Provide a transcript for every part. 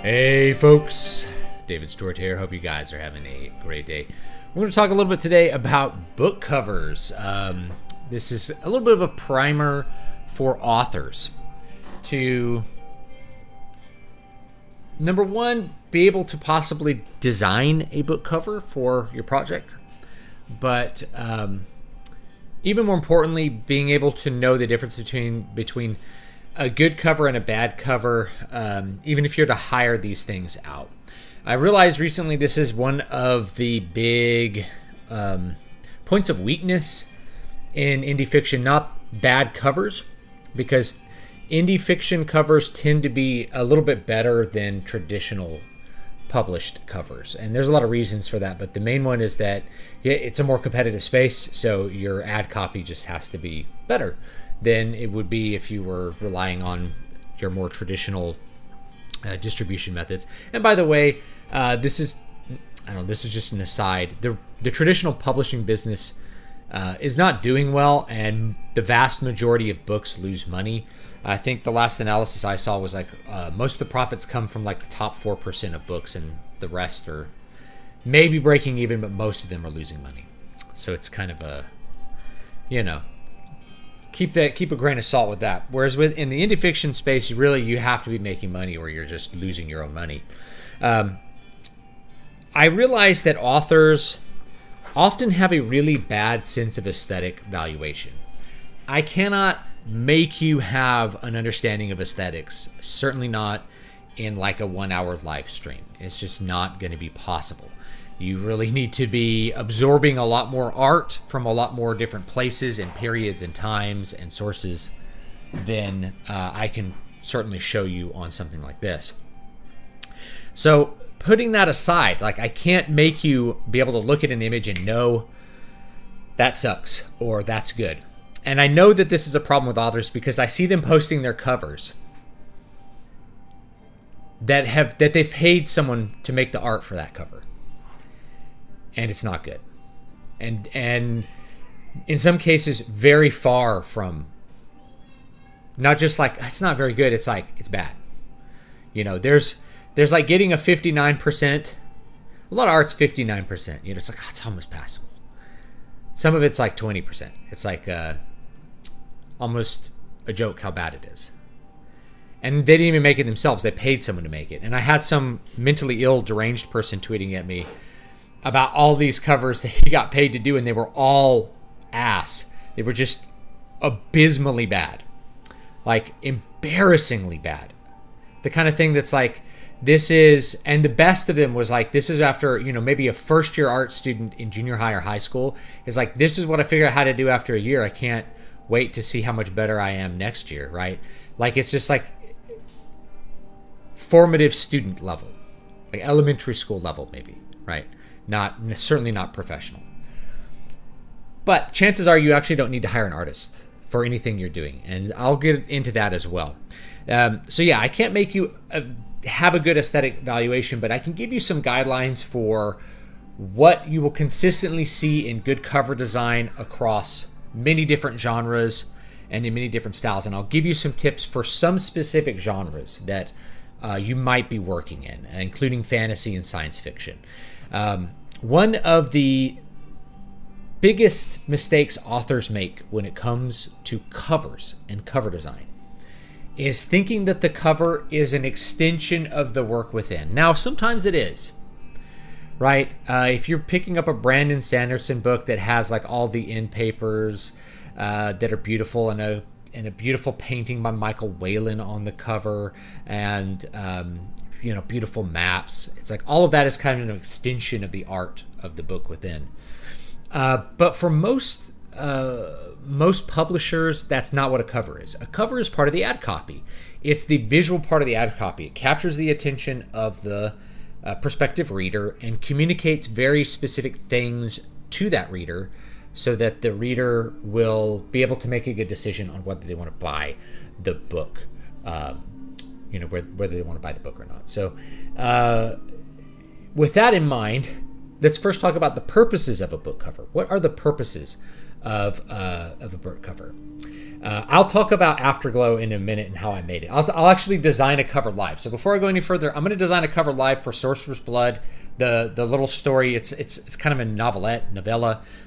Hey folks, David Stewart here. Hope you guys are having a great day. We're going to talk a little bit today about book covers. This is a little bit of a primer for authors to, number one, be able to possibly design a book cover for your project, but even more importantly, being able to know the difference between a good cover and a bad cover, even if you're to hire these things out. I realized recently this is one of the big points of weakness in indie fiction, not bad covers, because indie fiction covers tend to be a little bit better than traditional published covers. And there's a lot of reasons for that, but the main one is that it's a more competitive space, so your ad copy just has to be better than it would be if you were relying on your more traditional distribution methods. And by the way, this is just an aside. The traditional publishing business is not doing well, and the vast majority of books lose money. I think the last analysis I saw was like most of the profits come from like the top 4% of books, and the rest are maybe breaking even, but most of them are losing money. So it's kind of a, keep a grain of salt with that. Whereas in the indie fiction space, really you have to be making money or you're just losing your own money. I realize that authors often have a really bad sense of aesthetic valuation. I cannot make you have an understanding of aesthetics, certainly not in like a 1-hour live stream. It's just not going to be possible. You really need to be absorbing a lot more art from a lot more different places and periods and times and sources than I can certainly show you on something like this. So putting that aside, like I can't make you be able to look at an image and know that sucks or that's good. And I know that this is a problem with authors because I see them posting their covers that they've paid someone to make the art for that cover. And it's not good. And in some cases, very far from, not just like, it's not very good, it's like, it's bad. There's like getting a 59%. A lot of art's 59%. It's like, it's almost passable. Some of it's like 20%. It's like almost a joke how bad it is. And they didn't even make it themselves. They paid someone to make it. And I had some mentally ill, deranged person tweeting at me about all these covers that he got paid to do, and they were all ass. They were just abysmally bad. Like, embarrassingly bad. The kind of thing that's like, this is, and the best of them was like, this is after, maybe a first-year art student in junior high or high school is like, this is what I figured out how to do after a year. I can't wait to see how much better I am next year, right? Like, it's just like formative student level. Like elementary school level, maybe, right? Certainly not professional. But chances are you actually don't need to hire an artist for anything you're doing. And I'll get into that as well. So yeah, I can't make you have a good aesthetic valuation, but I can give you some guidelines for what you will consistently see in good cover design across many different genres and in many different styles. And I'll give you some tips for some specific genres that you might be working in, including fantasy and science fiction. One of the biggest mistakes authors make when it comes to covers and cover design is thinking that the cover is an extension of the work within. Now, sometimes it is, right? If you're picking up a Brandon Sanderson book that has like all the end papers that are beautiful and a beautiful painting by Michael Whalen on the cover and beautiful maps. It's like all of that is kind of an extension of the art of the book within. But for most publishers, that's not what a cover is. A cover is part of the ad copy. It's the visual part of the ad copy. It captures the attention of the prospective reader and communicates very specific things to that reader so that the reader will be able to make a good decision on whether they want to buy the book. Whether they want to buy the book or not. So with that in mind, let's first talk about the purposes of a book cover. What are the purposes of a book cover. I'll talk about Afterglow in a minute and how I made it. I'll actually design a cover live. So before I go any further, I'm going to design a cover live for Sorcerer's Blood, the little story. It's kind of a novella.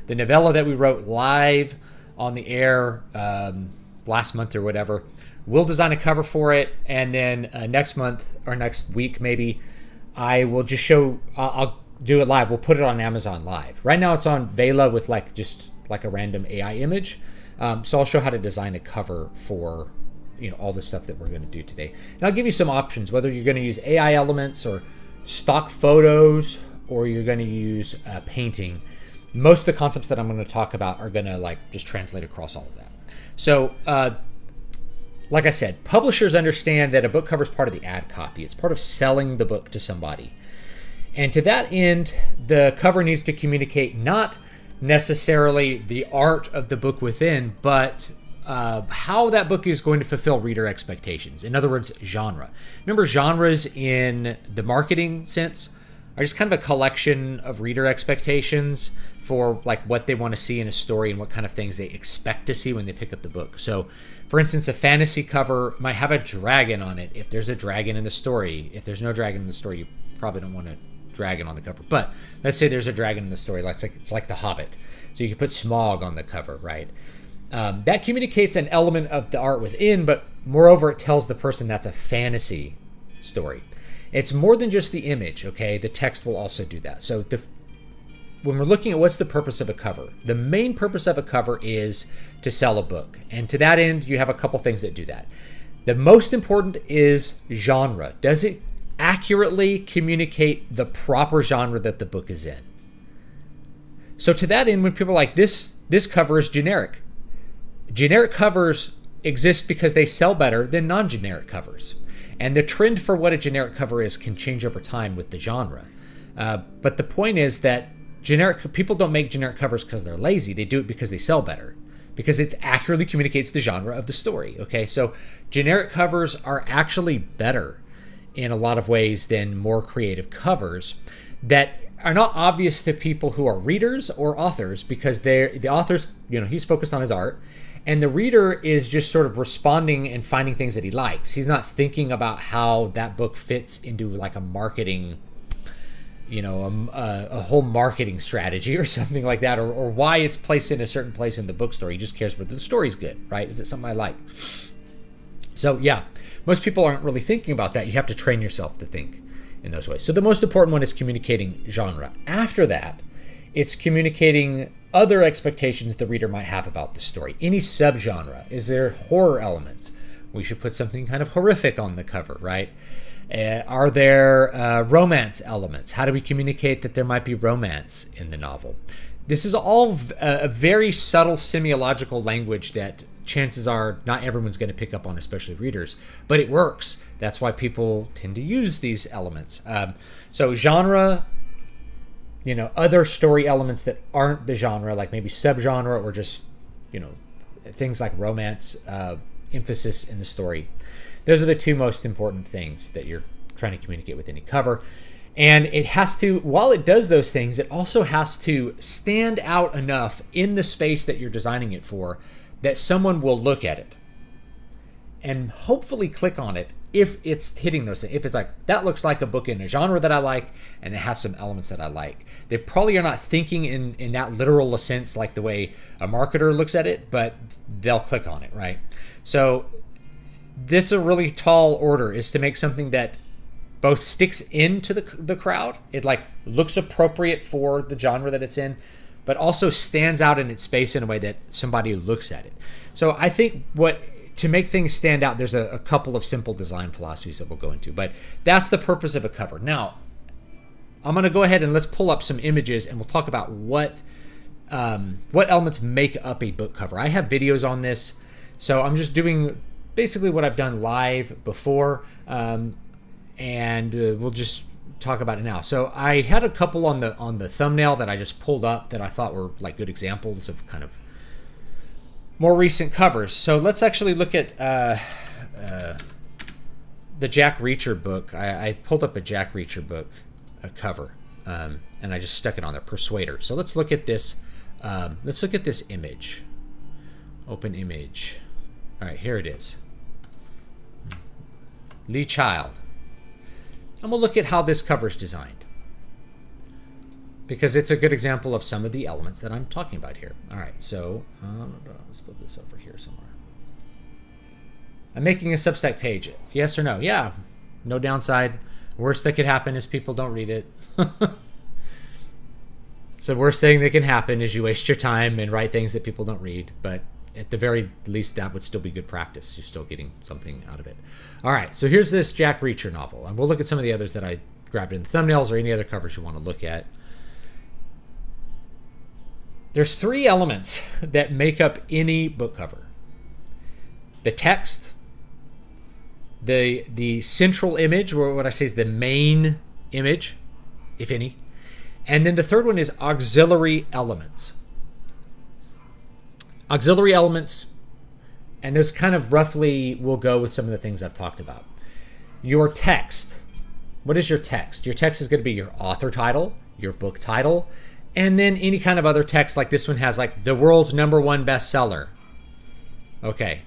The novella that we wrote live on the air last month or whatever. We'll design a cover for it, and then next month or next week maybe, I will just show. I'll do it live. We'll put it on Amazon Live. Right now it's on Vela with just a random AI image. So I'll show how to design a cover for all the stuff that we're going to do today. And I'll give you some options, whether you're going to use AI elements or stock photos, or you're going to use painting. Most of the concepts that I'm going to talk about are going to just translate across all of that. So like I said, publishers understand that a book cover is part of the ad copy. It's part of selling the book to somebody. And to that end, the cover needs to communicate not necessarily the art of the book within, but how that book is going to fulfill reader expectations. In other words, genre. Remember, genres in the marketing sense are just kind of a collection of reader expectations for what they want to see in a story and what kind of things they expect to see when they pick up the book. So, for instance, a fantasy cover might have a dragon on it if there's a dragon in the story. If there's no dragon in the story, you probably don't want a dragon on the cover. But let's say there's a dragon in the story. It's like The Hobbit. So you can put Smaug on the cover, right? That communicates an element of the art within, but moreover, it tells the person that's a fantasy story. It's more than just the image, okay? The text will also do that. So when we're looking at what's the purpose of a cover, the main purpose of a cover is to sell a book. And to that end, you have a couple things that do that. The most important is genre. Does it accurately communicate the proper genre that the book is in? So to that end, when people are like, this cover is generic. Generic covers exist because they sell better than non-generic covers. And the trend for what a generic cover is can change over time with the genre. But the point is that people don't make generic covers because they're lazy. They do it because they sell better, because it accurately communicates the genre of the story. Okay, so generic covers are actually better in a lot of ways than more creative covers that are not obvious to people who are readers or authors, because the author's, he's focused on his art, and the reader is just sort of responding and finding things that he likes. He's not thinking about how that book fits into a marketing, a whole marketing strategy or something like that, or why it's placed in a certain place in the bookstore. He just cares whether the story's good, right? Is it something I like? So yeah, most people aren't really thinking about that. You have to train yourself to think in those ways. So the most important one is communicating genre. After that, it's communicating other expectations the reader might have about the story. Any subgenre. Is there horror elements? We should put something kind of horrific on the cover, right? Are there romance elements? How do we communicate that there might be romance in the novel? This is all a very subtle semiological language that chances are not everyone's going to pick up on, especially readers, but it works. That's why people tend to use these elements. So genre, other story elements that aren't the genre, like maybe subgenre or just, things like romance, emphasis in the story. Those are the two most important things that you're trying to communicate with any cover. And it has to, while it does those things, it also has to stand out enough in the space that you're designing it for that someone will look at it and hopefully click on it if it's hitting those things. If it's like, that looks like a book in a genre that I like and it has some elements that I like. They probably are not thinking in that literal sense like the way a marketer looks at it, but they'll click on it, right? So this is a really tall order, is to make something that both sticks into the crowd, it looks appropriate for the genre that it's in, but also stands out in its space in a way that somebody looks at it. So I think to make things stand out, there's a couple of simple design philosophies that we'll go into, but that's the purpose of a cover. Now, I'm going to go ahead and let's pull up some images and we'll talk about what elements make up a book cover. I have videos on this, so I'm just doing basically what I've done live before, and we'll just talk about it now. So I had a couple on the thumbnail that I just pulled up that I thought were good examples of kind of more recent covers. So let's actually look at the Jack Reacher book. I pulled up a Jack Reacher book, a cover, and I just stuck it on there, Persuader. So let's look at this Let's look at this image. Open image. All right, here it is. Lee Child. And we'll look at how this cover is designed, because it's a good example of some of the elements that I'm talking about here. All right, so let's put this over here somewhere. I'm making a Substack page. Yes or no? Yeah. No downside. Worst that could happen is people don't read it. So the worst thing that can happen is you waste your time and write things that people don't read. But at the very least, that would still be good practice. You're still getting something out of it. All right, so here's this Jack Reacher novel. And we'll look at some of the others that I grabbed in the thumbnails or any other covers you want to look at. There's 3 elements that make up any book cover. The text, the central image, or what I say is the main image, if any. And then the third one is auxiliary elements. Auxiliary elements, and those kind of roughly will go with some of the things I've talked about. Your text. What is your text? Your text is going to be your author title, your book title, and then any kind of other text, like this one has like the world's #1 bestseller. Okay.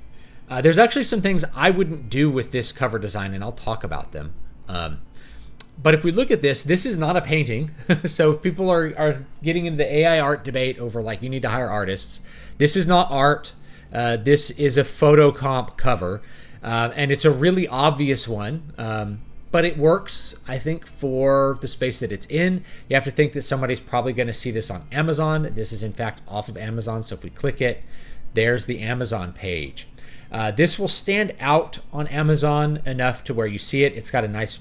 There's actually some things I wouldn't do with this cover design, and I'll talk about them. But if we look at this is not a painting. So if people are getting into the AI art debate over like you need to hire artists, this is not art. This is a photo comp cover, and it's a really obvious one. But it works, I think, for the space that it's in. You have to think that somebody's probably going to see this on Amazon. This is in fact off of Amazon. So if we click it, there's the Amazon page. This will stand out on Amazon enough to where you see it. It's got a nice,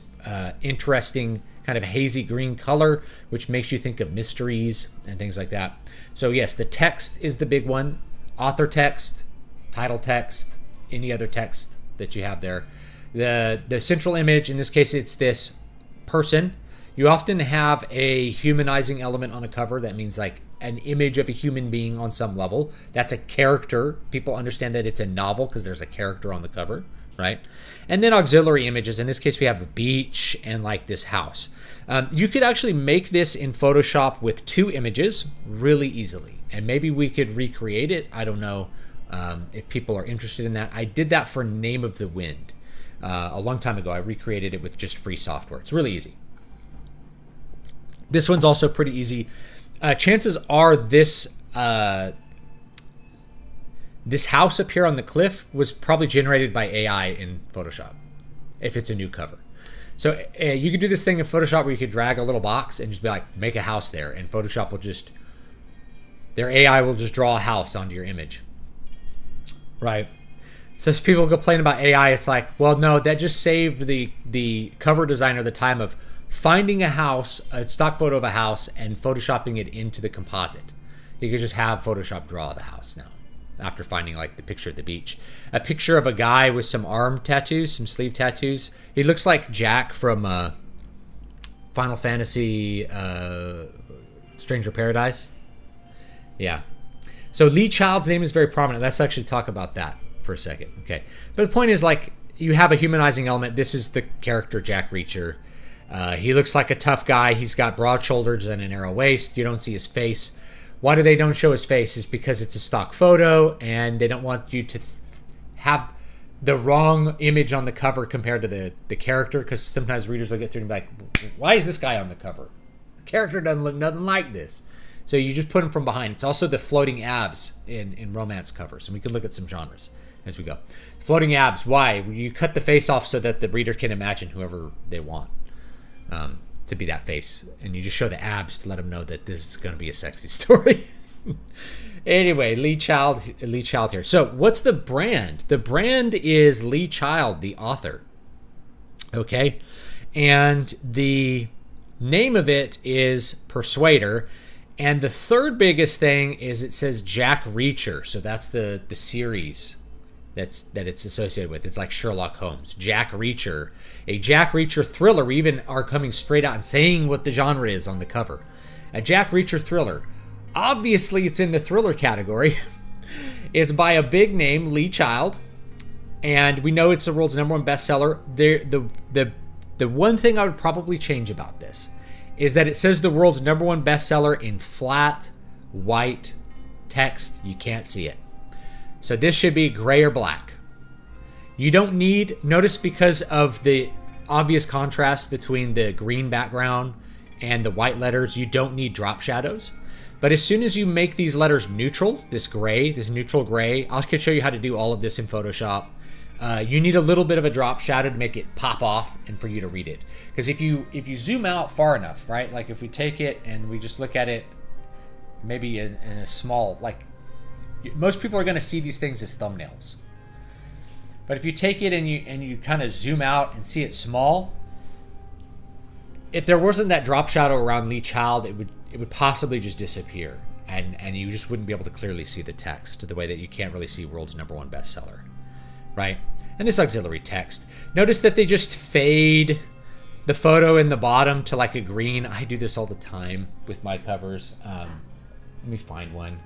interesting kind of hazy green color, which makes you think of mysteries and things like that. So yes, the text is the big one. Author text, title text, any other text that you have there. The central image, in this case, it's this person. You often have a humanizing element on a cover. That means like an image of a human being on some level. That's a character. People understand that it's a novel because there's a character on the cover, right? And then auxiliary images. In this case, we have a beach and like this house. You could actually make this in Photoshop with 2 images really easily. And maybe we could recreate it. I don't know if people are interested in that. I did that for Name of the Wind a long time ago. I recreated it with just free software. It's really easy. This one's also pretty easy. Chances are this this house up here on the cliff was probably generated by AI in Photoshop, if it's a new cover. So you could do this thing in Photoshop where you could drag a little box and just be like, make a house there, and Photoshop will just, their AI will just draw a house onto your image, right? So as people complain about AI, it's like, well, no, that just saved the cover designer the time of finding a house, a stock photo of a house, and photoshopping it into the composite. You could just have Photoshop draw the house now, after finding like the picture at the beach. A picture of a guy with some arm tattoos, some sleeve tattoos. He looks like Jack from Final Fantasy Stranger Paradise. Yeah. So Lee Child's name is very prominent. Let's actually talk about that for a second. Okay. But the point is, like, you have a humanizing element. This is the character Jack Reacher. He looks like a tough guy. He's got broad shoulders and a narrow waist. You don't see his face. Why do they don't show his face? Is because it's a stock photo and they don't want you to have the wrong image on the cover compared to the character, because sometimes readers will get through and be like, why is this guy on the cover? The character doesn't look nothing like this. So you just put him from behind. It's also the floating abs in romance covers. And we can look at some genres as we go. Floating abs, why? You cut the face off so that the reader can imagine whoever they want to be that face, and you just show the abs to let them know that this is going to be a sexy story. Anyway, Lee Child here. So what's the brand? The brand is Lee Child, the author. Okay, and the name of it is Persuader, and the third biggest thing is it says Jack Reacher. So that's the series that it's associated with. It's like Sherlock Holmes. Jack Reacher. A Jack Reacher thriller. We even are coming straight out and saying what the genre is on the cover. A Jack Reacher thriller. Obviously, it's in the thriller category. It's by a big name, Lee Child. And we know it's the world's #1 bestseller. The one thing I would probably change about this is that it says the world's #1 bestseller in flat white text, you can't see it. So this should be gray or black. You don't need, notice because of the obvious contrast between the green background and the white letters, you don't need drop shadows. But as soon as you make these letters neutral, this gray, this neutral gray, I can show you how to do all of this in Photoshop. You need a little bit of a drop shadow to make it pop off and for you to read it. Because if you zoom out far enough, right? Like if we take it and we just look at it, maybe in a small, like most people are going to see these things as thumbnails. But if you take it and you kind of zoom out and see it small, if there wasn't that drop shadow around Lee Child, it would possibly just disappear, and you just wouldn't be able to clearly see the text the way that you can't really see World's #1 bestseller, right? And this auxiliary text. Notice that they just fade the photo in the bottom to like a green. I do this all the time with my covers. Let me find one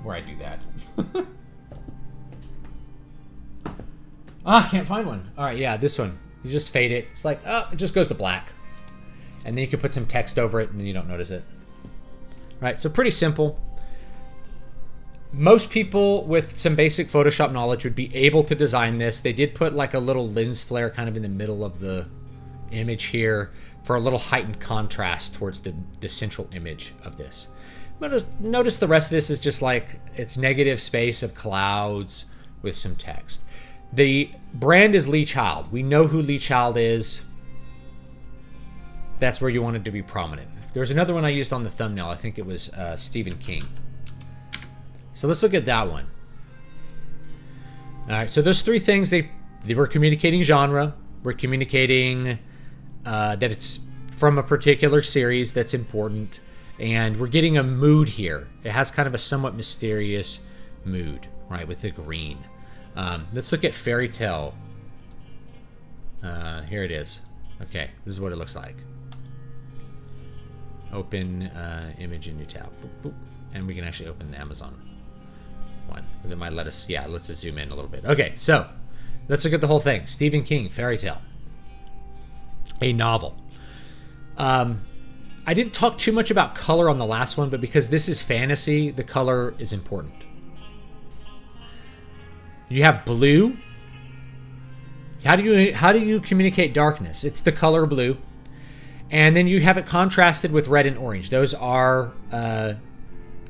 where I do that. I can't find one. All right, yeah, this one. You just fade it. It's like, oh, it just goes to black. And then you can put some text over it and then you don't notice it. Right, so pretty simple. Most people with some basic Photoshop knowledge would be able to design this. They did put like a little lens flare kind of in the middle of the image here for a little heightened contrast towards the central image of this. But notice the rest of this is just like, it's negative space of clouds with some text. The brand is Lee Child. We know who Lee Child is. That's where you want it to be prominent. There's another one I used on the thumbnail. I think it was Stephen King. So let's look at that one. All right, so those three things, they were communicating genre. We're communicating that it's from a particular series that's important. And we're getting a mood here. It has kind of a somewhat mysterious mood, right, with the green. Let's look at Fairy Tale. Here it is. Okay, this is what it looks like. Open image in new tab. Boop, boop. And we can actually open the Amazon one. Because it might let us, yeah, let's just zoom in a little bit. Okay, so let's look at the whole thing. Stephen King, Fairy Tale. A novel. I didn't talk too much about color on the last one, but because this is fantasy, the color is important. You have blue. How do you communicate darkness? It's the color blue. And then you have it contrasted with red and orange. Those are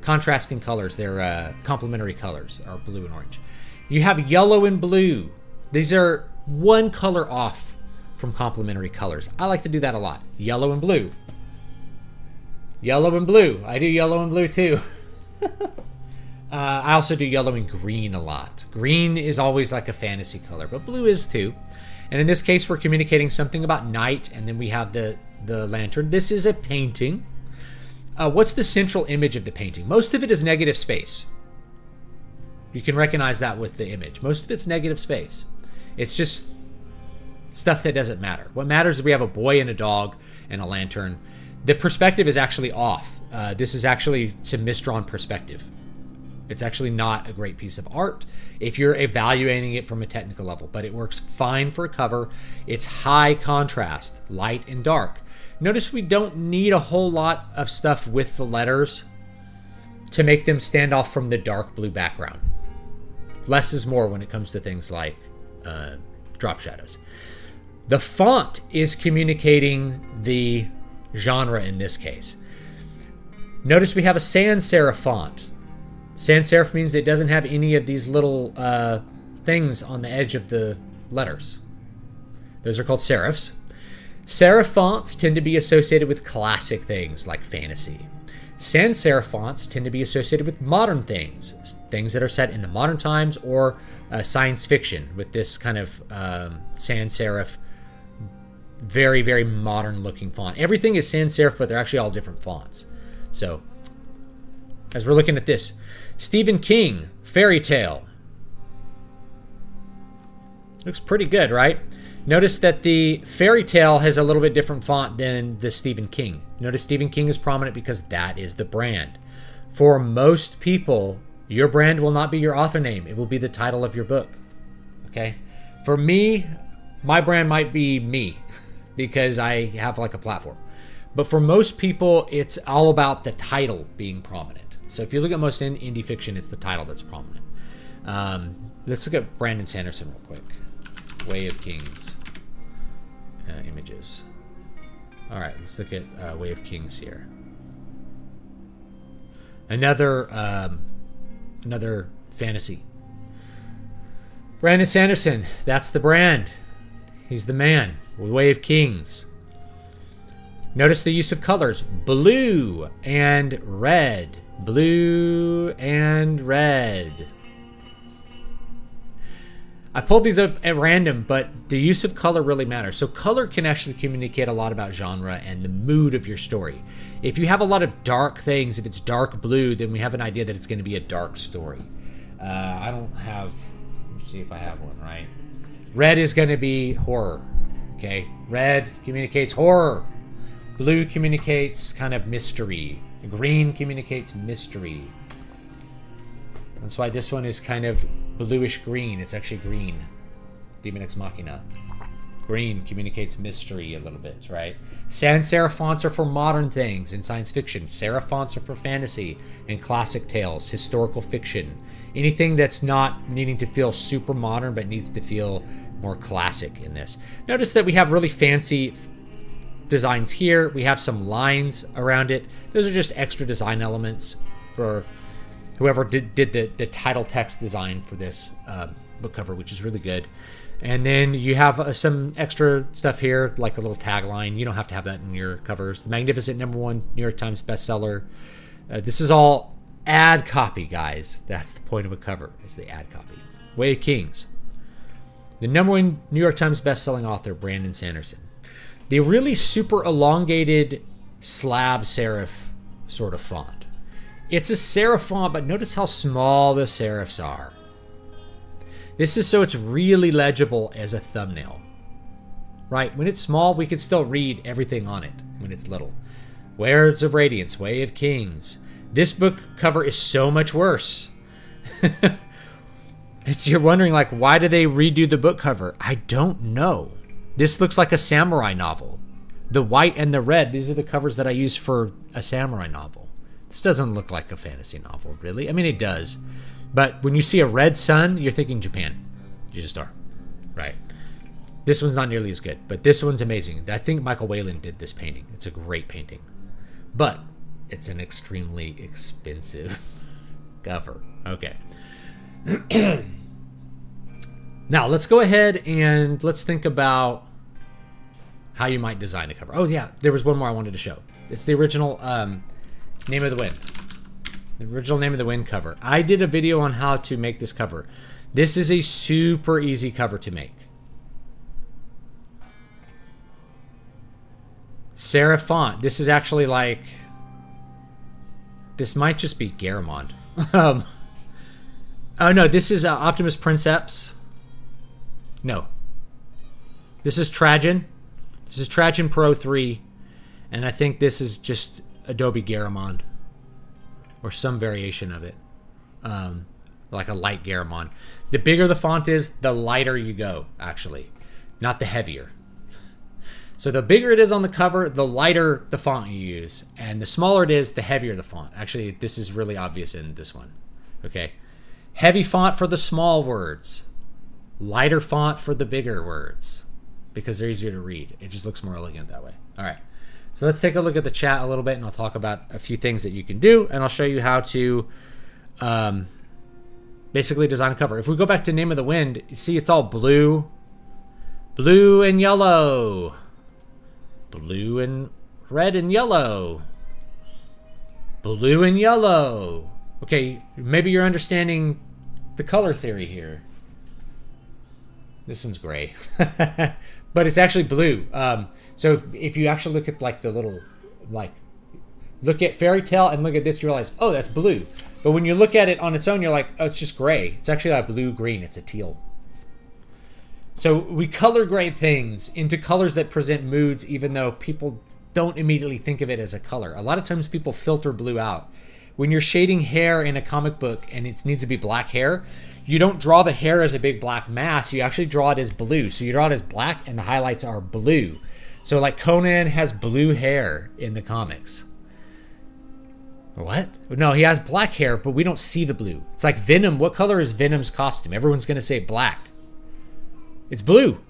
contrasting colors. They're complementary colors, are blue and orange. You have yellow and blue. These are one color off from complementary colors. I like to do that a lot. Yellow and blue. Yellow and blue. I do yellow and blue too. I also do yellow and green a lot. Green is always like a fantasy color, but blue is too. And in this case, we're communicating something about night, and then we have the lantern. This is a painting. What's the central image of the painting? Most of it is negative space. You can recognize that with the image. Most of it's negative space. It's just stuff that doesn't matter. What matters is we have a boy and a dog and a lantern. The perspective is actually off. This is actually some misdrawn perspective. It's actually not a great piece of art if you're evaluating it from a technical level, but it works fine for a cover. It's high contrast, light and dark. Notice we don't need a whole lot of stuff with the letters to make them stand off from the dark blue background. Less is more when it comes to things like drop shadows. The font is communicating the genre in this case. Notice we have a sans serif font. Sans serif means it doesn't have any of these little things on the edge of the letters. Those are called serifs. Serif fonts tend to be associated with classic things like fantasy. Sans serif fonts tend to be associated with modern things, things that are set in the modern times or science fiction with this kind of sans serif, very, very modern looking font. Everything is sans serif, but they're actually all different fonts. So, as we're looking at this, Stephen King, Fairy Tale. Looks pretty good, right? Notice that the Fairy Tale has a little bit different font than the Stephen King. Notice Stephen King is prominent because that is the brand. For most people, your brand will not be your author name. It will be the title of your book. Okay? For me, my brand might be me because I have like a platform. But for most people, it's all about the title being prominent. So if you look at most indie fiction, it's the title that's prominent. Let's look at Brandon Sanderson real quick. Way of Kings. Images. All right, let's look at Way of Kings here. Another fantasy. Brandon Sanderson, that's the brand. He's the man. Way of Kings. Notice the use of colors. Blue and red. Blue and red. I pulled these up at random, but the use of color really matters. So color can actually communicate a lot about genre and the mood of your story. If you have a lot of dark things, if it's dark blue, then we have an idea that it's going to be a dark story. I don't have... Let me see if I have one, right? Red is going to be horror. Okay? Red communicates horror. Blue communicates kind of mystery. Green communicates mystery. That's why this one is kind of bluish green. It's actually green. Demon Ex Machina. Green communicates mystery a little bit, right? Sans serif fonts are for modern things in science fiction. Serif fonts are for fantasy and classic tales, historical fiction. Anything that's not needing to feel super modern but needs to feel more classic in this. Notice that we have really fancy designs here. We have some lines around it. Those are just extra design elements for whoever did the title text design for this book cover, which is really good. And then you have some extra stuff here, like a little tagline. You don't have to have that in your covers. The Magnificent #1 New York Times bestseller. This is all ad copy, guys. That's the point of a cover, is the ad copy. Way of Kings. The #1 New York Times bestselling author, Brandon Sanderson. The really super elongated slab serif sort of font. It's a serif font, but notice how small the serifs are. This is so it's really legible as a thumbnail. Right? When it's small, we can still read everything on it when it's little. Words of Radiance, Way of Kings. This book cover is so much worse. If you're wondering, like, why did they redo the book cover? I don't know. This looks like a samurai novel. The white and the red, these are the covers that I use for a samurai novel. This doesn't look like a fantasy novel, really. I mean, it does. But when you see a red sun, you're thinking Japan. You just are. Right. This one's not nearly as good, but this one's amazing. I think Michael Whalen did this painting. It's a great painting. But it's an extremely expensive cover. Okay. Now, let's go ahead and let's think about how you might design a cover. Oh, yeah. There was one more I wanted to show. It's the original Name of the Wind. The original Name of the Wind cover. I did a video on how to make this cover. This is a super easy cover to make. Serif font. This is actually like... This might just be Garamond. Oh, no. This is Optimus Princeps. No. This is Trajan. This is Trajan Pro 3. And I think this is just Adobe Garamond. Or some variation of it. Like a light Garamond. The bigger the font is, the lighter you go, actually. Not the heavier. So the bigger it is on the cover, the lighter the font you use. And the smaller it is, the heavier the font. Actually, this is really obvious in this one. Okay. Heavy font for the small words. Lighter font for the bigger words. Because they're easier to read. It just looks more elegant that way. All right. So let's take a look at the chat a little bit, and I'll talk about a few things that you can do, and I'll show you how to basically design a cover. If we go back to Name of the Wind, you see it's all blue. Blue and yellow. Blue and red and yellow. Blue and yellow. Okay, maybe you're understanding the color theory here. This one's gray. But it's actually blue. So if you actually look at like the little, like, look at Fairy Tale and look at this, you realize, oh, that's blue. But when you look at it on its own, you're like, oh, it's just gray. It's actually like blue-green. It's a teal. So we color grade things into colors that present moods, even though people don't immediately think of it as a color. A lot of times people filter blue out. When you're shading hair in a comic book and it needs to be black hair, you don't draw the hair as a big black mass. You actually draw it as blue. So you draw it as black and the highlights are blue. So like Conan has blue hair in the comics. What? No, he has black hair, but we don't see the blue. It's like Venom. What color is Venom's costume? Everyone's going to say black. It's blue.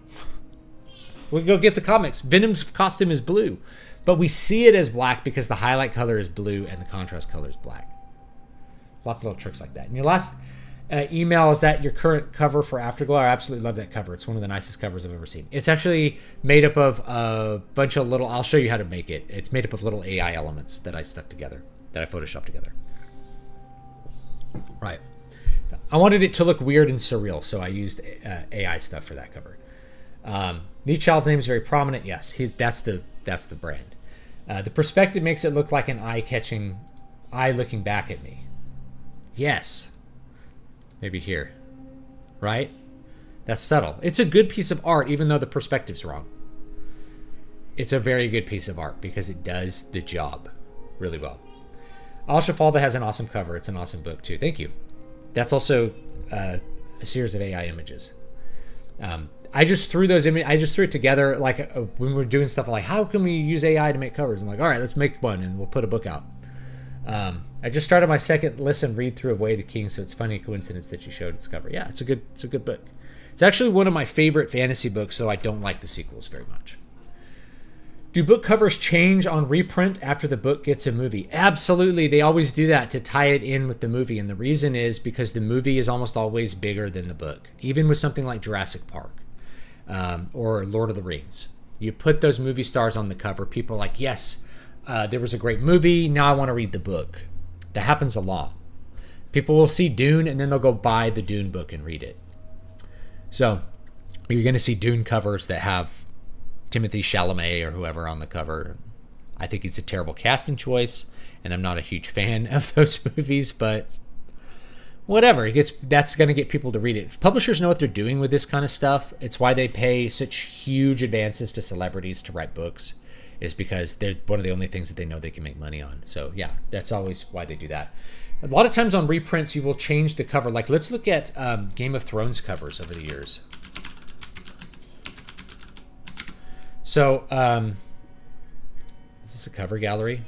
We go get the comics. Venom's costume is blue. But we see it as black because the highlight color is blue and the contrast color is black. Lots of little tricks like that. And your last email, is that your current cover for Afterglow? I absolutely love that cover. It's one of the nicest covers I've ever seen. It's actually made up of a bunch of little... I'll show you how to make it. It's made up of little AI elements that I stuck together, that I photoshopped together. Right. I wanted it to look weird and surreal, so I used AI stuff for that cover. Lee Child's name is very prominent. Yes, that's the brand. The perspective makes it look like an eye-catching eye looking back at me. Yes. Maybe here. Right? That's subtle. It's a good piece of art, even though the perspective's wrong. It's a very good piece of art because it does the job really well. Al Shafalda has an awesome cover. It's an awesome book, too. Thank you. That's also a series of AI images. I just threw those images. I just threw it together like when we were doing stuff like, how can we use AI to make covers? I'm like, all right, let's make one and we'll put a book out. I just started my second listen read through of Way of the King, so it's funny coincidence that you showed its cover. Yeah, it's a good book. It's actually one of my favorite fantasy books, so I don't like the sequels very much. Do book covers change on reprint after the book gets a movie? Absolutely. They always do that to tie it in with the movie. And the reason is because the movie is almost always bigger than the book, even with something like Jurassic Park or Lord of the Rings. You put those movie stars on the cover. People are like, yes, there was a great movie. Now I want to read the book. That happens a lot. People will see Dune and then they'll go buy the Dune book and read it. So you're going to see Dune covers that have Timothée Chalamet or whoever on the cover. I think it's a terrible casting choice, and I'm not a huge fan of those movies, but whatever. That's going to get people to read it. Publishers know what they're doing with this kind of stuff. It's why they pay such huge advances to celebrities to write books, is because they're one of the only things that they know they can make money on. So yeah, that's always why they do that. A lot of times on reprints, you will change the cover. Like, let's look at Game of Thrones covers over the years. So, is this a cover gallery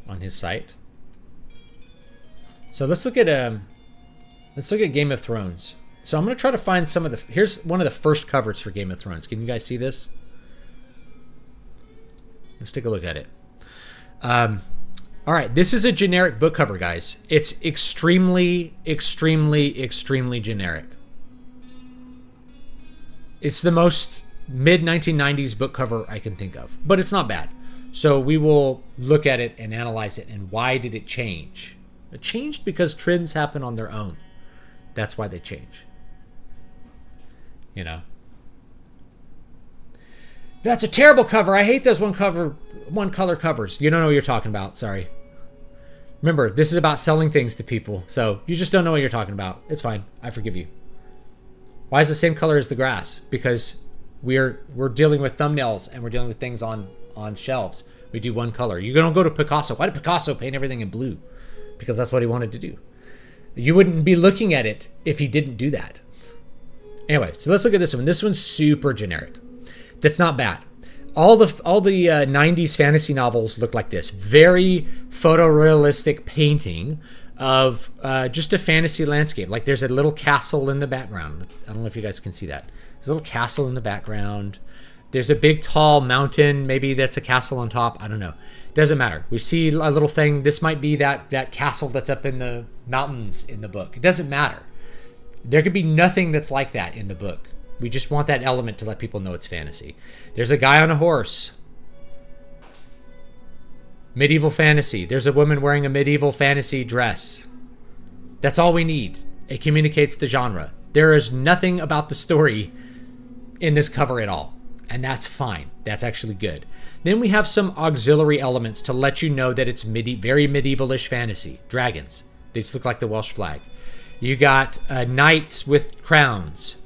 on his site? So let's look at Game of Thrones. So I'm going to try to find some of the... Here's one of the first covers for Game of Thrones. Can you guys see this? Let's take a look at it. All right, this is a generic book cover, guys. It's extremely, extremely, extremely generic. It's the most mid-1990s book cover I can think of, but it's not bad. So we will look at it and analyze it, and why did it change? It changed because trends happen on their own. That's why they change. You know? That's a terrible cover. I hate those one color covers. You don't know what you're talking about. Sorry. Remember, this is about selling things to people, so you just don't know what you're talking about. It's fine. I forgive you. Why is the same color as the grass? Because we're dealing with thumbnails and we're dealing with things on shelves. We do one color. You're gonna go to Picasso. Why did Picasso paint everything in blue? Because that's what he wanted to do. You wouldn't be looking at it if he didn't do that. Anyway, so let's look at this one. This one's super generic. That's not bad. All the 90s fantasy novels look like this. Very photorealistic painting of just a fantasy landscape. Like there's a little castle in the background. I don't know if you guys can see that. There's a little castle in the background. There's a big tall mountain. Maybe that's a castle on top. I don't know. Doesn't matter. We see a little thing. This might be that castle that's up in the mountains in the book. It doesn't matter. There could be nothing that's like that in the book. We just want that element to let people know it's fantasy. There's a guy on a horse. Medieval fantasy. There's a woman wearing a medieval fantasy dress. That's all we need. It communicates the genre. There is nothing about the story in this cover at all. And that's fine. That's actually good. Then we have some auxiliary elements to let you know that it's very medievalish fantasy. Dragons. They just look like the Welsh flag. You got knights with crowns.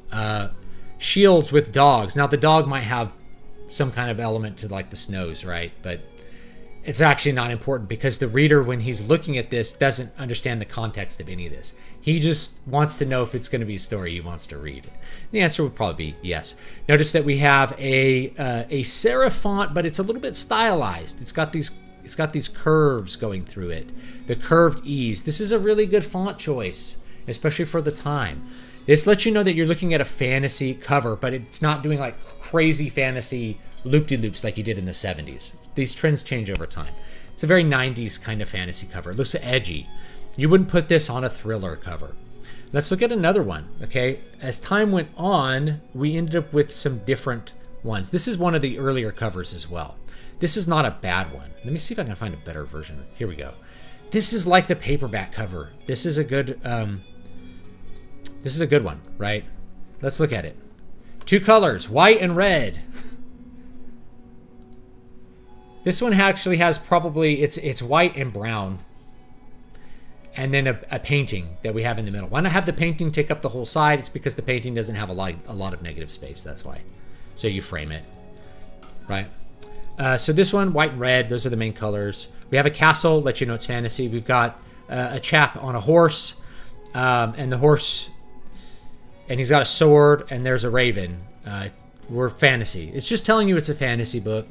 Shields with dogs. Now the dog might have some kind of element to like the snows, right? But it's actually not important because the reader, when he's looking at this, doesn't understand the context of any of this. He just wants to know if it's going to be a story he wants to read. The answer would probably be yes. Notice that we have a serif font, but it's a little bit stylized. It's got these curves going through it. The curved E's. This is a really good font choice, especially for the time. This lets you know that you're looking at a fantasy cover, but it's not doing like crazy fantasy loop-de-loops like you did in the 70s. These trends change over time. It's a very 90s kind of fantasy cover. It looks edgy. You wouldn't put this on a thriller cover. Let's look at another one, okay? As time went on, we ended up with some different ones. This is one of the earlier covers as well. This is not a bad one. Let me see if I can find a better version. Here we go. This is like the paperback cover. This is a good one, right? Let's look at it. 2 colors, white and red. This one actually has probably, it's white and brown. And then a painting that we have in the middle. Why not have the painting take up the whole side? It's because the painting doesn't have a lot of negative space, that's why. So you frame it, right? So this one, white and red, those are the main colors. We have a castle, let you know it's fantasy. We've got a chap on a horse, and the horse, and he's got a sword, and there's a raven. We're fantasy. It's just telling you it's a fantasy book.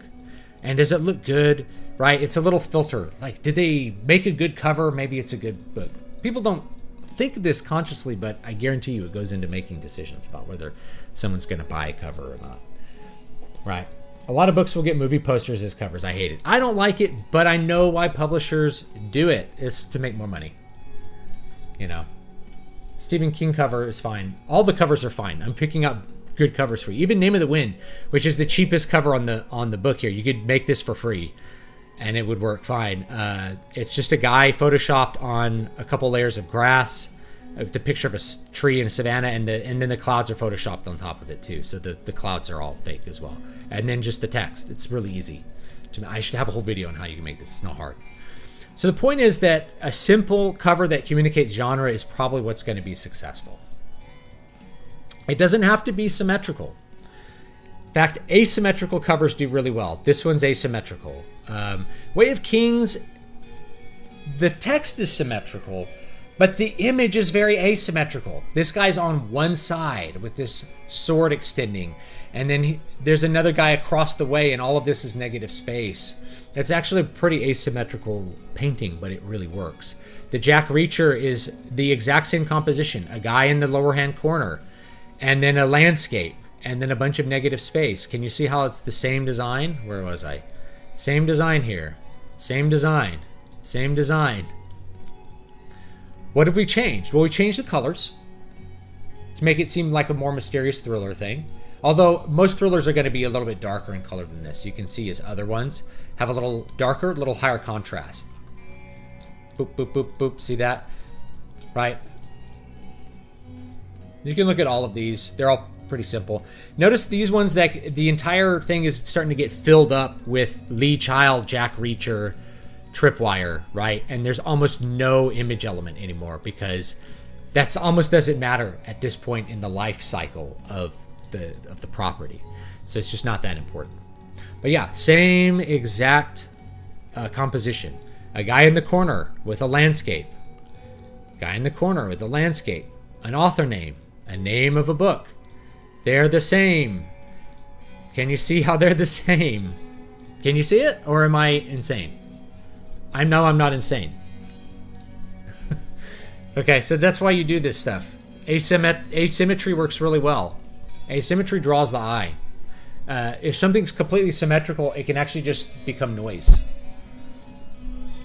And does it look good, right? It's a little filter. Like, did they make a good cover? Maybe it's a good book. People don't think of this consciously, but I guarantee you it goes into making decisions about whether someone's going to buy a cover or not, right? A lot of books will get movie posters as covers. I hate it. I don't like it, but I know why publishers do it. It's to make more money. You know, Stephen King cover is fine. All the covers are fine. I'm picking up good covers for you. Even Name of the Wind, which is the cheapest cover on the book here. You could make this for free, and it would work fine. It's just a guy photoshopped on a couple layers of grass, with the picture of a tree in a savanna, and then the clouds are photoshopped on top of it too. So the clouds are all fake as well. And then just the text. It's really easy. I should have a whole video on how you can make this. It's not hard. So the point is that a simple cover that communicates genre is probably what's going to be successful. It doesn't have to be symmetrical. In fact, asymmetrical covers do really well. This one's asymmetrical. Way of Kings, the text is symmetrical, but the image is very asymmetrical. This guy's on one side with this sword extending, and then there's another guy across the way, and all of this is negative space. It's actually a pretty asymmetrical painting, but it really works. The Jack Reacher is the exact same composition. A guy in the lower hand corner, and then a landscape, and then a bunch of negative space. Can you see how it's the same design? Where was I? Same design here. Same design. Same design. What have we changed? Well, we changed the colors to make it seem like a more mysterious thriller thing. Although most thrillers are going to be a little bit darker in color than this. You can see his other ones have a little darker, a little higher contrast. Boop, boop, boop, boop. See that? Right? You can look at all of these. They're all pretty simple. Notice these ones that the entire thing is starting to get filled up with Lee Child, Jack Reacher, tripwire, right? And there's almost no image element anymore because that's almost doesn't matter at this point in the life cycle of the property. So it's just not that important. But yeah, same exact composition. A guy in the corner with a landscape. Guy in the corner with a landscape. An author name. A name of a book. They're the same. Can you see how they're the same? Can you see it? Or am I insane? I know I'm not insane. Okay, so that's why you do this stuff. Asymmetry works really well. Asymmetry draws the eye. If something's completely symmetrical, it can actually just become noise.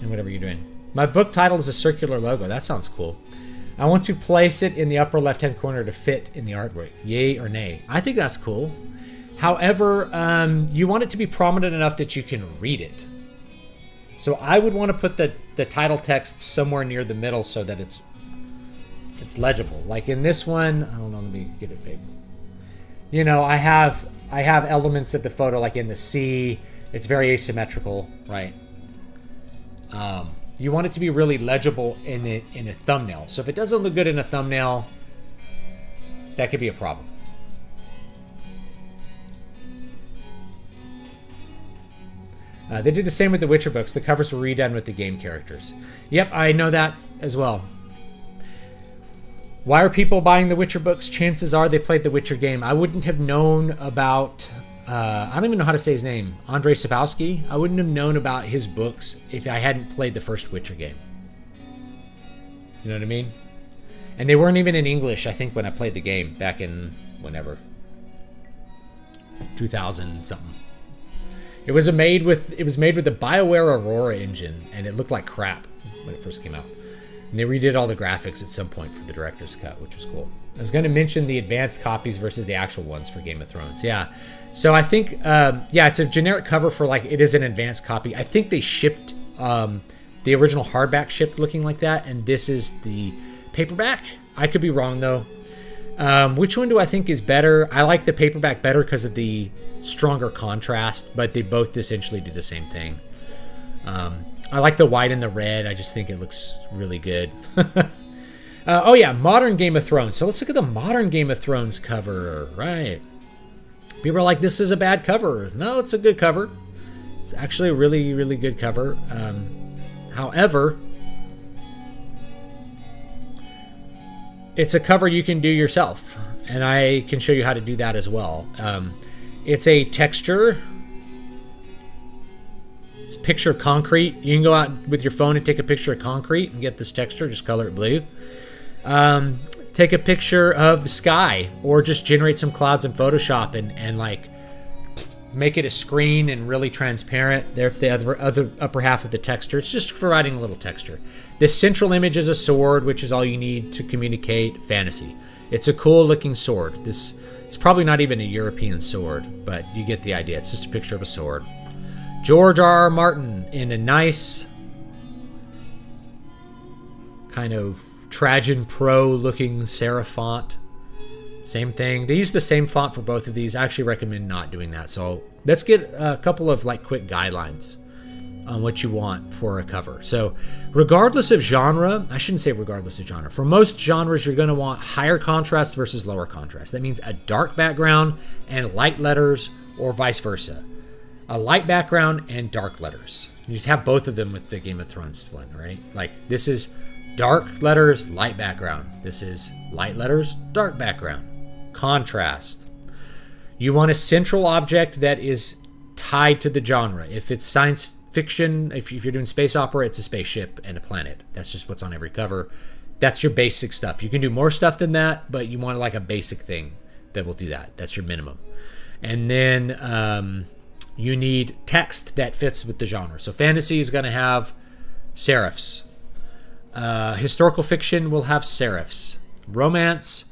And whatever you're doing. My book title is a circular logo. That sounds cool. I want to place it in the upper left-hand corner to fit in the artwork. Yay or nay? I think that's cool. However, you want it to be prominent enough that you can read it. So I would want to put the title text somewhere near the middle so that it's legible. Like in this one, I don't know, let me get it big. You know, I have elements of the photo like in the sea. It's very asymmetrical, right? You want it to be really legible in a thumbnail. So if it doesn't look good in a thumbnail, that could be a problem. They did the same with the Witcher books. The covers were redone with the game characters. Yep, I know that as well. Why are people buying the Witcher books? Chances are they played the Witcher game. I wouldn't have known about... I don't even know how to say his name. Andrzej Sapkowski. I wouldn't have known about his books if I hadn't played the first Witcher game. You know what I mean? And they weren't even in English, I think, when I played the game back in whenever. 2000 something. It was made with the BioWare Aurora engine, and it looked like crap when it first came out. And they redid all the graphics at some point for the director's cut, which was cool. I was going to mention the advanced copies versus the actual ones for Game of Thrones. Yeah. So I think, it's a generic cover for, like, it is an advanced copy. I think they shipped, the original hardback shipped looking like that, and this is the paperback. I could be wrong, though. Which one do I think is better? I like the paperback better because of the stronger contrast, but they both essentially do the same thing. I like the white and the red. I just think it looks really good. Modern Game of Thrones. So let's look at the modern Game of Thrones cover. Right. People are like, this is a bad cover. No, it's a good cover. It's actually a really, really good cover. However, it's a cover you can do yourself. And I can show you how to do that as well. It's a texture. It's a picture of concrete. You can go out with your phone and take a picture of concrete and get this texture. Just color it blue. Take a picture of the sky, or just generate some clouds in Photoshop and like make it a screen and really transparent. There's the other upper half of the texture. It's just providing a little texture. This central image is a sword, which is all you need to communicate fantasy. It's a cool looking sword. It's probably not even a European sword, but you get the idea. It's just a picture of a sword. George R. R. Martin in a nice kind of Trajan Pro looking serif font. Same thing. They use the same font for both of these. I actually recommend not doing that. So let's get a couple of like quick guidelines on what you want for a cover. So regardless of genre, I shouldn't say regardless of genre. For most genres, you're going to want higher contrast versus lower contrast. That means a dark background and light letters, or vice versa. A light background and dark letters. You just have both of them with the Game of Thrones one, right? Like this is dark letters, light background. This is light letters, dark background. Contrast. You want a central object that is tied to the genre. If it's science fiction, if you're doing space opera, it's a spaceship and a planet. That's just what's on every cover. That's your basic stuff. You can do more stuff than that, but you want like a basic thing that will do that. That's your minimum. And then you need text that fits with the genre. So fantasy is going to have serifs. Historical fiction will have serifs. Romance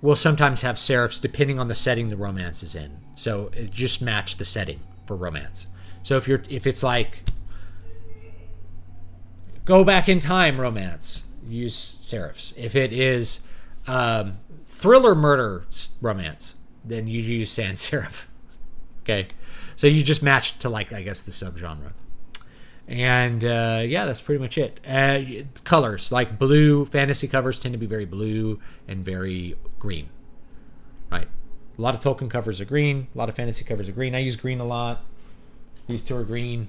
will sometimes have serifs depending on the setting the romance is in. So it just match the setting for romance. So if it's like go back in time romance, use serifs. If it is thriller murder romance, then you use sans serif. Okay, so you just match to like I guess the subgenre. And that's pretty much it. Colors, like blue, fantasy covers tend to be very blue and very green, right? A lot of Tolkien covers are green. A lot of fantasy covers are green. I use green a lot. These two are green,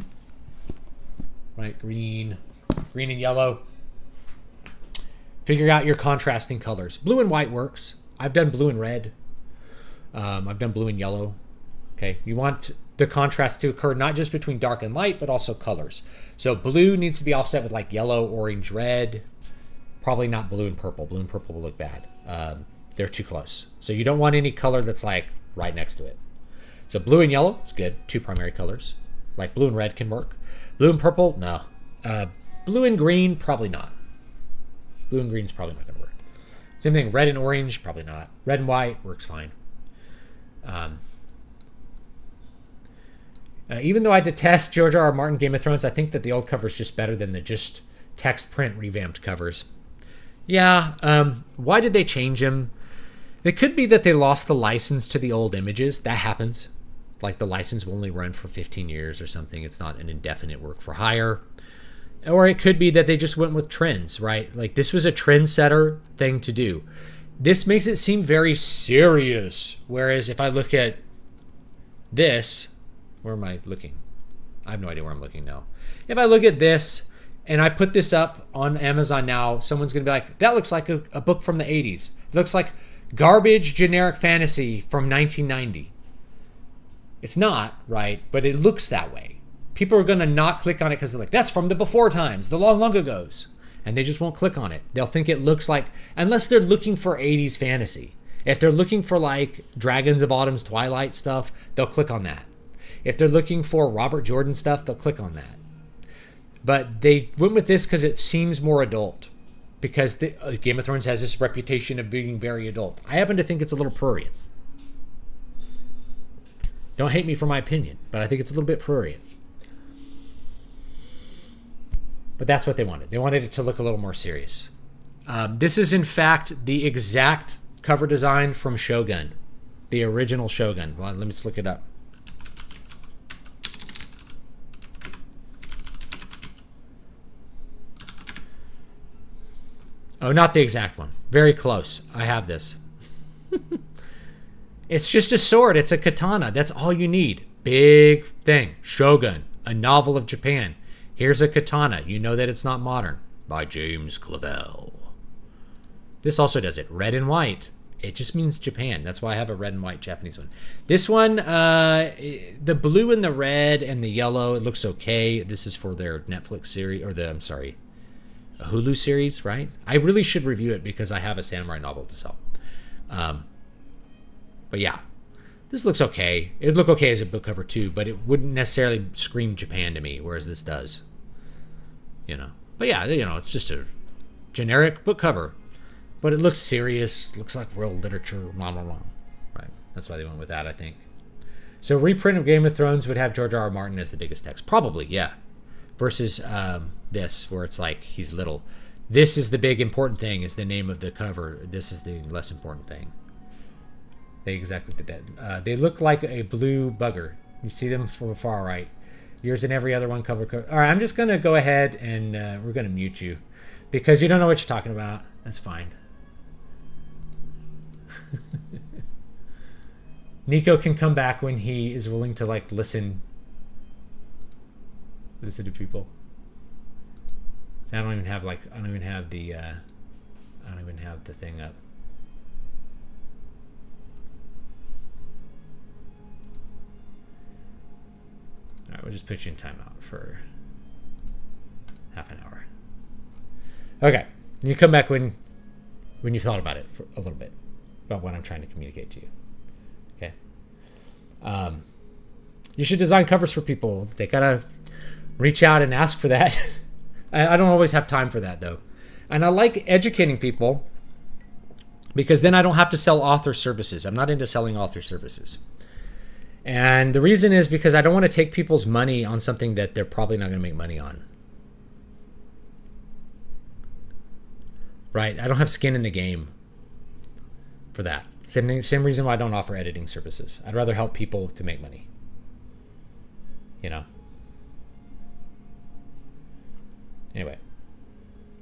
right? Green and yellow. Figure out your contrasting colors. Blue and white works. I've done blue and red. I've done blue and yellow. Okay, you want the contrast to occur not just between dark and light, but also colors. So blue needs to be offset with like yellow, orange, red. Probably not blue and purple. Blue and purple will look bad. They're too close. So you don't want any color that's like right next to it. So blue and yellow is good. Two primary colors. Like blue and red can work. Blue and purple, no. Blue and green, probably not. Blue and green is probably not going to work. Same thing, red and orange, probably not. Red and white works fine. Even though I detest George R. R. Martin Game of Thrones, I think that the old cover is just better than the just text print revamped covers. Yeah, why did they change them? It could be that they lost the license to the old images. That happens. Like the license will only run for 15 years or something. It's not an indefinite work for hire. Or it could be that they just went with trends, right? Like this was a trendsetter thing to do. This makes it seem very serious. Whereas if I look at this, where am I looking? I have no idea where I'm looking now. If I look at this and I put this up on Amazon now, someone's going to be like, that looks like a book from the 80s. It looks like garbage generic fantasy from 1990. It's not, right? But it looks that way. People are going to not click on it because they're like, that's from the before times, the long, long ago's. And they just won't click on it. They'll think it looks like, unless they're looking for 80s fantasy. If they're looking for like Dragons of Autumn's Twilight stuff, they'll click on that. If they're looking for Robert Jordan stuff, they'll click on that. But they went with this because it seems more adult. Because Game of Thrones has this reputation of being very adult. I happen to think it's a little prurient. Don't hate me for my opinion, but I think it's a little bit prurient. But that's what they wanted. They wanted it to look a little more serious. This is, in fact, the exact cover design from Shogun. The original Shogun. Well, let me just look it up. Oh, not the exact one. Very close. I have this. It's just a sword. It's a katana. That's all you need. Big thing. Shogun. A novel of Japan. Here's a katana. You know that it's not modern. By James Clavell. This also does it. Red and white. It just means Japan. That's why I have a red and white Japanese one. This one, the blue and the red and the yellow, it looks okay. This is for their Netflix series, or a Hulu series, right? I really should review it because I have a samurai novel to sell. But yeah, this looks okay. It'd look okay as a book cover too, but it wouldn't necessarily scream Japan to me, whereas this does. But yeah, it's just a generic book cover. But it looks serious, looks like real literature, blah, blah, blah. Right, that's why they went with that, I think. So reprint of Game of Thrones would have George R. R. Martin as the biggest text. Probably, yeah. Versus this, where it's like he's little. This is the big important thing, is the name of the cover. This is the less important thing. They exactly did that. They look like a blue bugger. You see them from far right. Yours and every other one cover. All right, I'm just going to go ahead and we're going to mute you. Because you don't know what you're talking about. That's fine. Nico can come back when he is willing to like listen to people. I don't even have the thing up. All right, we'll just put you in timeout for half an hour. Okay, you come back when you thought about it for a little bit, about what I'm trying to communicate to you. Okay. You should design covers for people. They gotta reach out and ask for that. I don't always have time for that though, and I like educating people because then I don't have to sell author services. I'm not into selling author services, and the reason is because I don't want to take people's money on something that they're probably not going to make money on. Right? I don't have skin in the game for that. Same reason why I don't offer editing services. I'd rather help people to make money. Anyway.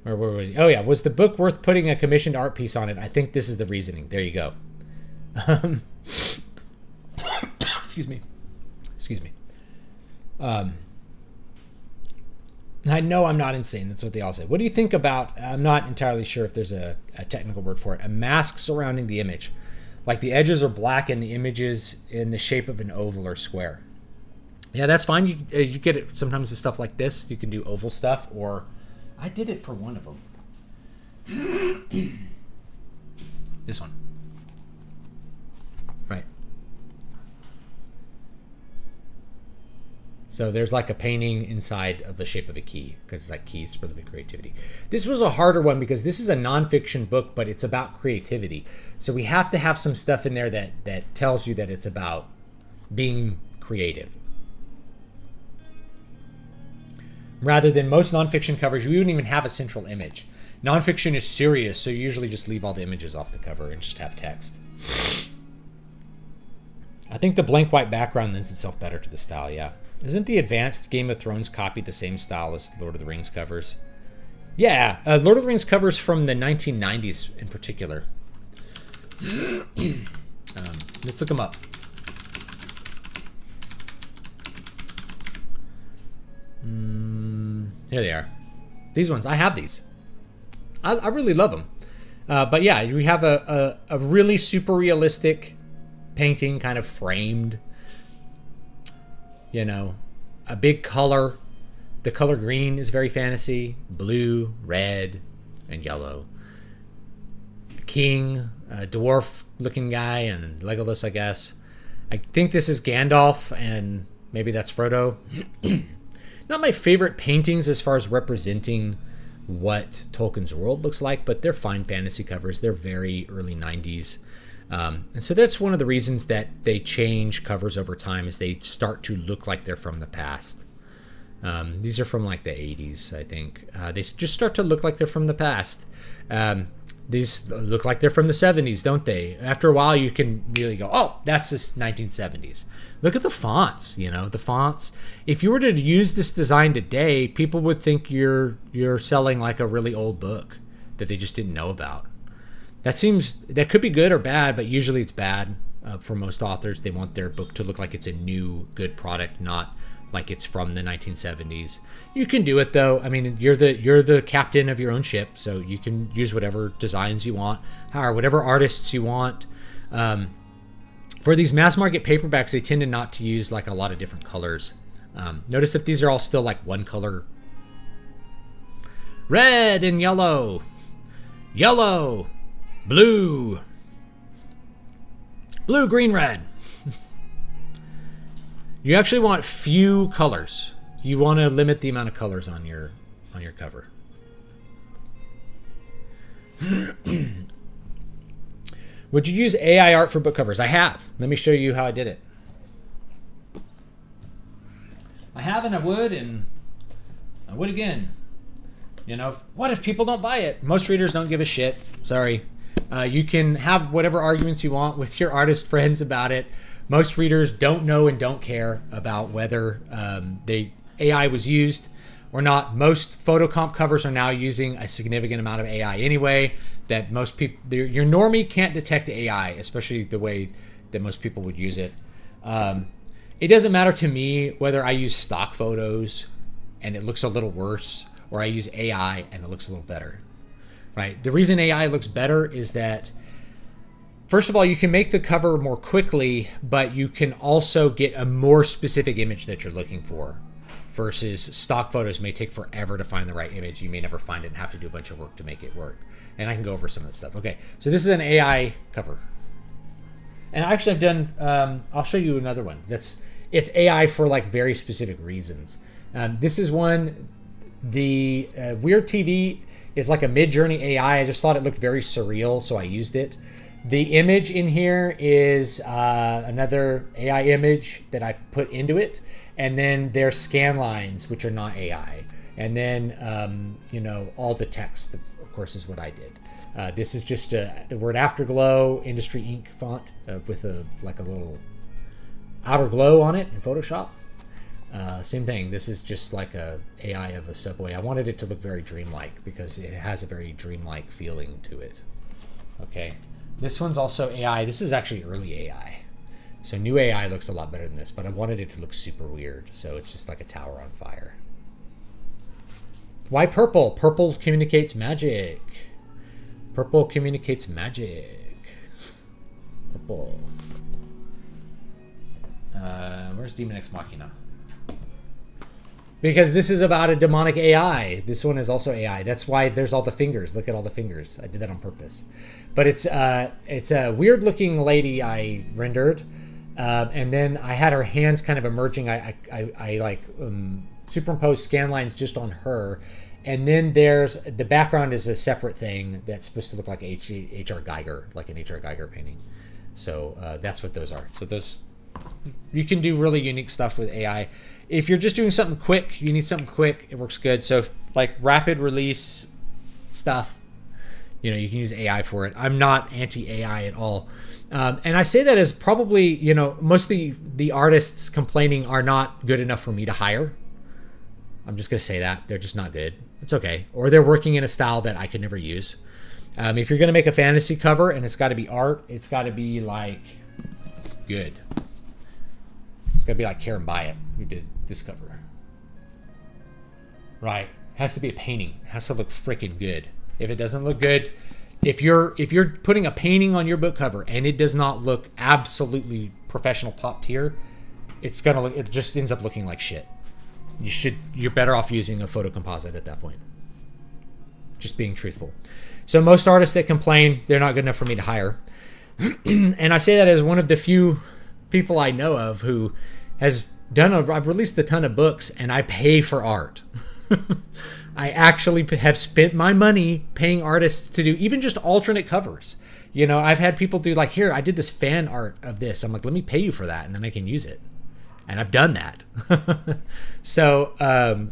Where were we? Oh yeah, was the book worth putting a commissioned art piece on it? I think this is the reasoning. There you go. Excuse me. I know I'm not insane. That's what they all say. What do you think about, I'm not entirely sure if there's a technical word for it, a mask surrounding the image? Like the edges are black and the image is in the shape of an oval or square. Yeah, that's fine. You get it sometimes with stuff like this. You can do oval stuff, or I did it for one of them. This one. Right. So there's like a painting inside of the shape of a key, because it's like keys for the creativity. This was a harder one because this is a nonfiction book, but it's about creativity. So we have to have some stuff in there that tells you that it's about being creative. Rather than most nonfiction covers, you wouldn't even have a central image. Nonfiction is serious, so you usually just leave all the images off the cover and just have text. I think the blank white background lends itself better to the style, yeah. Isn't the advanced Game of Thrones copy the same style as Lord of the Rings covers? Yeah, Lord of the Rings covers from the 1990s in particular. Let's look them up. Here they are. These ones, I have these. I really love them. But yeah, we have a really super realistic painting, kind of framed. You know, a big color. The color green is very fantasy. Blue, red, and yellow. A king, a dwarf-looking guy, and Legolas, I guess. I think this is Gandalf, and maybe that's Frodo. Not my favorite paintings as far as representing what Tolkien's world looks like, but they're fine fantasy covers. They're very early 90s. And so that's one of the reasons that they change covers over time, is they start to look like they're from the past. These are from like the 80s, I think. They just start to look like they're from the past. These look like they're from the 70s, don't they? After a while, you can really go, oh, that's just 1970s. Look at the fonts, you know, the fonts. If you were to use this design today, people would think you're selling like a really old book that they just didn't know about. That could be good or bad, but usually it's bad for most authors. They want their book to look like it's a new, good product, not like it's from the 1970s. You can do it though. I mean, you're the captain of your own ship, so you can use whatever designs you want, hire whatever artists you want. For these mass market paperbacks, they tend to not to use like a lot of different colors. Notice that these are all still like one color. Red and yellow. Yellow. Blue. Blue, green, red. You actually want few colors. You want to limit the amount of colors on your cover. Would you use AI art for book covers? I have. Let me show you how I did it. I have, and I would again. You know, what if people don't buy it? Most readers don't give a shit. Sorry. You can have whatever arguments you want with your artist friends about it. Most readers don't know and don't care about whether AI was used or not. Most photocomp covers are now using a significant amount of AI anyway. That most people, your normie can't detect AI, especially the way that most people would use it. It doesn't matter to me whether I use stock photos and it looks a little worse, or I use AI and it looks a little better. Right? The reason AI looks better is that, first of all, you can make the cover more quickly, but you can also get a more specific image that you're looking for, versus stock photos may take forever to find the right image. You may never find it and have to do a bunch of work to make it work. And I can go over some of that stuff. Okay, so this is an AI cover. And actually I've done, I'll show you another one. It's AI for like very specific reasons. This is one, the Weird TV is like a Mid-Journey AI. I just thought it looked very surreal, so I used it. The image in here is another AI image that I put into it. And then there's scan lines, which are not AI. And then, you know, all the text, of course, is what I did. This is just the word Afterglow, Industry Ink font with a little outer glow on it in Photoshop. Same thing. This is just like a AI of a subway. I wanted it to look very dreamlike because it has a very dreamlike feeling to it. Okay. This one's also AI. This is actually early AI. So new AI looks a lot better than this, but I wanted it to look super weird. So it's just like a tower on fire. Why purple? Purple communicates magic. Purple communicates magic. Purple. Where's Demon Ex Machina? Because this is about a demonic AI. This one is also AI. That's why there's all the fingers. Look at all the fingers. I did that on purpose. But it's a weird looking lady I rendered. And then I had her hands kind of emerging. I like superimposed scan lines just on her. And then there's the background is a separate thing that's supposed to look like H.R. Geiger, like an H.R. Geiger painting. So that's what those are. So those, you can do really unique stuff with AI. If you're just doing something quick, you need something quick, it works good. So like rapid release stuff, you know, you can use AI for it. I'm not anti-AI at all. And I say that as probably, you know, most of the artists complaining are not good enough for me to hire. I'm just going to say that. They're just not good. It's okay. Or they're working in a style that I could never use. If you're going to make a fantasy cover and it's got to be art, it's got to be like good. It's got to be like Karen Byatt, who did this cover. Right. Has to be a painting. It has to look freaking good. If it doesn't look good, if you're putting a painting on your book cover and it does not look absolutely professional top tier, it just ends up looking like shit. You're better off using a photo composite at that point. Just being truthful. So most artists that complain, they're not good enough for me to hire. And I say that as one of the few people I know of who has I've released a ton of books and I pay for art. I actually have spent my money paying artists to do even just alternate covers. You know, I've had people do like, here, I did this fan art of this. I'm like, let me pay you for that and then I can use it. And I've done that. So,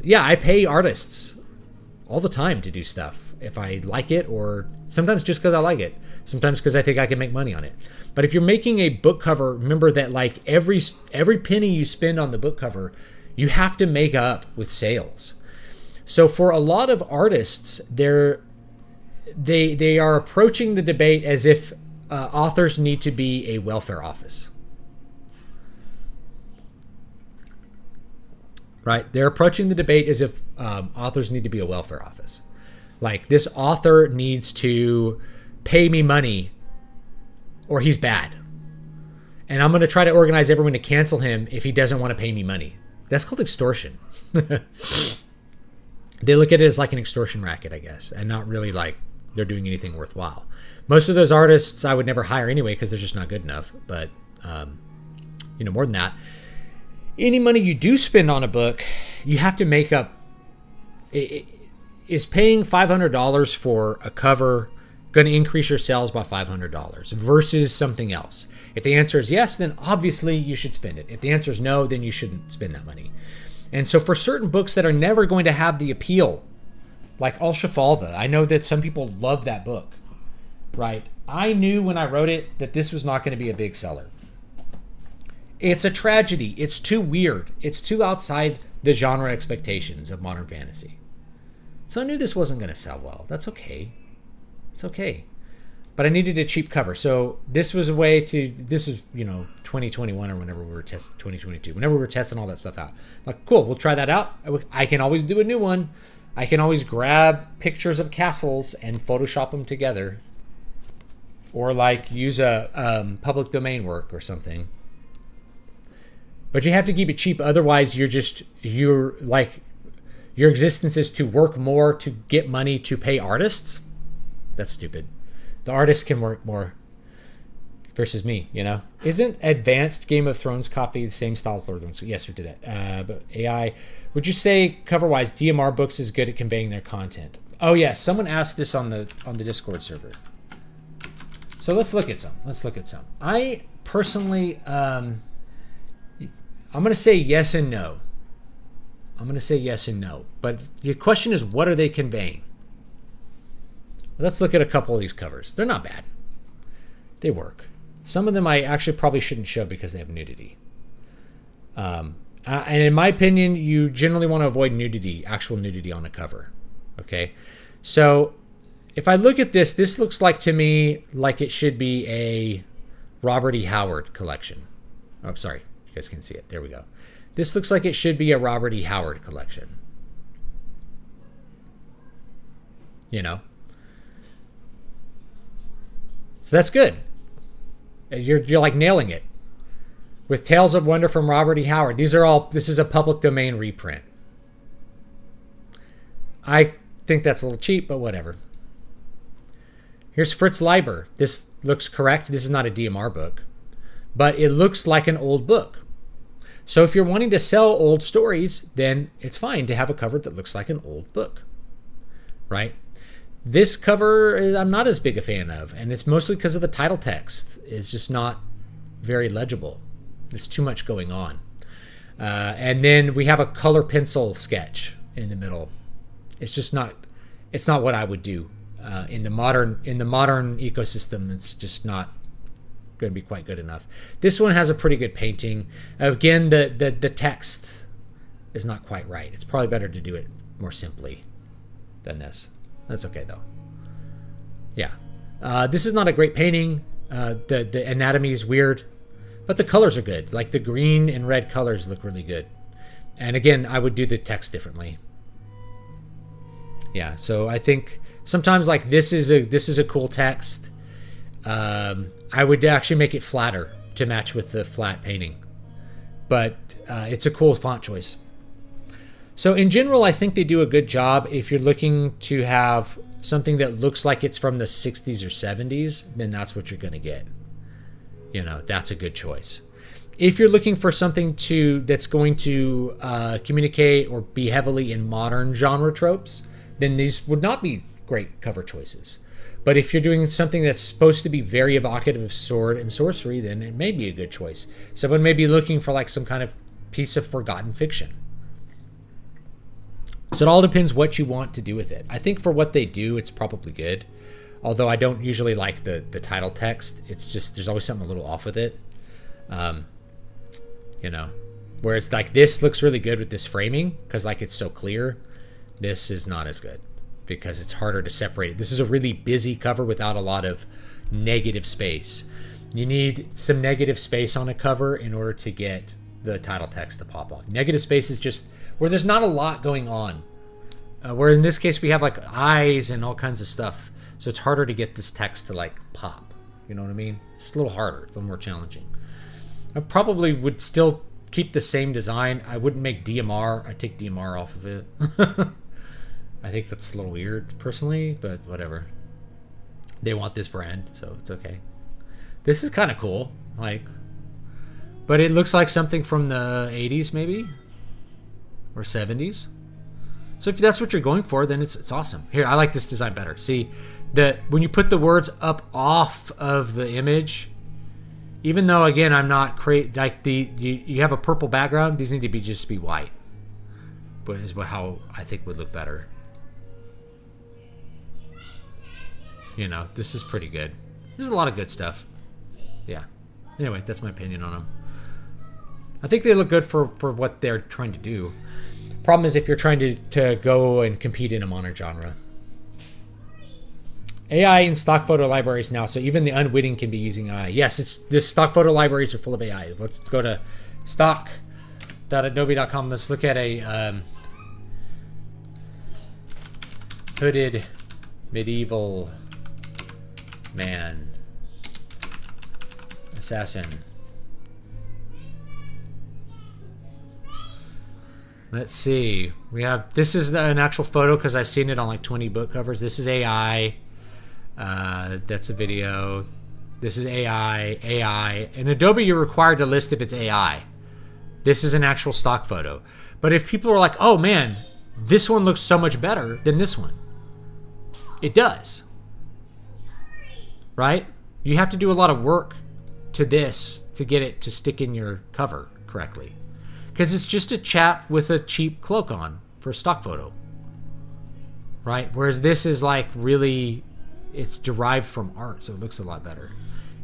yeah, I pay artists all the time to do stuff if I like it, or sometimes just because I like it, sometimes because I think I can make money on it. But if you're making a book cover, remember that like every penny you spend on the book cover, you have to make up with sales. So for a lot of artists, they are approaching the debate as if authors need to be a welfare office. Right? They're approaching the debate as if authors need to be a welfare office. Like, this author needs to pay me money or he's bad. And I'm going to try to organize everyone to cancel him if he doesn't want to pay me money. That's called extortion. They look at it as like an extortion racket, I guess, and not really like they're doing anything worthwhile. Most of those artists I would never hire anyway because they're just not good enough. But, more than that, any money you do spend on a book, you have to make up. Is paying $500 for a cover going to increase your sales by $500 versus something else? If the answer is yes, then obviously you should spend it. If the answer is no, then you shouldn't spend that money. And so for certain books that are never going to have the appeal, like Al-Shafalva, I know that some people love that book, right? I knew when I wrote it that this was not going to be a big seller. It's a tragedy. It's too weird. It's too outside the genre expectations of modern fantasy. So I knew this wasn't going to sell well. That's okay. It's okay. But I needed a cheap cover. So this was a way to, 2021 or whenever we were testing, 2022, whenever we were testing all that stuff out. Like, cool, we'll try that out. I can always do a new one. I can always grab pictures of castles and Photoshop them together. Or like use a public domain work or something. But you have to keep it cheap. Otherwise, your existence is to work more to get money to pay artists. That's stupid. The artists can work more versus me, Isn't advanced Game of Thrones copy the same style as Lord of the Rings? Yes, we did that. But AI, would you say cover-wise DMR books is good at conveying their content? Oh, yes. Someone asked this on the Discord server. So let's look at some. I personally, I'm going to say yes and no. But your question is, what are they conveying? Let's look at a couple of these covers. They're not bad. They work. Some of them I actually probably shouldn't show because they have nudity. And in my opinion, you generally want to avoid actual nudity on a cover. Okay? So if I look at this looks like to me like it should be a Robert E. Howard collection. Oh, sorry. You guys can see it. There we go. This looks like it should be a Robert E. Howard collection. So that's good. You're like nailing it. With Tales of Wonder from Robert E. Howard. This is a public domain reprint. I think that's a little cheap, but whatever. Here's Fritz Leiber. This looks correct. This is not a DMR book, but it looks like an old book. So if you're wanting to sell old stories, then it's fine to have a cover that looks like an old book, right? This cover I'm not as big a fan of, and it's mostly because of the title text. It's just not very legible. There's too much going on. And then we have a color pencil sketch in the middle. It's not what I would do. In the modern ecosystem, it's just not going to be quite good enough. This one has a pretty good painting. Again, the text is not quite right. It's probably better to do it more simply than this. That's okay though. Yeah, this is not a great painting. The anatomy is weird, but the colors are good. Like the green and red colors look really good. And again, I would do the text differently. Yeah, so I think sometimes like this is a cool text. I would actually make it flatter to match with the flat painting, but it's a cool font choice. So in general, I think they do a good job. If you're looking to have something that looks like it's from the 60s or 70s, then that's what you're going to get. That's a good choice. If you're looking for something that's going to communicate or be heavily in modern genre tropes, then these would not be great cover choices. But if you're doing something that's supposed to be very evocative of sword and sorcery, then it may be a good choice. Someone may be looking for like some kind of piece of forgotten fiction. So it all depends what you want to do with it. I think for what they do, it's probably good. Although I don't usually like the title text. It's just, there's always something a little off with it. Whereas like this looks really good with this framing because like it's so clear. This is not as good because it's harder to separate it. This is a really busy cover without a lot of negative space. You need some negative space on a cover in order to get the title text to pop off. Negative space is just where there's not a lot going on. Where in this case we have like eyes and all kinds of stuff. So it's harder to get this text to like pop. You know what I mean? It's just a little harder, it's a little more challenging. I probably would still keep the same design. I wouldn't make DMR. I'd take DMR off of it. I think that's a little weird personally, but whatever. They want this brand, so it's okay. This is kind of cool, but it looks like something from the 80s maybe, or 70s. So if that's what you're going for, then it's awesome. Here, I like this design better. See, that when you put the words up off of the image, even though again I'm not you have a purple background, these need to just be white. But is how I think would look better. This is pretty good. There's a lot of good stuff. Yeah. Anyway, that's my opinion on them. I think they look good for what they're trying to do. Problem is if you're trying to go and compete in a modern genre. AI in stock photo libraries now, so even the unwitting can be using AI. Yes, the stock photo libraries are full of AI. Let's go to stock.adobe.com. Let's look at a hooded medieval man assassin. Let's see. This is an actual photo because I've seen it on like 20 book covers. This is AI. That's a video. This is AI. In Adobe, you're required to list if it's AI. This is an actual stock photo. But if people are like, oh man, this one looks so much better than this one. It does. Right? You have to do a lot of work to this to get it to stick in your cover correctly. Because it's just a chap with a cheap cloak on for a stock photo. Right? Whereas this is like really, it's derived from art, so it looks a lot better.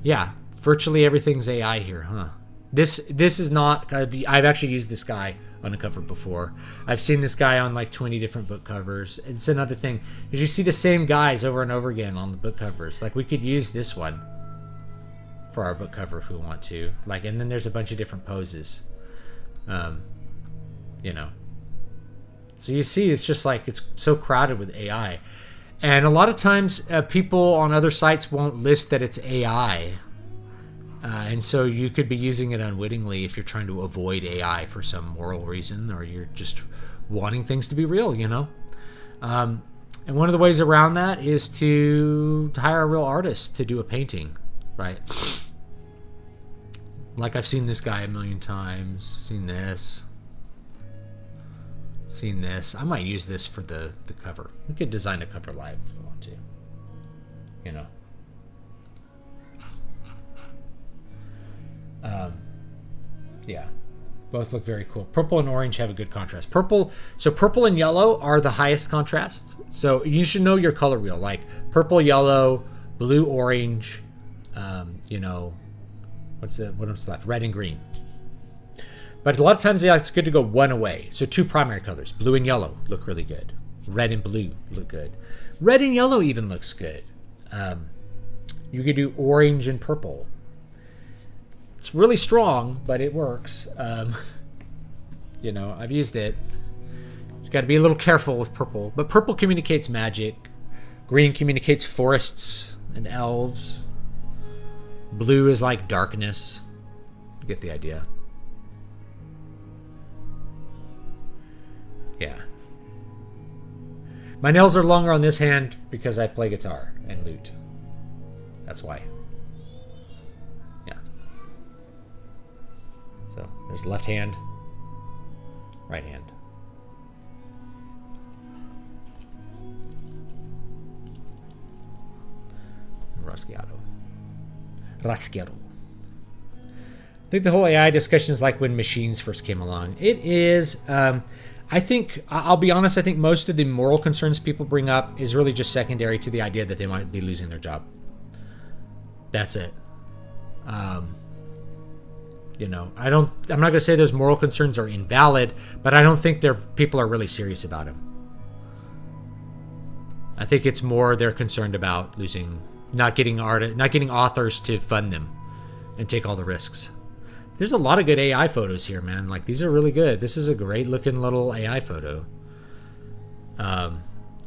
Yeah, virtually everything's AI here, huh? This is not, I've actually used this guy on a cover before. I've seen this guy on like 20 different book covers. It's another thing, is you see the same guys over and over again on the book covers. Like we could use this one for our book cover if we want to. And then there's a bunch of different poses. So you see, it's just like it's so crowded with AI, and a lot of times people on other sites won't list that it's AI, and so you could be using it unwittingly if you're trying to avoid AI for some moral reason, or you're just wanting things to be real, and one of the ways around that is to hire a real artist to do a painting, right? Like I've seen this guy a million times, seen this. I might use this for the cover. We could design a cover live if we want to. Yeah. Both look very cool. Purple and orange have a good contrast. Purple and yellow are the highest contrast. So you should know your color wheel. Like purple, yellow, blue, orange, what's left? Red and green. But a lot of times it's good to go one away. So two primary colors, blue and yellow, look really good. Red and blue look good. Red and yellow even looks good. You could do orange and purple. It's really strong, but it works. I've used it. You got to be a little careful with purple. But purple communicates magic. Green communicates forests and elves. Blue is like darkness. You get the idea. Yeah. My nails are longer on this hand because I play guitar and lute. That's why. Yeah. So there's left hand, right hand. Raschiato. I think the whole AI discussion is like when machines first came along. It is. I think, I'll be honest, I think most of the moral concerns people bring up is really just secondary to the idea that they might be losing their job. That's it. You know, I'm not going to say those moral concerns are invalid, but I don't think people are really serious about them. I think it's more they're concerned about not getting authors to fund them and take all the risks. There's a lot of good AI photos here, man. Like, these are really good. This is a great looking little AI photo.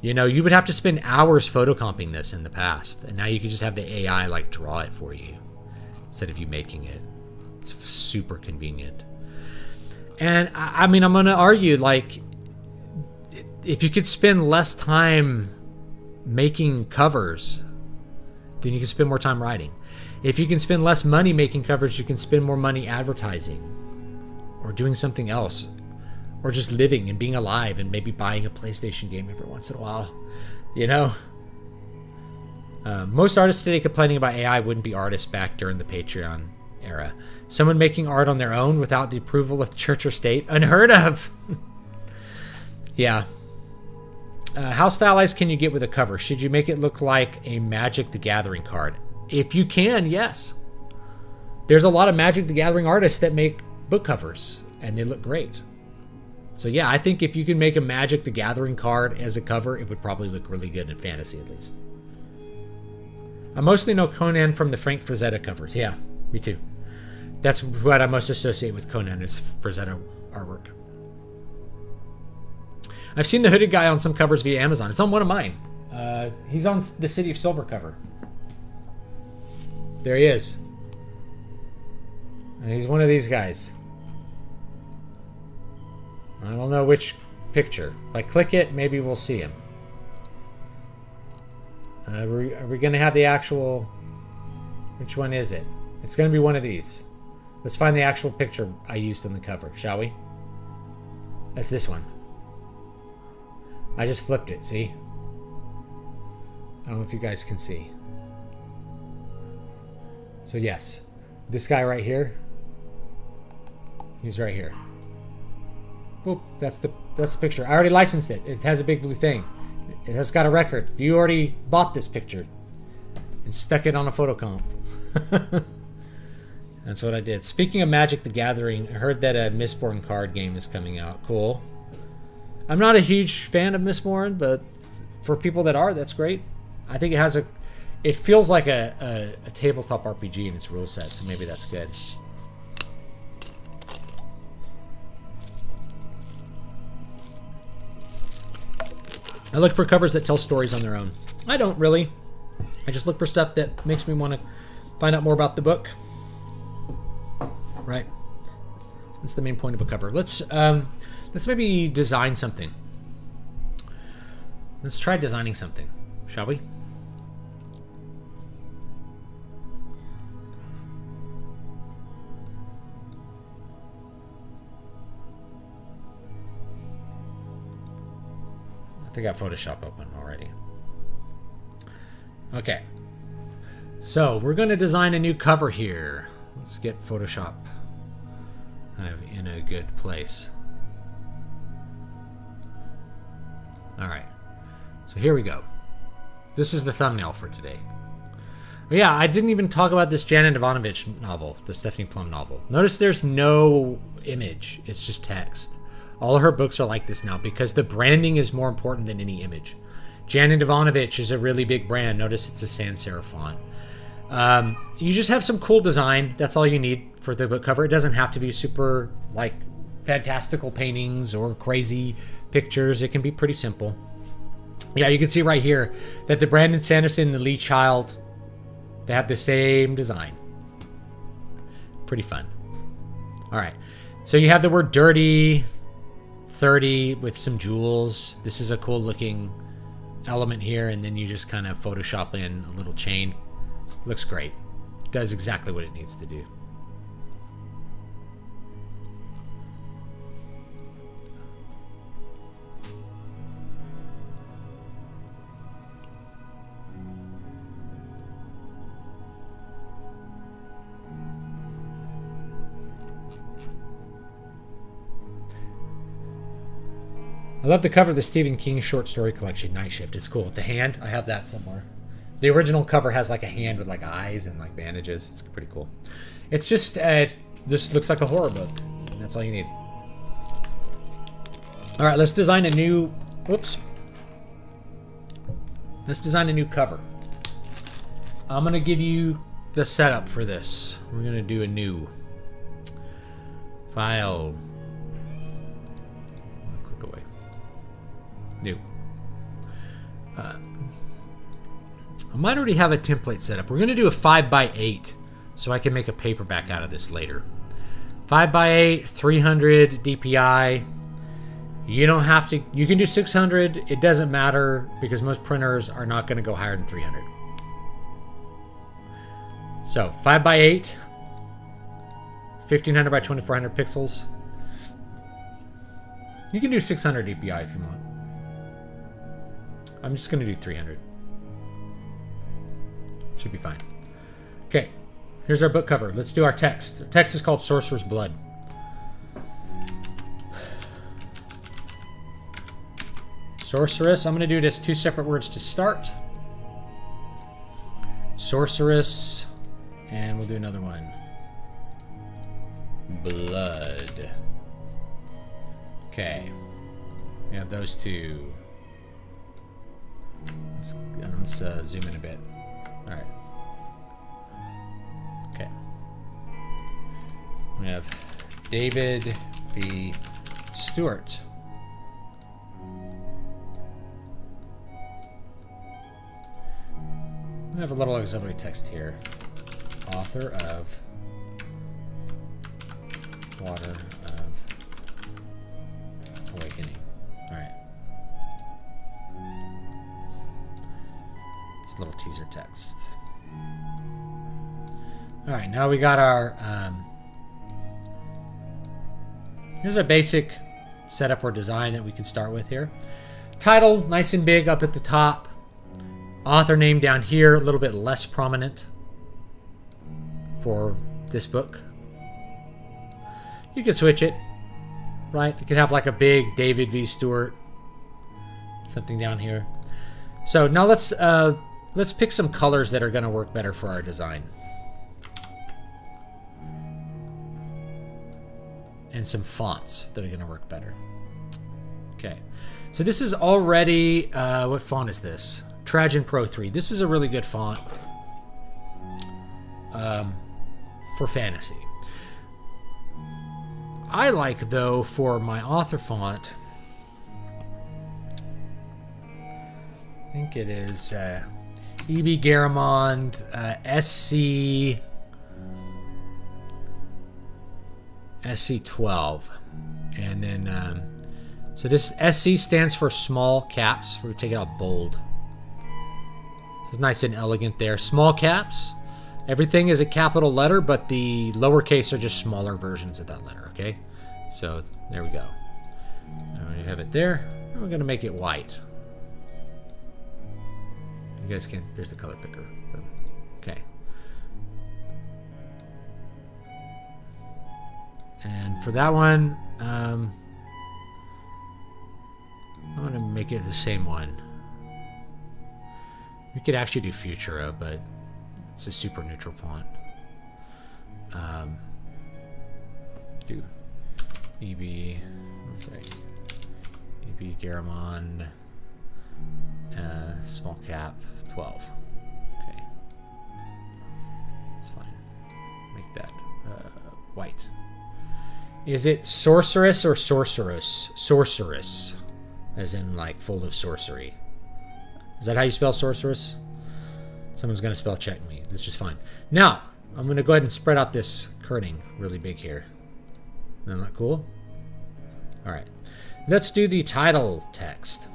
You know, you would have to spend hours photocomping this in the past, and now you can just have the AI like draw it for you instead of you making it. It's super convenient. And I mean, I'm going to argue, like, if you could spend less time making covers, then you can spend more time writing. If you can spend less money making covers, you can spend more money advertising or doing something else, or just living and being alive and maybe buying a PlayStation game every once in a while. You know? Most artists today complaining about AI wouldn't be artists back during the Patreon era. Someone making art on their own without the approval of the church or state? Unheard of! Yeah. How stylized can you get with a cover? Should you make it look like a Magic the Gathering card? If you can, yes. There's a lot of Magic the Gathering artists that make book covers, and they look great. So yeah, I think if you can make a Magic the Gathering card as a cover, it would probably look really good in fantasy, at least. I mostly know Conan from the Frank Frazetta covers. Yeah, me too. That's what I most associate with Conan, is Frazetta artwork. I've seen the hooded guy on some covers via Amazon. It's on one of mine. He's on the City of Silver cover. There he is. And he's one of these guys. I don't know which picture. If I click it, maybe we'll see him. Are we going to have the actual... Which one is it? It's going to be one of these. Let's find the actual picture I used on the cover, shall we? That's this one. I just flipped it, see? I don't know if you guys can see. So yes, this guy right here, he's right here. Boop, that's the picture. I already licensed it. It has a big blue thing. It has got a record. You already bought this picture and stuck it on a photocomp. That's what I did. Speaking of Magic the Gathering, I heard that a Mistborn card game is coming out. Cool. I'm not a huge fan of Mistborn, but for people that are, that's great. I think it feels like a tabletop RPG in its rule set, so maybe that's good. I look for covers that tell stories on their own. I don't really. I just look for stuff that makes me want to find out more about the book. Right? That's the main point of a cover. Let's maybe design something. Let's try designing something, shall we? I think I got Photoshop open already. Okay. So we're going to design a new cover here. Let's get Photoshop kind of in a good place. All right. So here we go. This is the thumbnail for today. But yeah, I didn't even talk about this Janet Ivanovich novel, the Stephanie Plum novel. Notice there's no image. It's just text. All of her books are like this now because the branding is more important than any image. Janet Ivanovich is a really big brand. Notice it's a sans serif font. You just have some cool design. That's all you need for the book cover. It doesn't have to be super, like, fantastical paintings or crazy pictures. It can be pretty simple. Yeah, you can see right here that the Brandon Sanderson and the Lee Child, they have the same design. Pretty fun. All right. So you have the word dirty, 30 with some jewels. This is a cool looking element here. And then you just kind of Photoshop in a little chain. Looks great. Does exactly what it needs to do. I love the cover of the Stephen King short story collection, Night Shift. It's cool. With the hand, I have that somewhere. The original cover has like a hand with like eyes and like bandages. It's pretty cool. It's just, this looks like a horror book. That's all you need. All right, let's design a new, whoops. Let's design a new cover. I'm going to give you the setup for this. We're going to do a new file. Click away. New. I might already have a template set up. We're going to do a 5x8 so I can make a paperback out of this later. 5x8, 300 DPI. You don't have to, you can do 600. It doesn't matter because most printers are not going to go higher than 300. So 5x8, 1500 by 2400 pixels. You can do 600 DPI if you want. I'm just going to do 300. Should be fine. Okay, here's our book cover. Let's do our text. The text is called Sorcerer's Blood. Sorceress, I'm going to do this 2 separate words to start. Sorceress, and we'll do another one. Blood. Okay, we have those two. Let's zoom in a bit. All right. Okay. We have David B. Stewart. We have a little auxiliary text here. Author of Water of Awakening. All right. It's a little teaser text. All right, now we got our, here's a basic setup or design that we can start with here. Title, nice and big up at the top. Author name down here, a little bit less prominent for this book. You could switch it, right? You could have like a big David V. Stewart, something down here. So now let's pick some colors that are going to work better for our design. And some fonts that are going to work better. Okay. So this is already, what font is this? Trajan Pro 3. This is a really good font for fantasy. I like, though, for my author font, I think it is E.B. Garamond SC12. And then, so this SC stands for small caps. We're going to take it out bold. It's nice and elegant there. Small caps. Everything is a capital letter, but the lowercase are just smaller versions of that letter, okay? So there we go. And we have it there. And we're going to make it white. You guys can, there's the color picker. Okay. And for that one, I'm going to make it the same one. We could actually do Futura, but it's a super neutral font. Do EB, okay. EB Garamond, small cap 12. Okay, it's fine. Make that white. Is it sorceress or sorceress? Sorceress. as in like full of sorcery. Is that how you spell sorceress? Someone's going to spell check me. That's just fine. Now, I'm going to go ahead and spread out this kerning really big here. Isn't that cool? All right. Let's do the title text.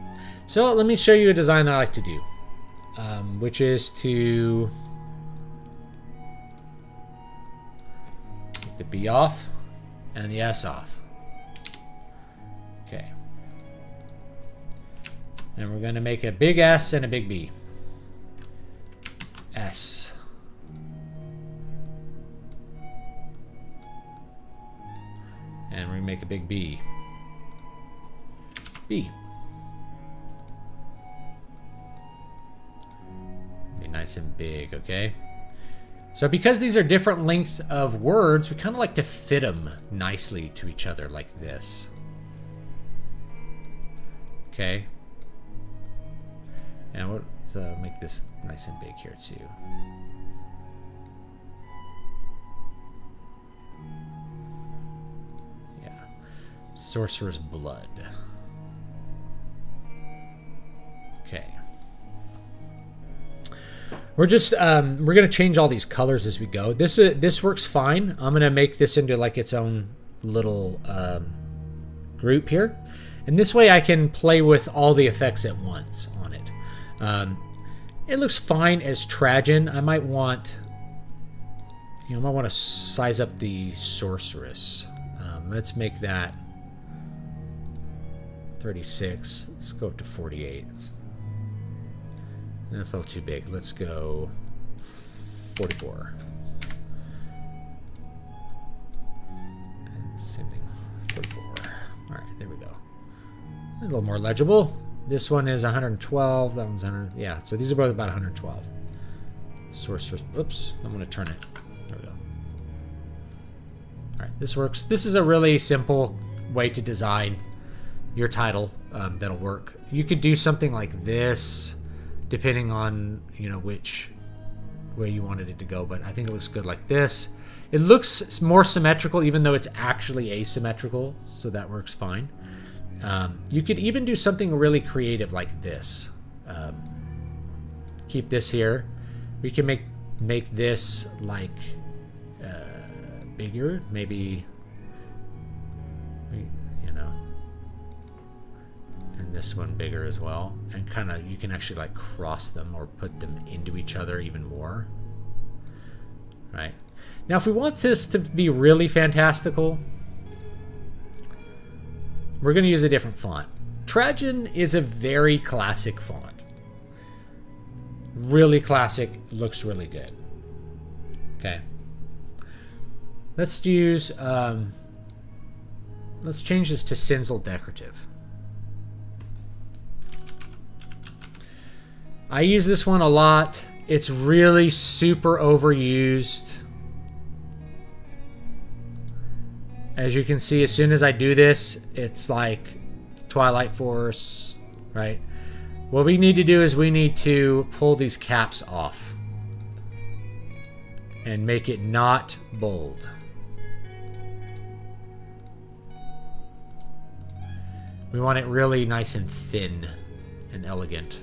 So let me show you a design that I like to do, which is to take the B off and the S off. Okay. And we're going to make a big S and a big B. S. And we make a big B. B. Be nice and big, okay? So because these are different length of words, we kind of like to fit them nicely to each other like this. Okay. And we'll make this nice and big here too. Yeah. Sorcerer's Blood. Okay. We're just we're gonna change all these colors as we go. This works fine. I'm gonna make this into like its own little group here, and this way I can play with all the effects at once on it. It looks fine as Trajan. I might want, I might want to size up the sorceress. Let's make that 36. Let's go up to 48. That's a little too big. Let's go 44. And same thing, 44. All right, there we go. A little more legible. This one is 112. That one's 100. Yeah, so these are both about 112. Sorceress. Oops, I'm going to turn it. There we go. All right, this works. This is a really simple way to design your title that'll work. You could do something like this, depending on which way you wanted it to go. But I think it looks good like this. It looks more symmetrical, even though it's actually asymmetrical. So that works fine. You could even do something really creative like this. Keep this here. We can make this like bigger, maybe, and this one bigger as well. And kind of, you can actually like cross them or put them into each other even more. Right. Now, if we want this to be really fantastical, we're going to use a different font. Trajan is a very classic font. Really classic, looks really good. Okay. Let's use, let's change this to Cinzel Decorative. I use this one a lot. It's really super overused. As you can see, as soon as I do this, it's like Twilight Force, right? What we need to do is we need to pull these caps off and make it not bold. We want it really nice and thin and elegant.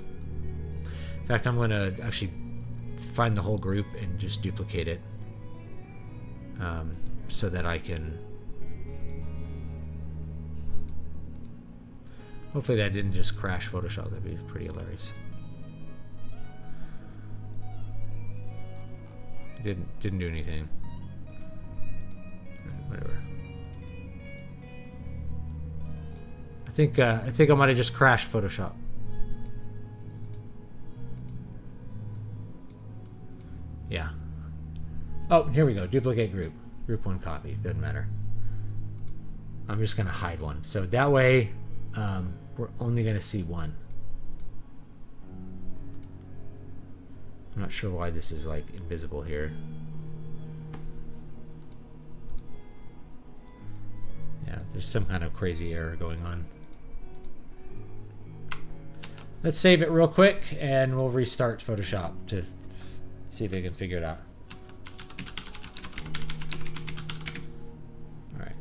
In fact, I'm going to actually find the whole group and just duplicate it so that I can... Hopefully that didn't just crash Photoshop. That'd be pretty hilarious. It didn't do anything. Whatever. I think I might have just crashed Photoshop. Yeah. Oh, here we go. Duplicate group. Group 1 copy. Doesn't matter. I'm just going to hide one. So that way we're only going to see one. I'm not sure why this is like invisible here. Yeah, there's some kind of crazy error going on. Let's save it real quick and we'll restart Photoshop to see if I can figure it out. All right.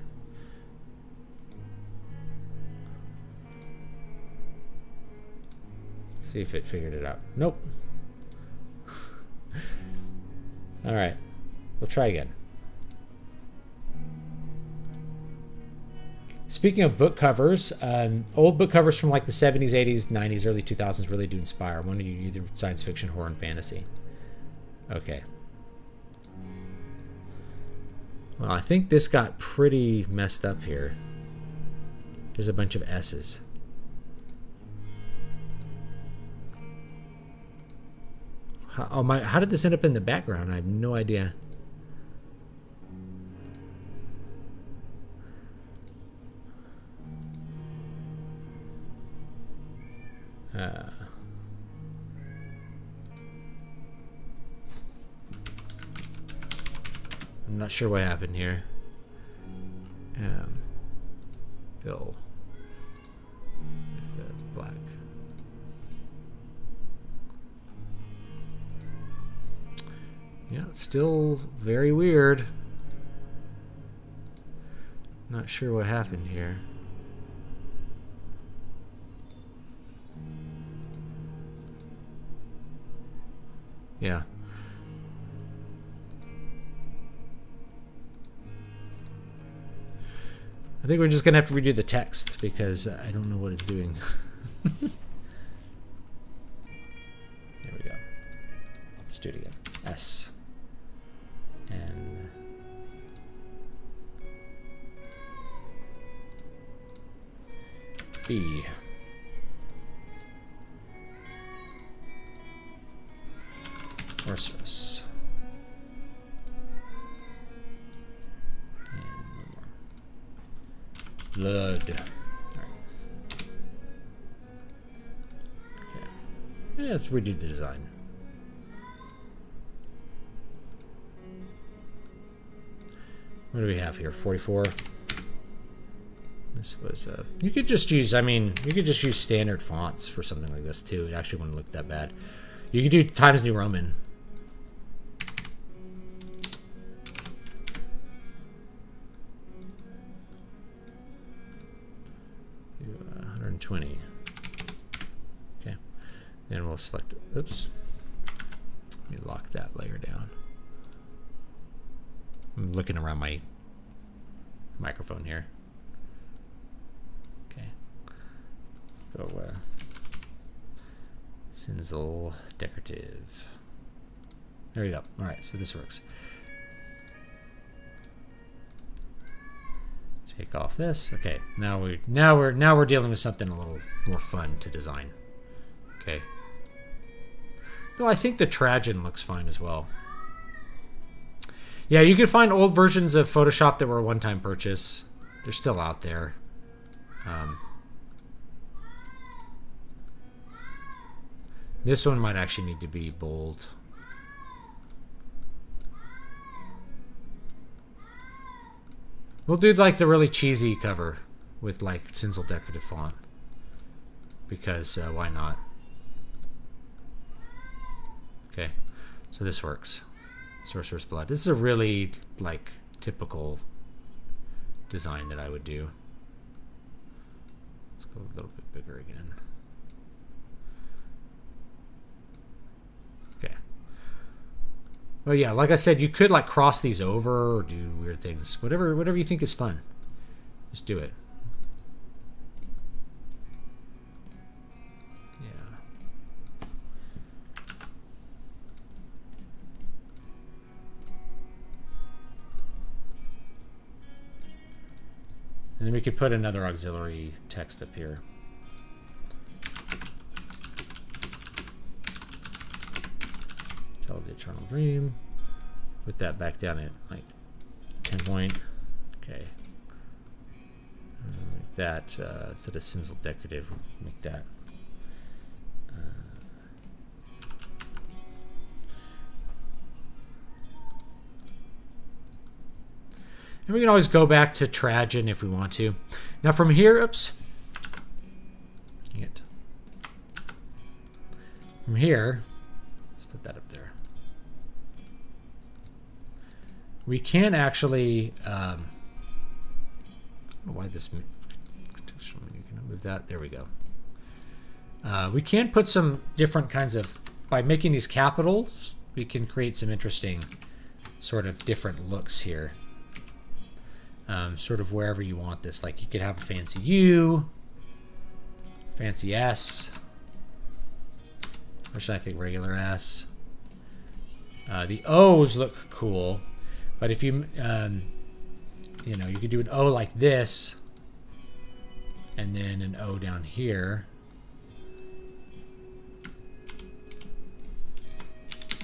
See if it figured it out. Nope. All right. We'll try again. Speaking of book covers, old book covers from like the 70s, 80s, 90s, early 2000s really do inspire. One of you either science fiction, horror, and fantasy. Okay. Well, I think this got pretty messed up here. There's a bunch of S's. How did this end up in the background? I have no idea. I'm not sure what happened here. Bill. Black. Yeah, it's still very weird. Not sure what happened here. Yeah. I think we're just gonna have to redo the text because I don't know what it's doing. There we go. Let's do it again. S. N. B. Orsurus. And one more. Blood. Alright. Okay. Yeah, let's redo the design. What do we have here? 44. This was you could just use, I mean, you could just use standard fonts for something like this too. It actually wouldn't look that bad. You could do Times New Roman. Do 120. Okay. Then we'll select, oops. Let me lock that layer down. I'm looking around my microphone here. Okay. Go Cinzel decorative. There we go. All right, so this works. Take off this. Okay. Now we're dealing with something a little more fun to design. Okay. Though I think the Trajan looks fine as well. Yeah, you can find old versions of Photoshop that were a one-time purchase. They're still out there. This one might actually need to be bold. We'll do like the really cheesy cover with like Cinzel decorative font. Because why not? Okay, so this works. Sorcerer's Blood. This is a really like typical design that I would do. Let's go a little bit bigger again. Okay. Well, yeah, like I said, you could like cross these over or do weird things. Whatever you think is fun. Just do it. And then we could put another auxiliary text up here. Tell the Eternal Dream. Put that back down at like 10 point. Okay. Make that instead of Cinzel decorative, make that. And we can always go back to Trajan if we want to. Now from here, oops. From here, let's put that up there. We can actually, I don't know why this contextual menu, can I move that? There we go. We can put some different kinds of, by making these capitals, we can create some interesting sort of different looks here. Sort of wherever you want this. Like you could have a fancy U, fancy S, or should I think regular S? The O's look cool, but if you, you know, you could do an O like this, and then an O down here.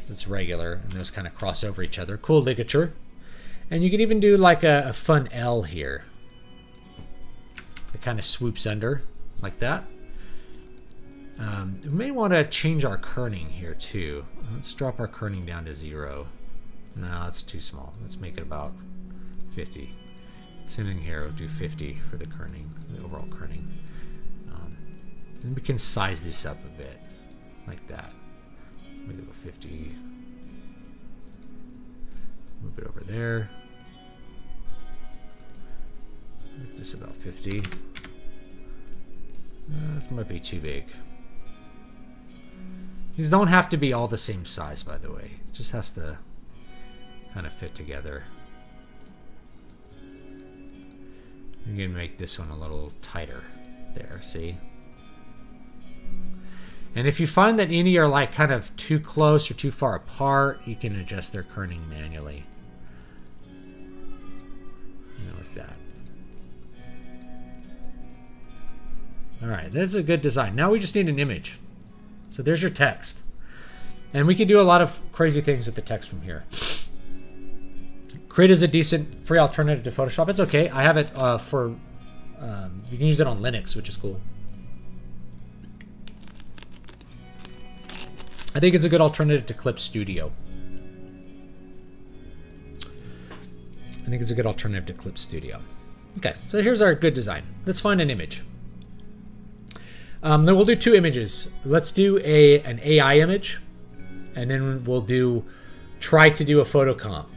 That's regular, and those kind of cross over each other. Cool ligature. And you could even do like a fun L here. It kind of swoops under like that. We may want to change our kerning here too. Let's drop our kerning down to 0. No, that's too small. Let's make it about 50. Same thing here. We'll do 50 for the kerning, the overall kerning. And we can size this up a bit like that. Make it about 50. Move it over there. Make this about 50. This might be too big. These don't have to be all the same size, by the way. It just has to kind of fit together. I'm going to make this one a little tighter there, see? And if you find that any are like kind of too close or too far apart, you can adjust their kerning manually. You know, like that. Alright, that's a good design. Now we just need an image. So there's your text. And we can do a lot of crazy things with the text from here. Crit is a decent free alternative to Photoshop. It's okay. I have it for... you can use it on Linux, which is cool. I think it's a good alternative to Clip Studio. Okay, so here's our good design. Let's find an image. Then we'll do 2 images. Let's do an AI image, and then we'll try to do a photo comp,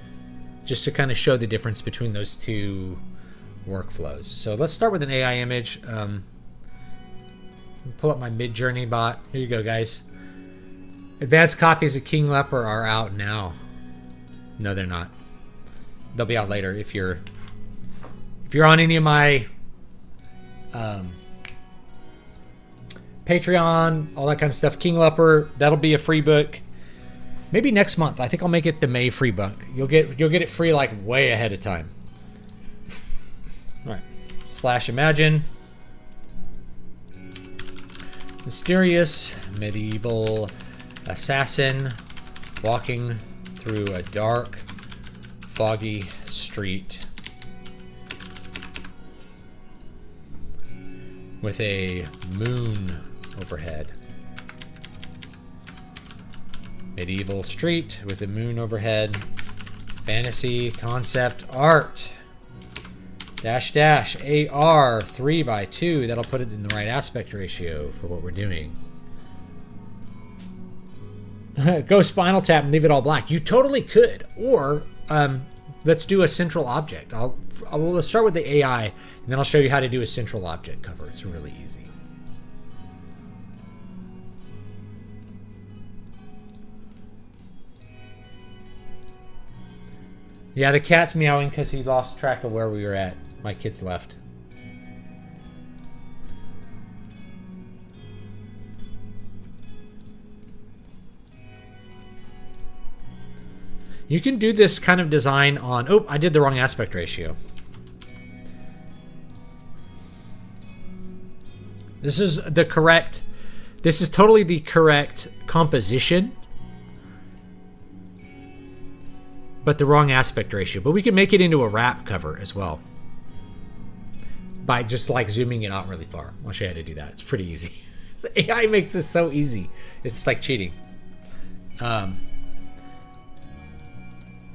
just to kind of show the difference between those 2 workflows. So let's start with an AI image. Pull up my Midjourney bot. Here you go, guys. Advanced copies of King Leopard are out now. No, they're not. They'll be out later. If you're on any of my Patreon, all that kind of stuff, King Leopard, that'll be a free book. Maybe next month. I think I'll make it the May free book. You'll get it free like way ahead of time. All right. /imagine. Mysterious medieval assassin walking through a dark, foggy street with a moon overhead. Medieval street with a moon overhead. Fantasy concept art. -- AR 3x2. That'll put it in the right aspect ratio for what we're doing. Go Spinal Tap and leave it all black. You totally could. Or let's do a central object. Let's start with the AI, and then I'll show you how to do a central object cover. It's really easy. Yeah, the cat's meowing because he lost track of where we were at. My kids left. You can do this kind of design on... Oh, I did the wrong aspect ratio. This is the correct... This is totally the correct composition, but the wrong aspect ratio. But we can make it into a wrap cover as well by just like zooming it out really far. I'll show you how to do that. It's pretty easy. The AI makes this so easy. It's like cheating.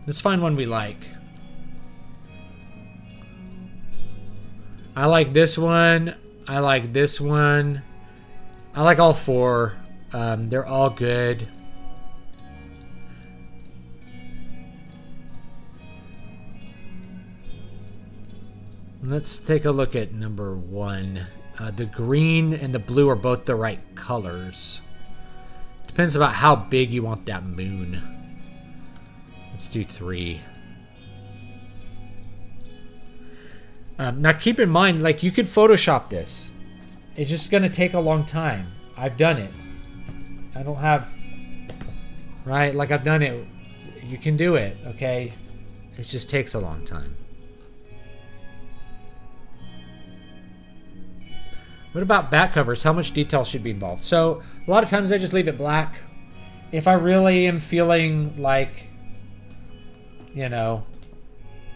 Let's find one we like. I like this one. I like this one. I like all 4. They're all good. Let's take a look at number 1. The green and the blue are both the right colors. Depends about how big you want that moon. Let's do 3. Now keep in mind, like, you could Photoshop this. It's just gonna take a long time. I've done it. I don't have... Right? Like, I've done it. You can do it, okay? It just takes a long time. What about back covers? How much detail should be involved? So, a lot of times I just leave it black. If I really am feeling like, you know,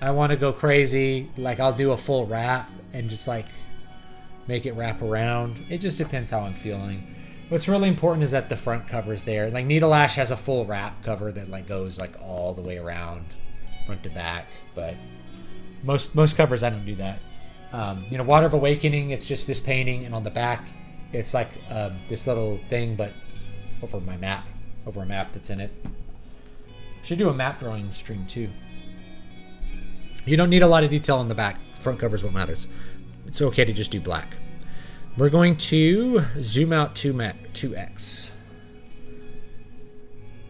I want to go crazy, like, I'll do a full wrap and just, like, make it wrap around. It just depends how I'm feeling. What's really important is that the front cover's there. Like, Needle Ash has a full wrap cover that, like, goes, like, all the way around, front to back. But most covers, I don't do that. You know, Water of Awakening, it's just this painting, and on the back, it's like this little thing, but over a map that's in it. Should do a map drawing stream too. You don't need a lot of detail on the back. Front cover is what matters. It's okay to just do black. We're going to zoom out 2x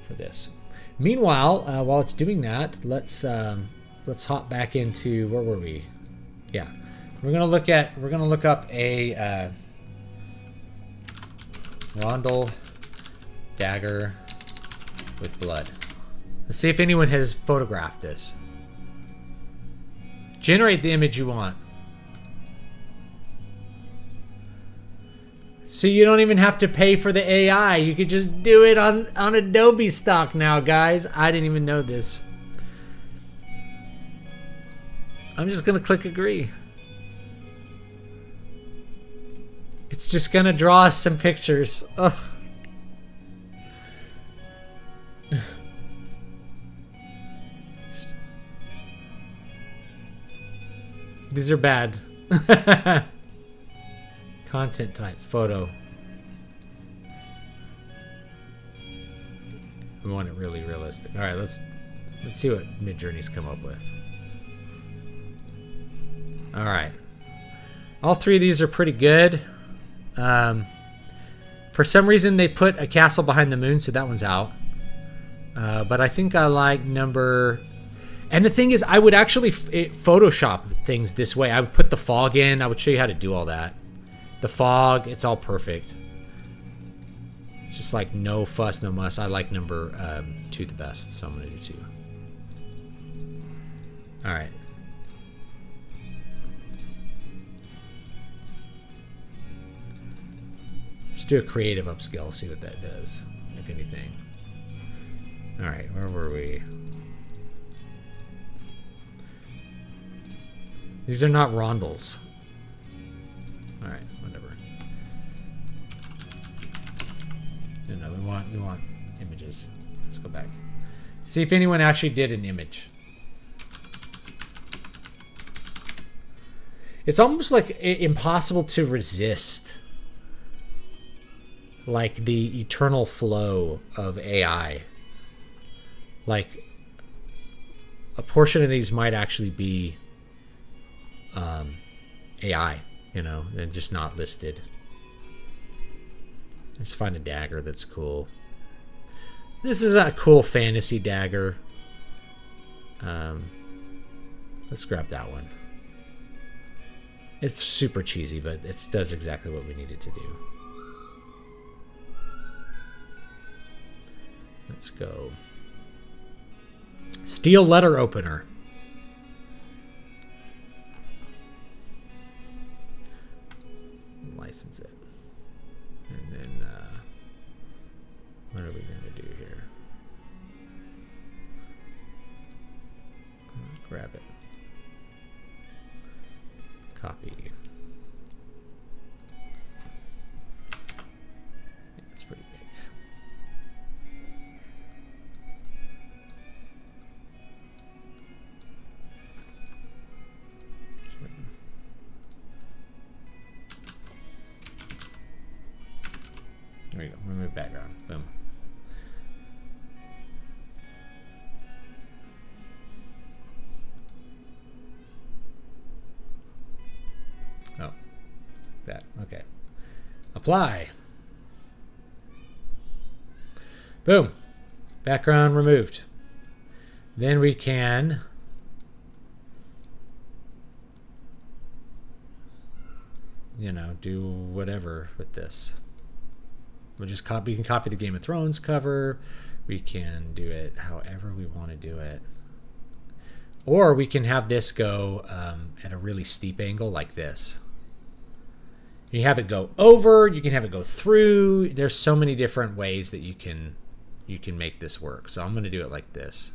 for this. Meanwhile, while it's doing that, let's hop back into, where were we? Yeah. We're gonna look up a Rondel dagger with blood. Let's see if anyone has photographed this. Generate the image you want. So you don't even have to pay for the AI. You could just do it on Adobe stock now, guys. I didn't even know this. I'm just gonna click agree. It's just gonna draw us some pictures. Ugh. These are bad. Content type, photo. We want it really realistic. All right, let's see what Midjourney's come up with. All right, all 3 of these are pretty good. For some reason they put a castle behind the moon, so that one's out. But I think I like number... And the thing is, I would actually Photoshop things this way. I would put the fog in. I would show you how to do all that. The fog, it's all perfect. Just like no fuss, no muss. I like number 2 the best, so I'm going to do 2. All right. Just do a creative upscale, see what that does, if anything. All right, where were we? These are not rondels. All right, whatever. No, we want images. Let's go back. See if anyone actually did an image. It's almost like impossible to resist, like the eternal flow of AI. Like, a portion of these might actually be AI, you know, and just not listed. Let's find a dagger that's cool. This is a cool fantasy dagger. Let's grab that one. It's super cheesy, but it does exactly what we need it to do. Let's go. Steel letter opener. License it. And then, what are we going to do here? Grab it. Copy. It's pretty big. There you go. Remove background. Boom. Oh. that. Okay. Apply. Boom. Background removed. Then we can do whatever with this. We can copy the Game of Thrones cover. We can do it however we want to do it. Or we can have this go at a really steep angle like this. You have it go over, you can have it go through. There's so many different ways that you can make this work. So I'm going to do it like this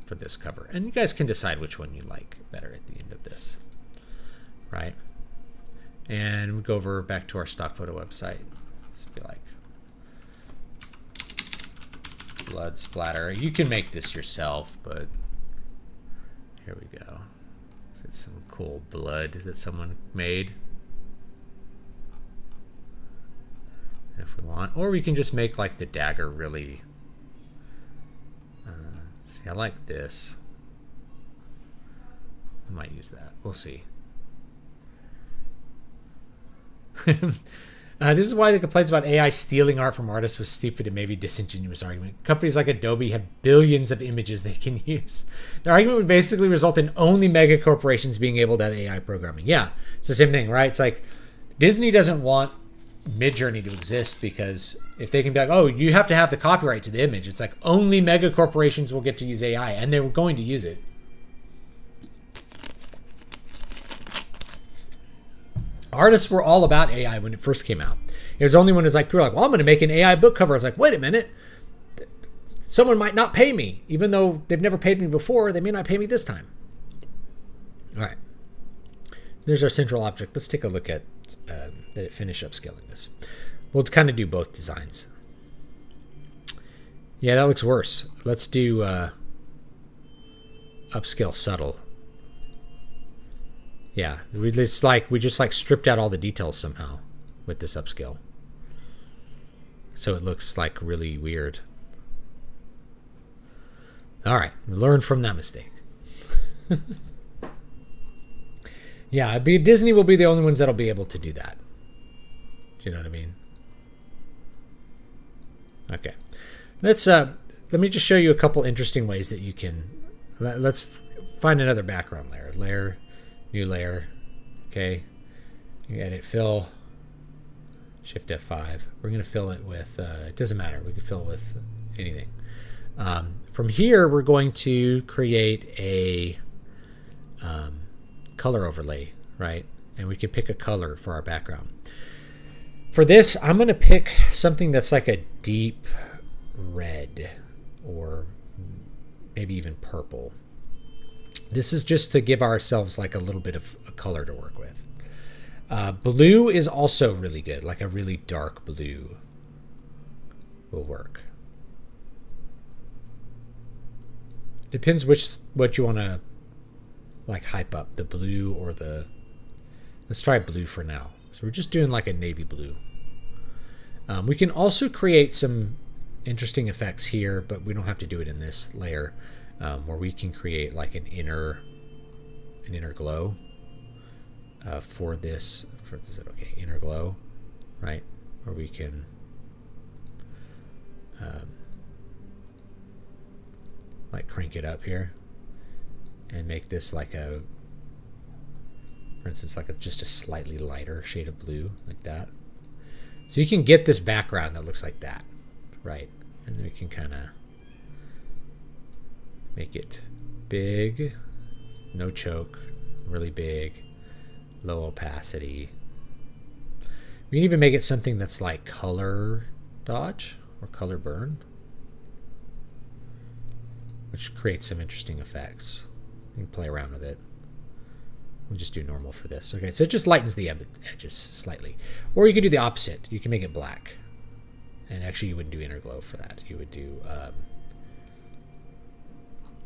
for this cover. And you guys can decide which one you like better at the end of this. Right? And we go over back to our stock photo website. So be like blood splatter. You can make this yourself, but here we go. It's some cool blood that someone made. If we want, or we can just make like the dagger really. See, I like this. I might use that. We'll see. This is why the complaints about AI stealing art from artists was stupid and maybe disingenuous argument. Companies like Adobe have billions of images they can use. The argument would basically result in only mega corporations being able to have AI programming. Yeah, it's the same thing, right? It's like Disney doesn't want Midjourney to exist because if they can be like, oh, you have to have the copyright to the image, it's like only mega corporations will get to use AI, and they were going to use it. Artists were all about AI when it first came out. It was only when it was like, people were like, well, I'm going to make an AI book cover. I was like, wait a minute. Someone might not pay me. Even though they've never paid me before, they may not pay me this time. All right. There's our central object. Let's take a look at finish upscaling this. We'll kind of do both designs. Yeah, that looks worse. Let's do upscale subtle. Yeah, we just stripped out all the details somehow with this upscale. So it looks like really weird. All right, learn from that mistake. Yeah, Disney will be the only ones that'll be able to do that. Do you know what I mean? Okay. Let me just show you a couple interesting ways that you can. Let's find another background layer. New layer. Okay. You edit fill. Shift F5. We're going to fill it with, it doesn't matter. We can fill it with anything. From here, we're going to create a color overlay, right? And we can pick a color for our background. For this, I'm going to pick something that's like a deep red or maybe even purple. This is just to give ourselves like a little bit of a color to work with. Blue is also really good, like a really dark blue will work. Depends what you want to like hype up, the blue or the. Let's try blue for now. So we're just doing like a navy blue. We can also create some interesting effects here, but we don't have to do it in this layer, where we can create like an inner glow for this. Okay, inner glow, right? Where we can like crank it up here and make this like a, for instance, like just a slightly lighter shade of blue, like that. So you can get this background that looks like that, right? And then we can kind of make it big, no choke, really big, low opacity. We can even make it something that's like color dodge or color burn, which creates some interesting effects. You can play around with it. We'll just do normal for this. Okay, so it just lightens the edges slightly. Or you could do the opposite. You can make it black. And actually you wouldn't do inner glow for that. You would do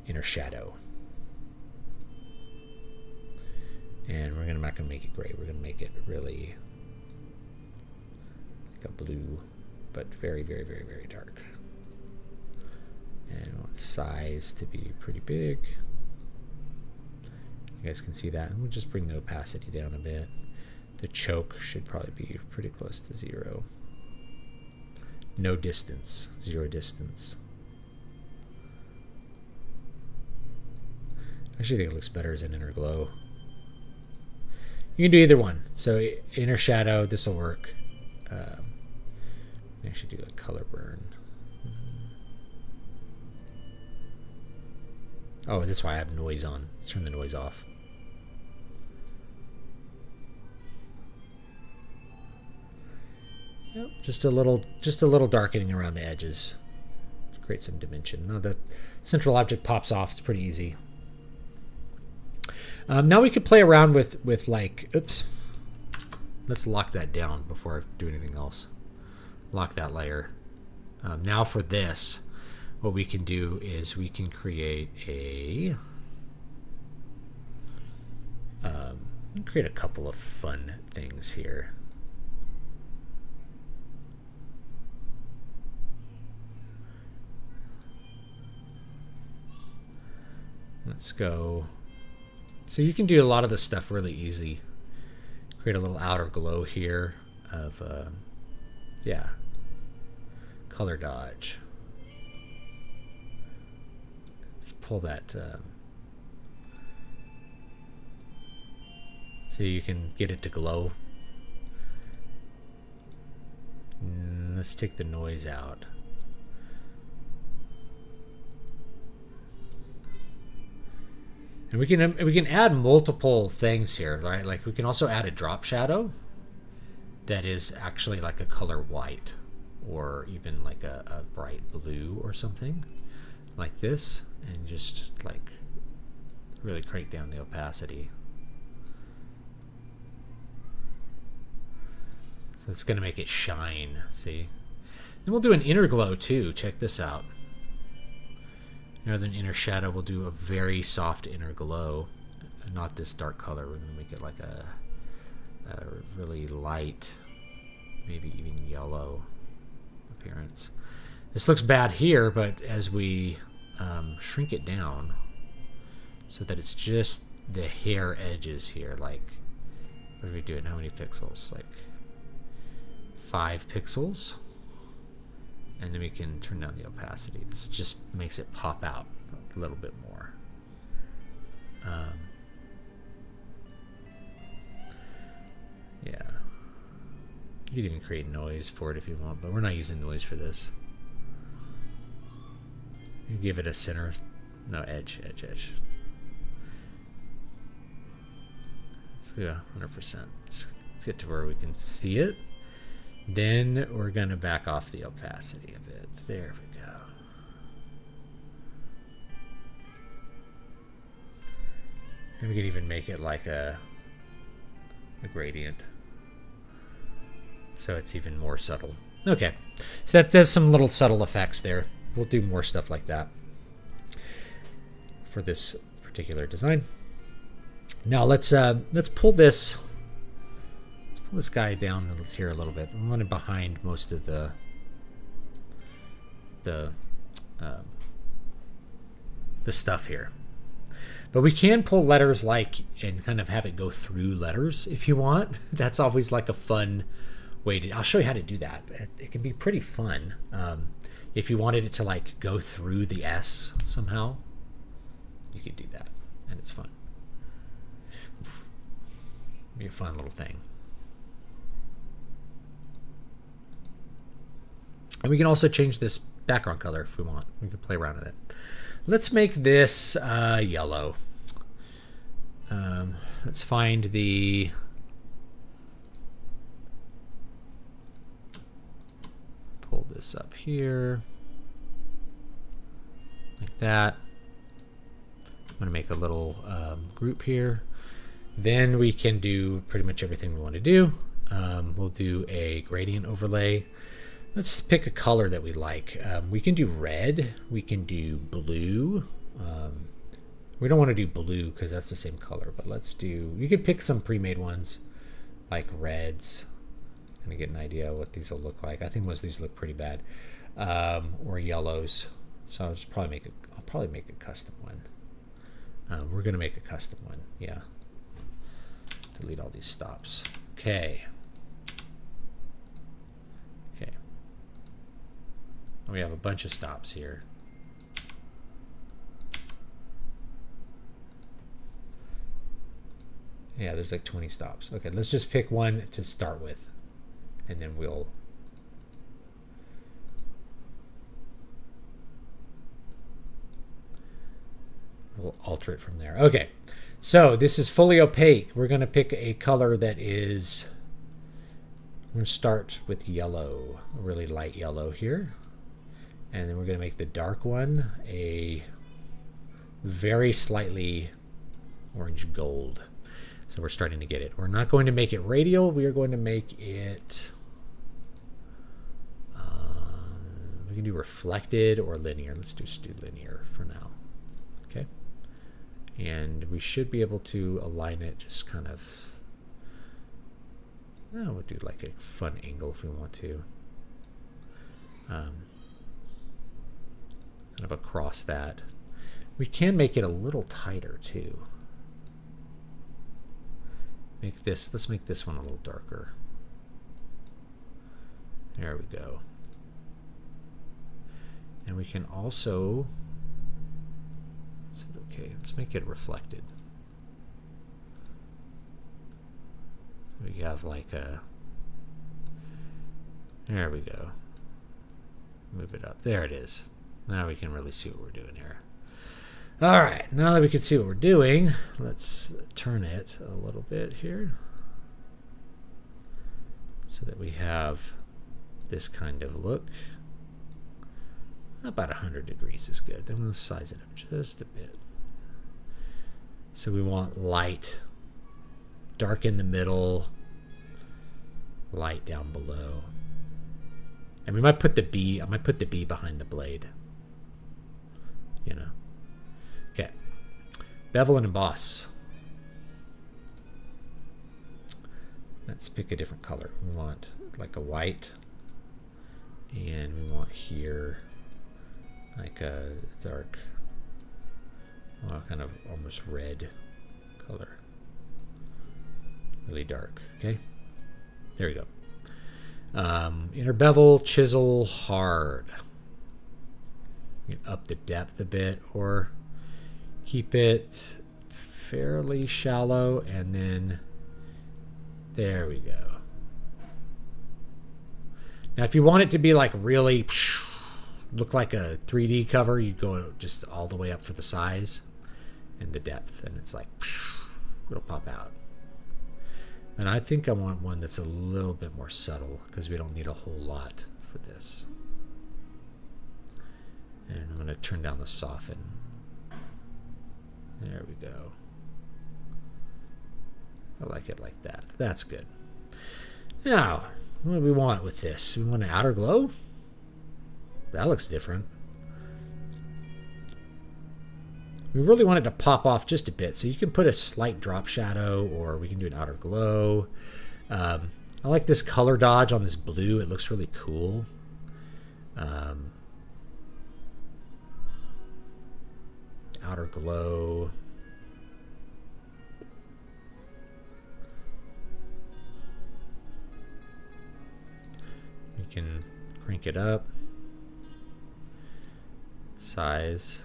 inner shadow. And we're not going to make it gray. We're going to make it really like a blue, but very, very, very, very dark. And we want size to be pretty big. You guys can see that. And we'll just bring the opacity down a bit. The choke should probably be pretty close to 0. No distance, 0 distance. Actually, I think it looks better as an inner glow. You can do either one. So inner shadow, this will work. I should do a color burn. Oh, that's why I have noise on. Let's turn the noise off. Yep, just a little darkening around the edges. Create some dimension. Now the central object pops off. It's pretty easy. Now we could play around with like, oops. Let's lock that down before I do anything else. Lock that layer. Now for this, what we can do is we can create a couple of fun things here. Let's go. So you can do a lot of this stuff really easy. Create a little outer glow here of, yeah, color dodge. Let's pull that. So you can get it to glow. Let's take the noise out. And we can add multiple things here, right? Like we can also add a drop shadow that is actually like a color white, or even like a bright blue or something like this, and just like really crank down the opacity. So it's going to make it shine, see? Then we'll do an inner glow too. Check this out. Rather than inner shadow, we'll do a very soft inner glow. Not this dark color. We're going to make it like a really light, maybe even yellow appearance. This looks bad here, but as we shrink it down so that it's just the hair edges here, like, what are we doing? How many pixels? Like 5 pixels. And then we can turn down the opacity. This just makes it pop out a little bit more. Yeah. You can even create noise for it if you want, but we're not using noise for this. You give it a center, no, edge. Let's do 100%. Let's get to where we can see it. Then we're going to back off the opacity a bit. There we go. And we can even make it like a gradient, so it's even more subtle. Okay, so that does some little subtle effects there. We'll do more stuff like that for this particular design. Now let's pull this. Pull this guy down here a little bit. I'm running behind most of the stuff here. But we can pull letters like and kind of have it go through letters if you want. That's always like a fun way to. I'll show you how to do that. It can be pretty fun. If you wanted it to like go through the S somehow, you could do that, and it's fun. Be a fun little thing. And we can also change this background color if we want. We can play around with it. Let's make this yellow. Let's find the... Pull this up here. Like that. I'm going to make a little group here. Then we can do pretty much everything we want to do. We'll do a gradient overlay. Let's pick a color that we like. We can do red. We can do blue. We don't want to do blue because that's the same color, but let's do... You could pick some pre-made ones like reds. Kind of get an idea of what these will look like. I think most of these look pretty bad. Or yellows. So I'll probably make a custom one. We're going to make a custom one. Yeah. Delete all these stops. Okay. Okay. We have a bunch of stops here. Yeah, there's like 20 stops. Okay, let's just pick one to start with. And then we'll alter it from there. Okay, so this is fully opaque. We're going to pick a color that is, I'm going to start with yellow, a really light yellow here. And then we're going to make the dark one a very slightly orange gold. So we're starting to get it. We're not going to make it radial. We are going to make it, we can do reflected or linear. Let's just do linear for now. Okay. And we should be able to align it just kind of, we'll do like a fun angle if we want to. Kind of across that. We can make it a little tighter too. Let's make this one a little darker. There we go. And we can also, is it okay? Let's make it reflected. So we have like a, there we go. Move it up. There it is. Now we can really see what we're doing here. All right, now that we can see what we're doing, let's turn it a little bit here so that we have this kind of look. About 100 degrees is good. Then we'll size it up just a bit. So we want light, dark in the middle, light down below. And we might put the B, I might put the B behind the blade. You know. Okay. Bevel and emboss. Let's pick a different color. We want like a white. And we want here like a dark, well, kind of almost red color. Really dark. Okay. There we go. Inner bevel, chisel, hard. You can up the depth a bit or keep it fairly shallow, and then there we go. Now if you want it to be like really look like a 3D cover, you go just all the way up for the size and the depth, and it's like it'll pop out. And I think I want one that's a little bit more subtle because we don't need a whole lot for this. And I'm going to turn down the soften. There we go. I like it like that. That's good. Now, what do we want with this? We want an outer glow? That looks different. We really want it to pop off just a bit, so you can put a slight drop shadow, or we can do an outer glow. I like this color dodge on this blue. It looks really cool. Outer glow. We can crank it up. Size.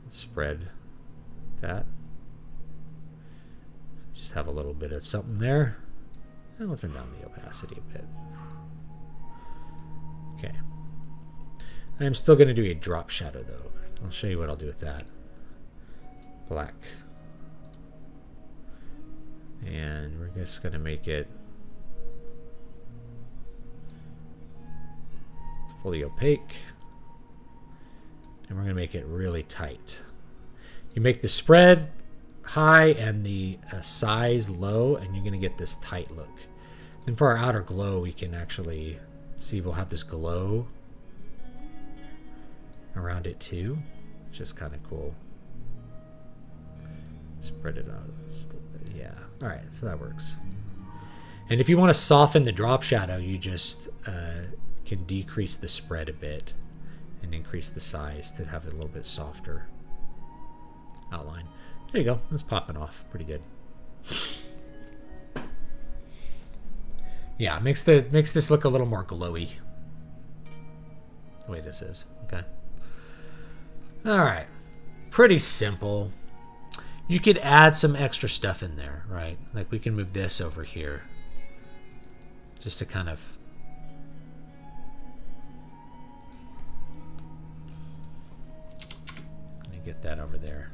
Spread that. Just have a little bit of something there. And we'll turn down the opacity a bit. Okay. I'm still going to do a drop shadow though. I'll show you what I'll do with that. Black. And we're just going to make it fully opaque. And we're going to make it really tight. You make the spread high and the size low, and you're going to get this tight look. Then for our outer glow, we can actually see we'll have this glow around it too, which is kind of cool. Spread it out. Yeah. All right, so that works. And if you want to soften the drop shadow, you just can decrease the spread a bit and increase the size to have it a little bit softer outline. There you go. It's popping off pretty good. Yeah, makes this look a little more glowy. The way this is. Okay. All right. Pretty simple. You could add some extra stuff in there, right? Like we can move this over here. Just to kind of... Let me get that over there.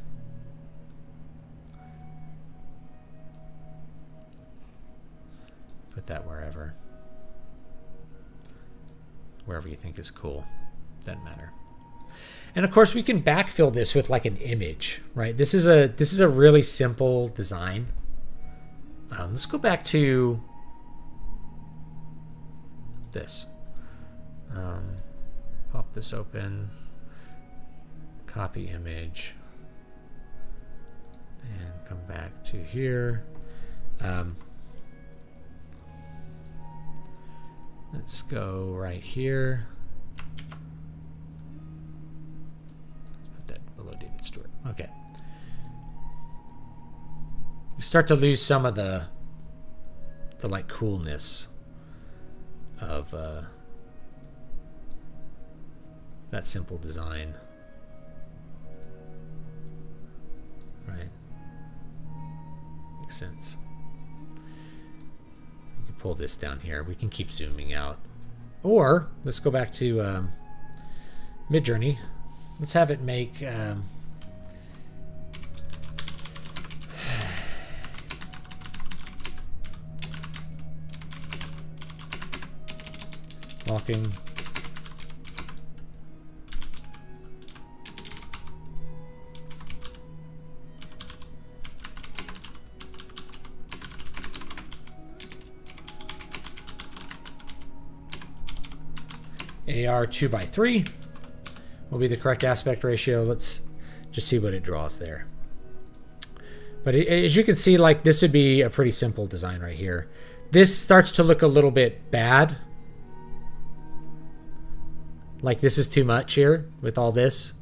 Put that wherever. Wherever you think is cool. Doesn't matter. And of course we can backfill this with like an image, right? This is a really simple design. Let's go back to this. Pop this open. Copy image. And come back to here. Let's go right here. Put that below David Stewart. Okay. We start to lose some of the like coolness of that simple design. Right? Makes sense. Pull this down here. We can keep zooming out. Or let's go back to Midjourney. Let's have it make walking AR 2:3 will be the correct aspect ratio. Let's just see what it draws there. But as you can see, like this would be a pretty simple design right here. This starts to look a little bit bad. Like this is too much here with all this.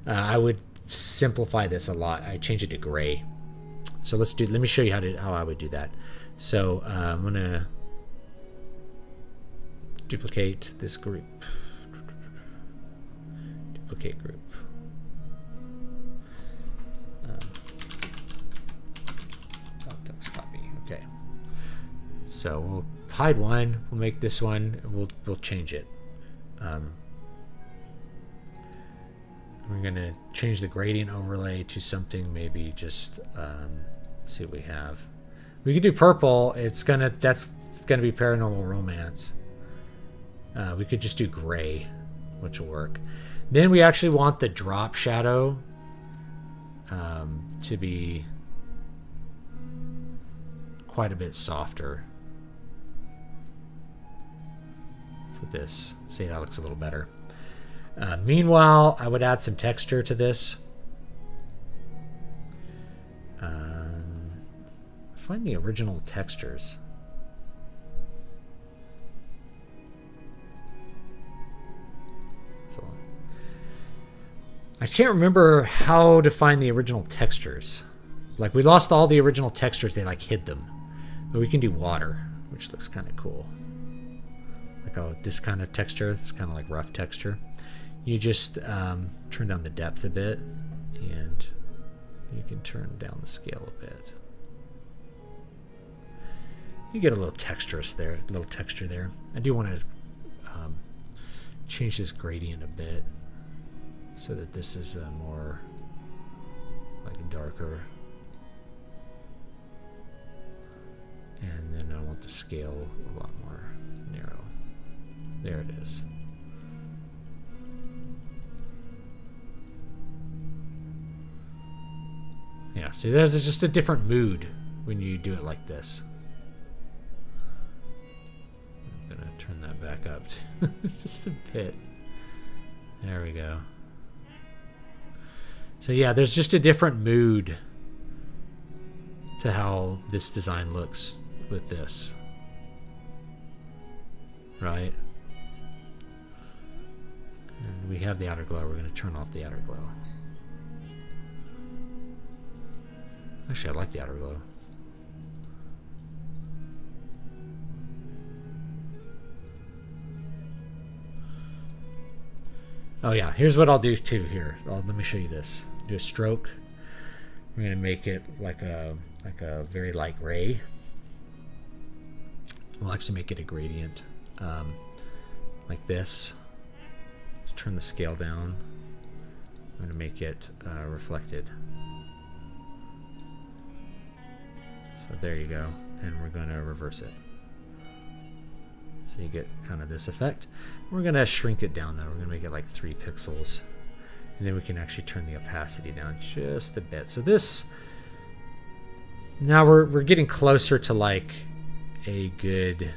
I would simplify this a lot. I change it to gray. So let me show you how I would do that. So I'm gonna duplicate this group. Duplicate group. Copy. Okay. So we'll hide one. We'll make this one. We'll change it. We're gonna change the gradient overlay to something maybe just see what we have. We could do purple. That's gonna be Paranormal Romance. We could just do gray, which will work. Then we actually want the drop shadow to be quite a bit softer for this. See, that looks a little better. Meanwhile, I would add some texture to this. Find the original textures. So I can't remember how to find the original textures. Like we lost all the original textures, they like hid them. But we can do water, which looks kind of cool. Like this kind of texture, it's kind of like rough texture. You just turn down the depth a bit, and you can turn down the scale a bit. You get a little texture there. I do want to change this gradient a bit so that this is more like a darker. And then I want the scale a lot more narrow. There it is. Yeah, see, there's just a different mood when you do it like this. I'm gonna turn that back up just a bit. There we go. So yeah, there's just a different mood to how this design looks with this. Right? And we have the outer glow. We're going to turn off the outer glow. Actually, I like the outer glow. Oh yeah, here's what I'll do too here. Let me show you this. Do a stroke. We're gonna make it like a very light gray. We'll actually make it a gradient, like this. Let's turn the scale down. I'm gonna make it reflected. So there you go, and we're gonna reverse it. So you get kind of this effect. We're gonna shrink it down though. We're gonna make it like 3 pixels. And then we can actually turn the opacity down just a bit. So this, now we're getting closer to like a good,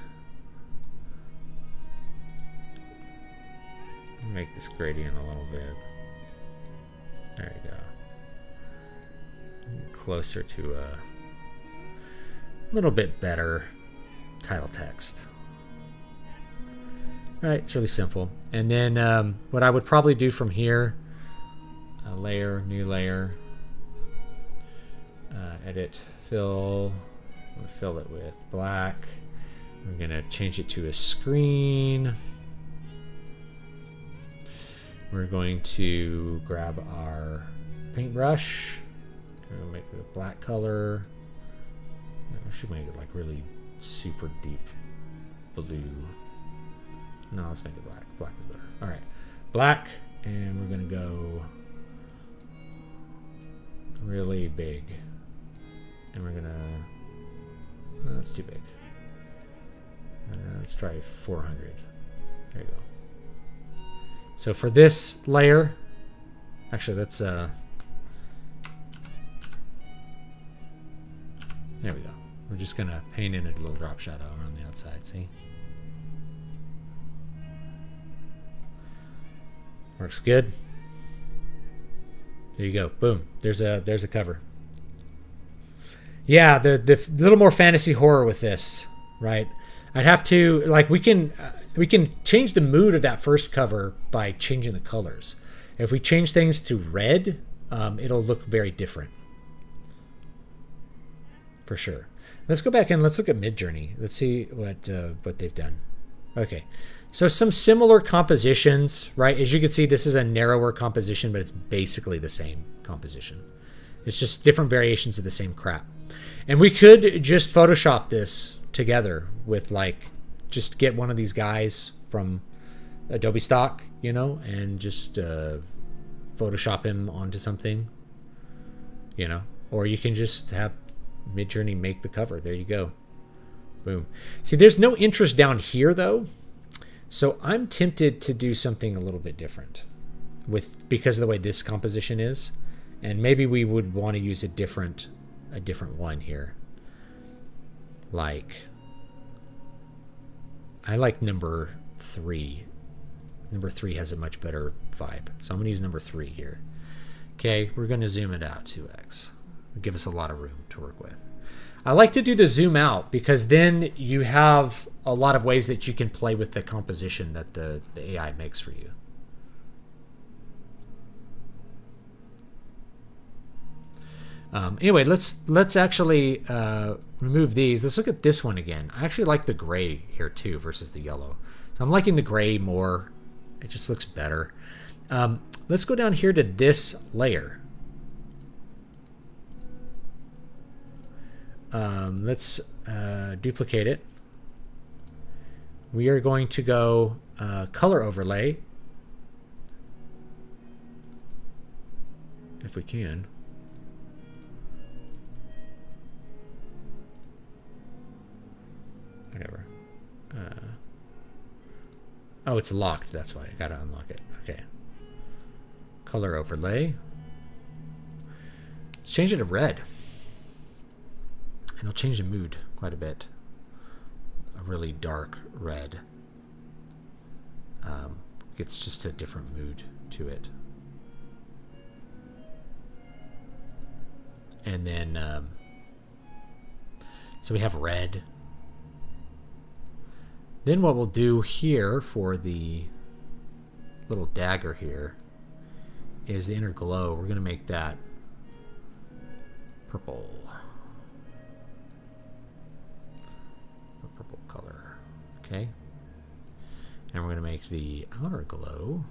make this gradient a little bit. There you go. Closer to a little bit better title text. All right, it's really simple. And then what I would probably do from here, layer, new layer, edit, fill. We'll fill it with black. We're gonna change it to a screen. We're going to grab our paintbrush. We'll make it a black color. I should make it like really super deep blue. No, let's make it black. Black is better. All right, black, and we're gonna go really big, and we're gonna. Oh, that's too big. Let's try 400. There you go. So for this layer, actually, let's. There we go. We're just gonna paint in a little drop shadow around the outside. See. Works good. There you go. Boom. There's a cover. Yeah, the little more fantasy horror with this, right? I'd have to like we can change the mood of that first cover by changing the colors. If we change things to red, it'll look very different. For sure. Let's go back and let's look at Midjourney. Let's see what they've done. Okay. So some similar compositions, right? As you can see, this is a narrower composition, but it's basically the same composition. It's just different variations of the same crap. And we could just Photoshop this together with like, just get one of these guys from Adobe Stock, you know, and just Photoshop him onto something, you know, or you can just have Midjourney make the cover. There you go. Boom. See, there's no interest down here though. So I'm tempted to do something a little bit different because of the way this composition is. And maybe we would want to use a different one here. Like, I like number 3. Number 3 has a much better vibe. So I'm going to use number 3 here. Okay, we're going to zoom it out 2x. It'll give us a lot of room to work with. I like to do the zoom out because then you have a lot of ways that you can play with the composition that the AI makes for you. Anyway, let's actually remove these. Let's look at this one again. I actually like the gray here too versus the yellow. So I'm liking the gray more. It just looks better. Let's go down here to this layer. Let's duplicate it. We are going to go color overlay, if we can. Whatever. Oh, it's locked. That's why I gotta unlock it. Okay. Color overlay. Let's change it to red. And it'll change the mood quite a bit. A really dark red. It's just a different mood to it. And then, so we have red. Then what we'll do here for the little dagger here is the inner glow. We're going to make that purple. A purple color. Okay. And we're going to make the outer glow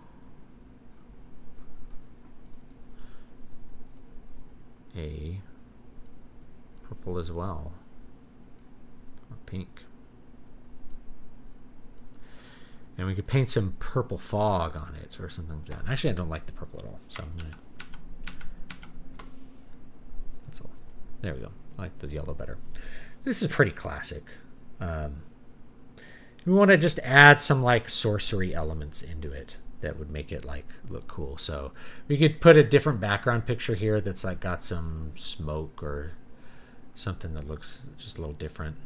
a purple as well, or pink. And we could paint some purple fog on it or something like that. Actually, I don't like the purple at all, so I'm gonna... That's all. There we go. I like the yellow better. This is pretty classic. We want to just add some like sorcery elements into it that would make it like look cool. So we could put a different background picture here that's like got some smoke or something that looks just a little different.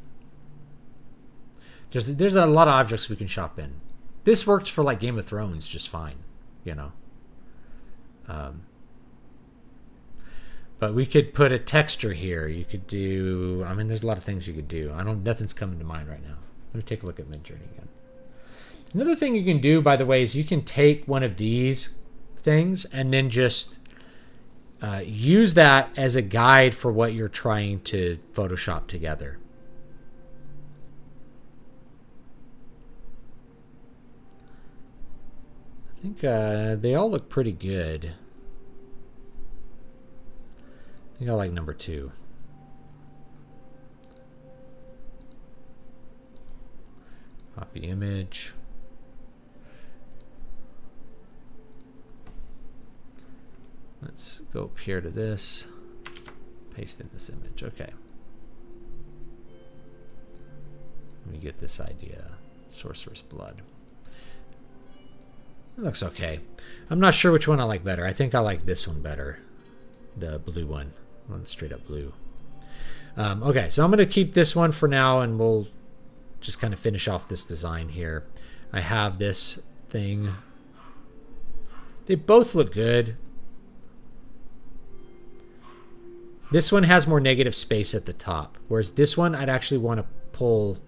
There's a lot of objects we can shop in. This works for like Game of Thrones just fine, you know. But we could put a texture here. You could do, I mean, there's a lot of things you could do. Nothing's coming to mind right now. Let me take a look at Midjourney again. Another thing you can do, by the way, is you can take one of these things and then just use that as a guide for what you're trying to Photoshop together. I think they all look pretty good. I think I like number 2. Copy image. Let's go up here to this. Paste in this image. Okay. Let me get this idea. Sorcerer's Blood. It looks okay. I'm not sure which one I like better. I think I like this one better. The blue one. On the straight up blue. Okay, so I'm going to keep this one for now, and we'll just kind of finish off this design here. I have this thing. They both look good. This one has more negative space at the top, whereas this one I'd actually want to pull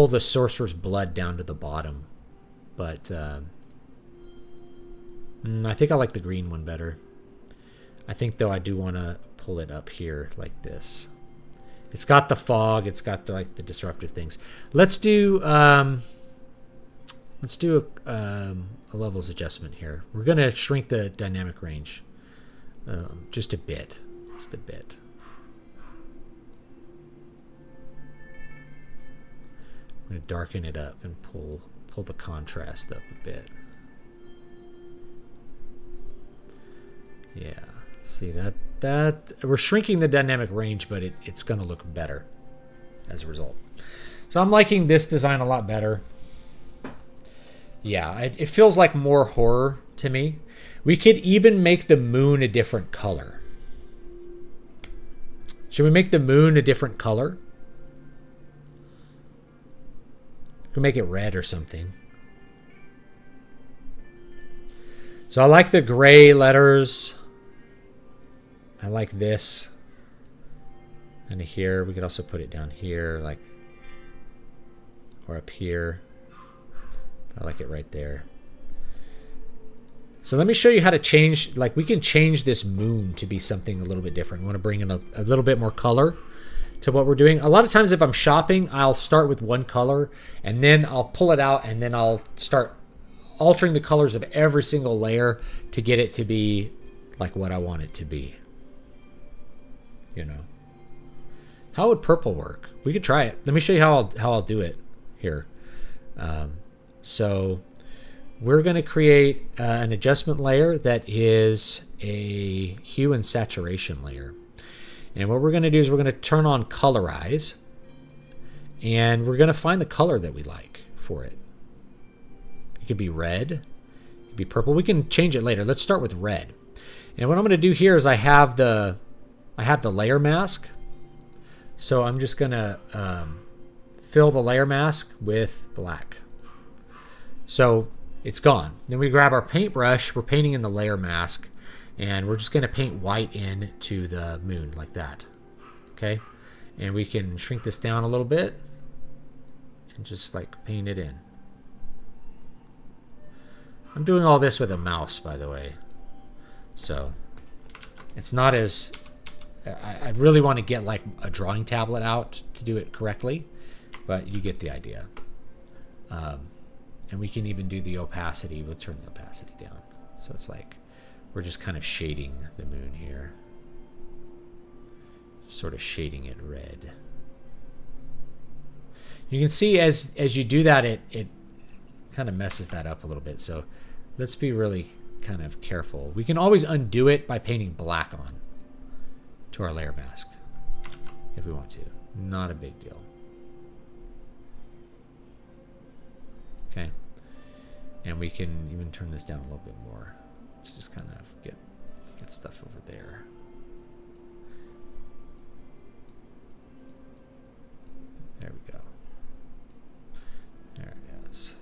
the Sorcerer's Blood down to the bottom. But I think I like the green one better. I think, though, I do want to pull it up here like this. It's got the fog. It's got the, like the disruptive things. Let's do a levels adjustment here. We're going to shrink the dynamic range just a bit. Just a bit. I'm going to darken it up and pull the contrast up a bit. Yeah. See that we're shrinking the dynamic range, but it's going to look better as a result. So I'm liking this design a lot better. Yeah, it feels like more horror to me. We could even make the moon a different color. Should we make the moon a different color? We can make it red or something. So I like the gray letters. I like this. And here, we could also put it down here, like, or up here. I like it right there. So let me show you how to change, like we can change this moon to be something a little bit different. We want to bring in a little bit more color to what we're doing. A lot of times if I'm shopping, I'll start with one color and then I'll pull it out and then I'll start altering the colors of every single layer to get it to be like what I want it to be. You know. How would purple work? We could try it. Let me show you how I'll do it here. So we're going to create an adjustment layer that is a hue and saturation layer. And what we're going to do is we're going to turn on colorize. And we're going to find the color that we like for it. It could be red. It could be purple. We can change it later. Let's start with red. And what I'm going to do here is I have the layer mask. So I'm just going to fill the layer mask with black. So it's gone. Then we grab our paintbrush. We're painting in the layer mask. And we're just going to paint white into the moon like that. Okay? And we can shrink this down a little bit. And just like paint it in. I'm doing all this with a mouse, by the way. So it's not as... I really want to get like a drawing tablet out to do it correctly, but you get the idea. And we can even do the opacity. We'll turn the opacity down. So it's like we're just kind of shading the moon here. sort of shading it red. You can see as you do that, it kind of messes that up a little bit. So let's be really kind of careful. We can always undo it by painting black on to our layer mask if we want to. Not a big deal. Okay. And we can even turn this down a little bit more to just kind of get stuff over there. There we go. There it is.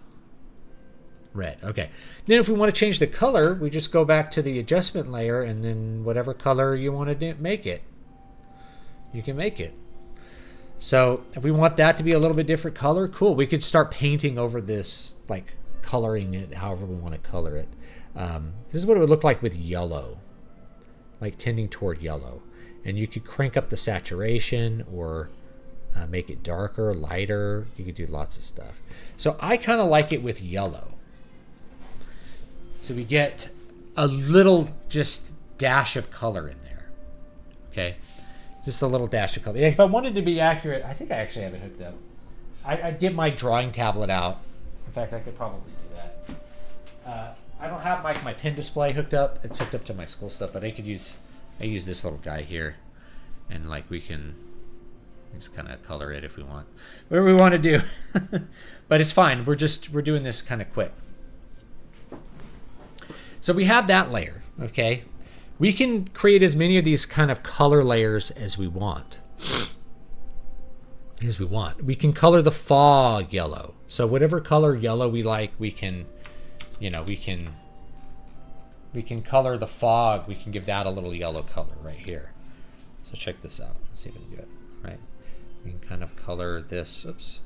Red. Okay. Then if we want to change the color, we just go back to the adjustment layer, and then whatever color you want to make it, you can make it. So if we want that to be a little bit different color, cool. We could start painting over this, like coloring it however we want to color it. This is what it would look like with yellow, like tending toward yellow. And you could crank up the saturation or make it darker, lighter. You could do lots of stuff. So I kind of like it with yellow. So we get a little just dash of color in there. Okay. Just a little dash of color. If I wanted to be accurate, I think I actually have it hooked up. I'd get my drawing tablet out. In fact, I could probably do that. I don't have my pen display hooked up. It's hooked up to my school stuff, but I use this little guy here, and like we can just kind of color it if we want, whatever we want to do. But it's fine. We're doing this kind of quick. So we have that layer. Okay. We can create as many of these kind of color layers as we want. We can color the fog yellow. So whatever color yellow we like, we can color the fog. We can give that a little yellow color right here. So check this out. Let's see if we can do it. Right. We can kind of color this. Oops.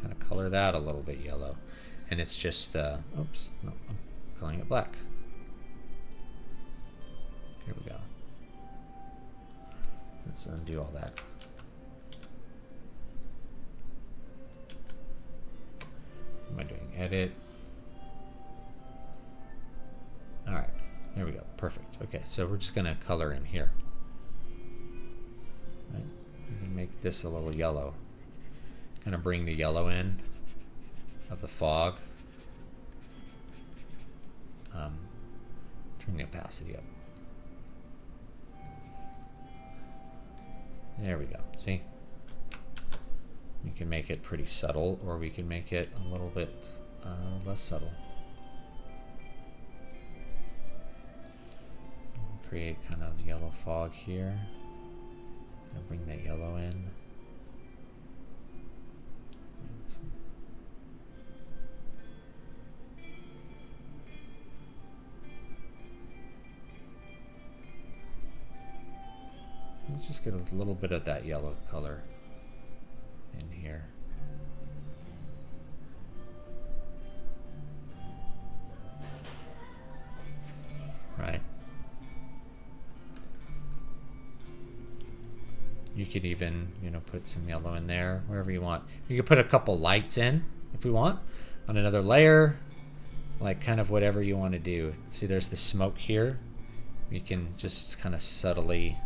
Kind of color that a little bit yellow, and it's just. Oops. No, I'm coloring it black. Here we go. Let's undo all that. What am I doing? Edit. All right. There we go. Perfect. Okay, so we're just going to color in here. Right? We can make this a little yellow. Kind of bring the yellow in of the fog. Turn the opacity up. There we go. See? We can make it pretty subtle, or we can make it a little bit less subtle. Create kind of yellow fog here. And bring that yellow in. Let's just get a little bit of that yellow color in here. Right. You could even, put some yellow in there, wherever you want. You could put a couple lights in, if we want, on another layer, like kind of whatever you want to do. See, there's the smoke here. We can just kind of subtly...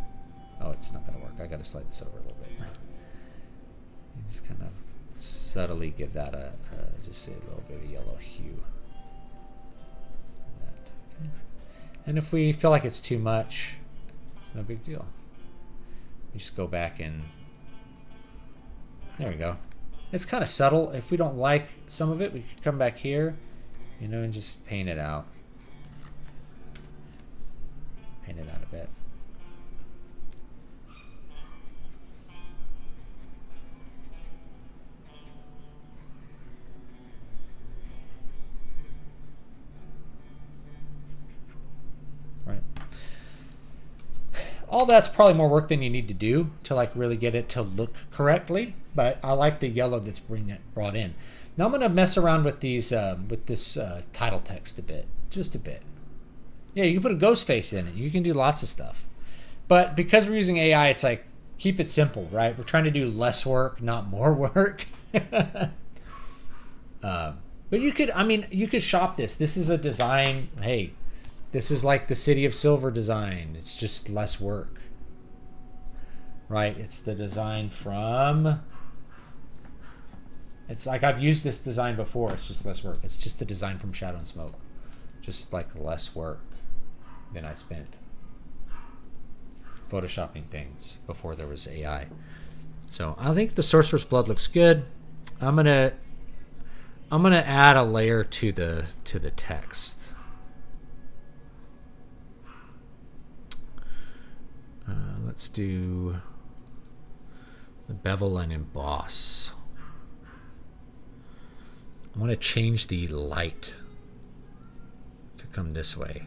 Oh, it's not going to work. I got to slide this over a little bit. You just kind of subtly give that just a little bit of yellow hue. Okay. And if we feel like it's too much, it's no big deal. We just go back and there we go. It's kind of subtle. If we don't like some of it, we can come back here, and just paint it out. Paint it out a bit. Right. All that's probably more work than you need to do to like really get it to look correctly, but I like the yellow that's brought in. Now I'm going to mess around with these with this title text a bit, just a bit. Yeah, you can put a ghost face in it. You can do lots of stuff. But because we're using AI, it's like keep it simple, right? We're trying to do less work, not more work. But you could shop this. This is a design. Hey, this is like the City of Silver design. It's just less work. right? It's the design from... It's like I've used this design before. It's just less work. It's just the design from Shadow and Smoke. Just like less work than I spent photoshopping things before there was AI. So I think the Sorcerer's Blood looks good. I'm gonna add a layer to the text. Let's do the bevel and emboss. I want to change the light to come this way.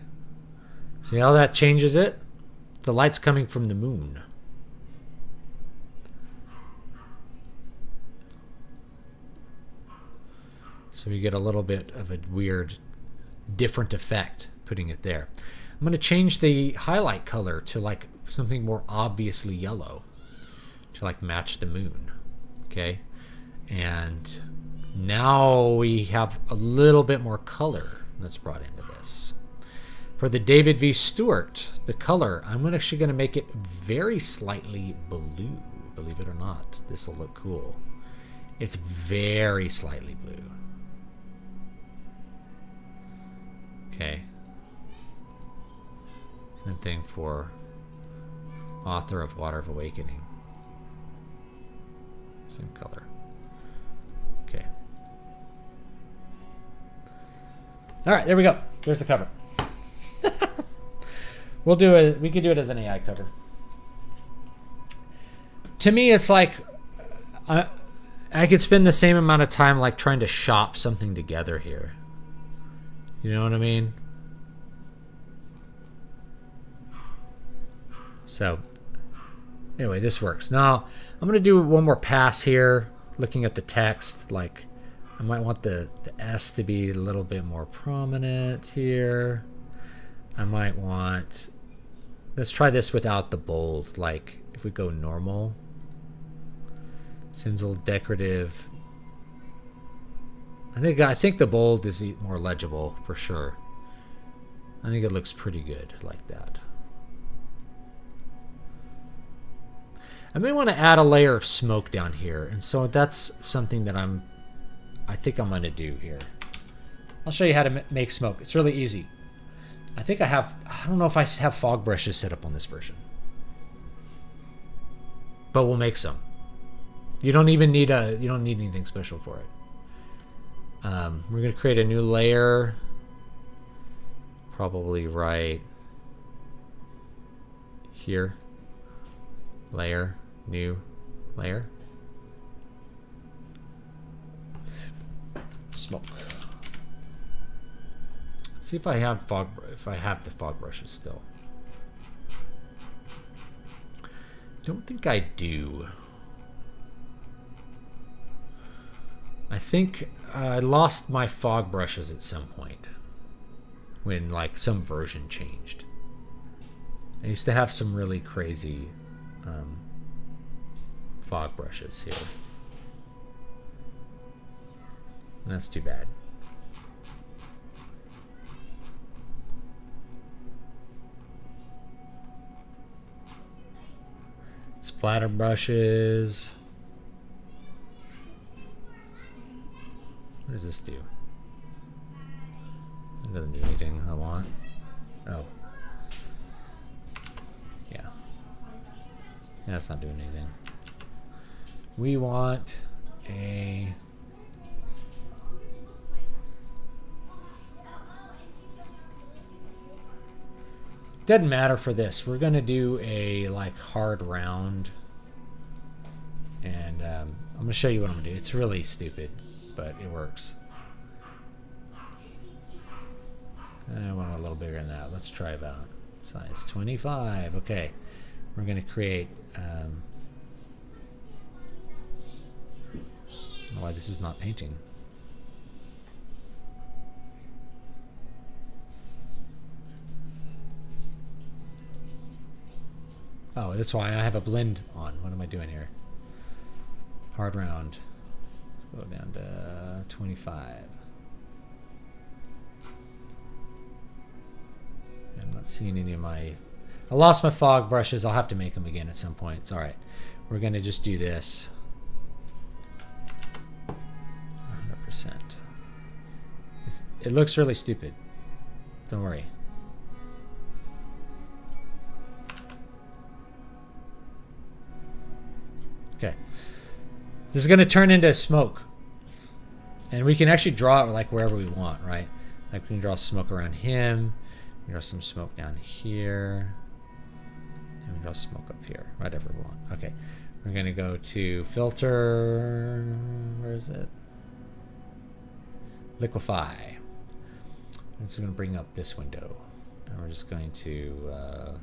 See how that changes it? The light's coming from the moon. So we get a little bit of a weird, different effect putting it there. I'm going to change the highlight color to like something more obviously yellow to like match the moon. Okay. And now we have a little bit more color that's brought into this. For the David V. Stewart, the color, I'm actually going to make it very slightly blue. Believe it or not, this will look cool. It's very slightly blue. Okay. Same thing for author of Water of Awakening. Same color. Okay. All right, there we go. There's the cover. We could do it as an AI cover. To me, it's like I could spend the same amount of time like trying to shop something together here. You know what I mean? So, anyway, this works. Now, I'm going to do one more pass here, looking at the text. Like, I might want the S to be a little bit more prominent here. I might want... Let's try this without the bold. Like, if we go normal. Seems a little decorative. I think the bold is more legible for sure. I think it looks pretty good like that. I may want to add a layer of smoke down here, and so that's something that I think I'm going to do here. I'll show you how to make smoke. It's really easy. I don't know if I have fog brushes set up on this version, but we'll make some. You don't need anything special for it. We're going to create a new layer, probably right here. Layer, new layer. Smoke. Let's see if I have the fog brushes still. Don't think I do. I think I lost my fog brushes at some point when like some version changed. I used to have some really crazy fog brushes here. And that's too bad. Splatter brushes. What does this do? It doesn't do anything I want. Oh. Yeah. That's not doing anything. We want a... Doesn't matter for this. We're going to do a like hard round. And I'm going to show you what I'm going to do. It's really stupid, but it works. I want a little bigger than that. Let's try about size 25. Okay. We're going to create... I don't know why this is not painting. Oh, that's why I have a blend on. What am I doing here? Hard round. Let's go down to 25. I'm not seeing any of my... I lost my fog brushes. I'll have to make them again at some point. It's all right. We're going to just do this. 100%. It looks really stupid. Don't worry. Okay. This is going to turn into smoke. And we can actually draw it like wherever we want, right? Like we can draw smoke around him. We can draw some smoke down here. And we can draw smoke up here. Whatever we want. Okay. We're going to go to filter. Where is it? Liquify. I'm just going to bring up this window. And we're just going to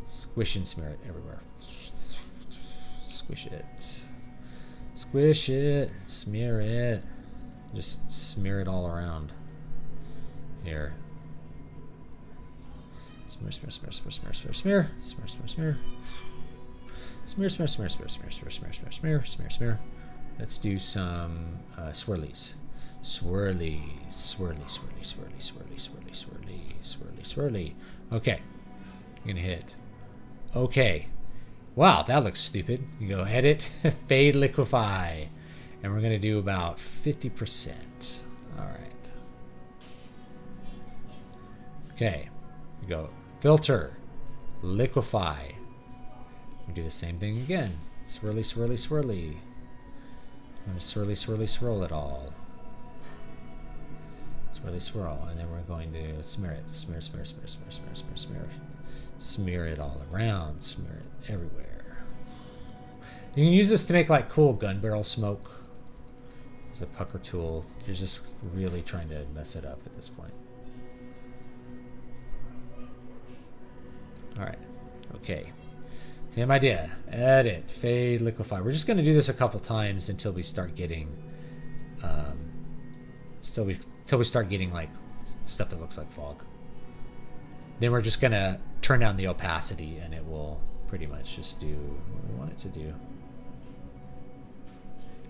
squish and smear it everywhere. Squish it. Squish it. Smear it. Just smear it all around. Here. Smear, smear, smear, smear, smear, smear, smear. Smear, smear, smear. Smear, smear, smear, smear, smear, smear, smear, smear, smear, smear, smear. Let's do some swirlies. Swirly, swirly, swirly, swirly, swirly, swirly, swirly, swirly, swirly. Okay. I'm gonna hit. Okay. Wow, that looks stupid. You go edit, fade, liquify. And we're gonna do about 50%. All right. Okay. We go filter, liquify. We do the same thing again. Swirly, swirly, swirly. I'm gonna swirly, swirly, swirl it all. Swirly, swirl, and then we're going to smear it. Smear, smear, smear, smear, smear, smear, smear. Smear it all around. Smear it everywhere. You can use this to make like cool gun barrel smoke. It's a pucker tool. You're just really trying to mess it up at this point. All right. Okay. Same idea. Edit, fade, liquify. We're just going to do this a couple times until we start getting, until we start getting like stuff that looks like fog. Then we're just going to turn down the opacity, and it will pretty much just do what we want it to do.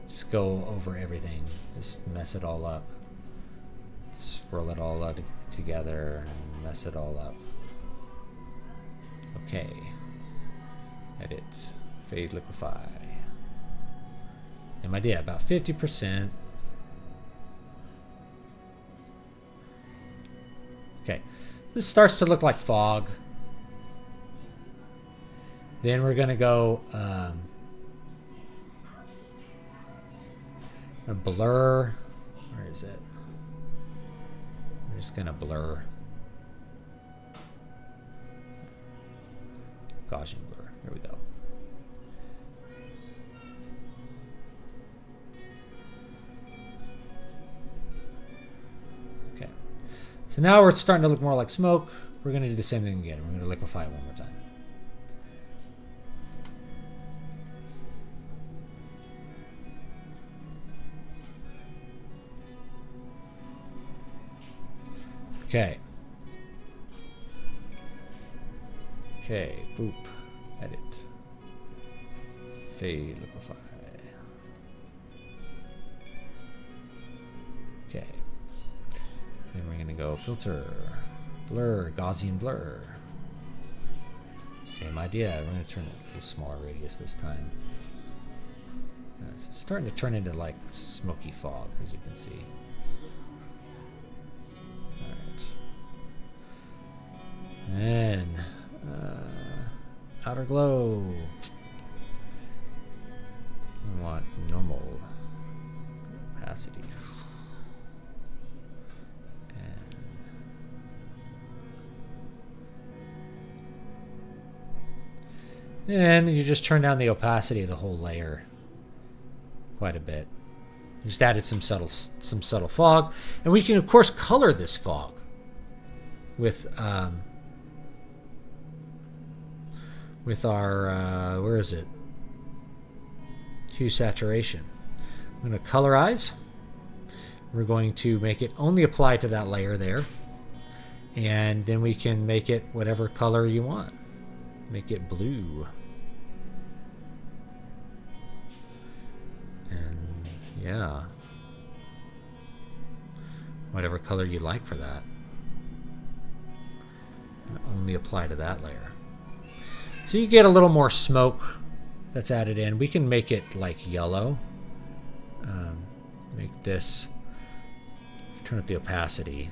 Just go over everything. Just mess it all up. Swirl it all together and mess it all up. Okay. Edit, fade, liquify. Same idea, about 50%. Okay, this starts to look like fog. Then we're gonna go blur. Where is it? We're just gonna blur. Gaussian blur. Here we go. Okay. So now we're starting to look more like smoke. We're going to do the same thing again. We're going to liquefy it one more time. Okay. Okay, boop, edit, fade, liquefy. Okay, then we're gonna go filter, blur, Gaussian blur. Same idea, we're gonna turn it to a smaller radius this time. It's starting to turn into like smoky fog, as you can see. All right, and outer glow. We want normal opacity. And you just turn down the opacity of the whole layer quite a bit. Just added some subtle fog, and we can of course color this fog with our where is it? Hue saturation. I'm going to colorize. We're going to make it only apply to that layer there, and then we can make it whatever color you want. Make it blue. And yeah, whatever color you like for that. Only apply to that layer. So you get a little more smoke that's added in. We can make it like yellow. Make this, turn up the opacity.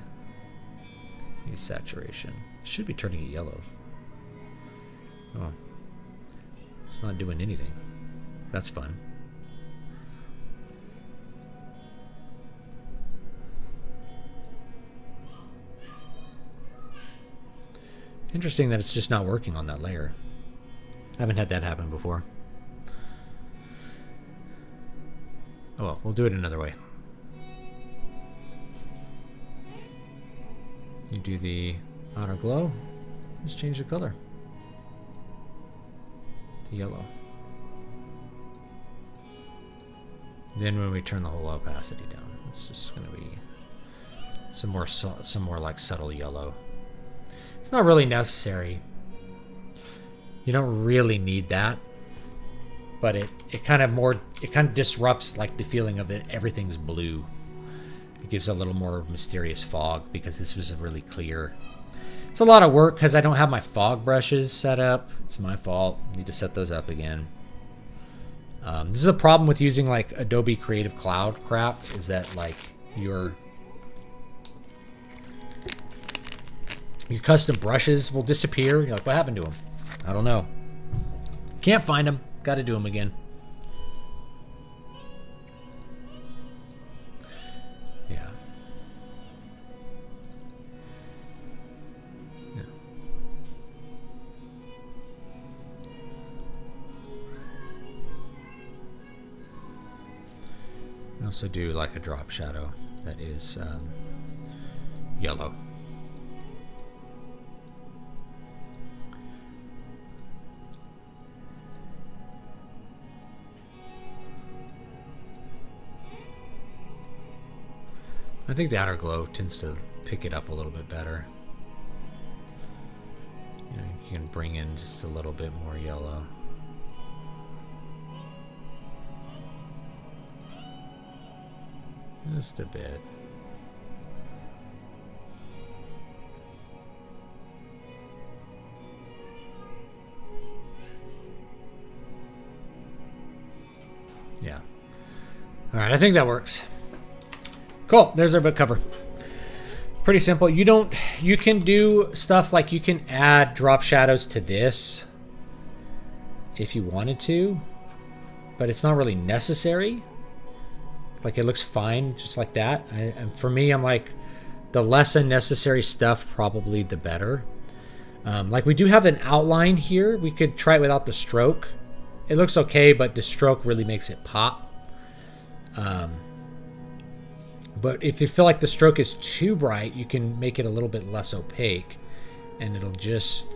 Use saturation. Should be turning it yellow. Oh, it's not doing anything. That's fun. Interesting that it's just not working on that layer. I haven't had that happen before. Oh well, we'll do it another way. You do the outer glow, just change the color to yellow. Then when we turn the whole opacity down, it's just going to be some more like subtle yellow. It's not really necessary. You don't really need that, but it kind of disrupts like the feeling of it. Everything's blue. It gives a little more mysterious fog because this was a really clear. It's a lot of work because I don't have my fog brushes set up. It's my fault. I need to set those up again. This is the problem with using like Adobe Creative Cloud crap, is that like your custom brushes will disappear. You're like, what happened to them? I don't know. Can't find them. Got to do them again. Yeah. I also do like a drop shadow that is yellow. I think the outer glow tends to pick it up a little bit better. You know, you can bring in just a little bit more yellow. Just a bit. Yeah. All right, I think that works. Cool. There's our book cover. Pretty simple. You can do stuff like you can add drop shadows to this if you wanted to, but it's not really necessary. Like, it looks fine just like that. And for me, I'm like, the less unnecessary stuff, probably the better. Like, we do have an outline here. We could try it without the stroke. It looks okay, but the stroke really makes it pop. But if you feel like the stroke is too bright, you can make it a little bit less opaque, and it'll just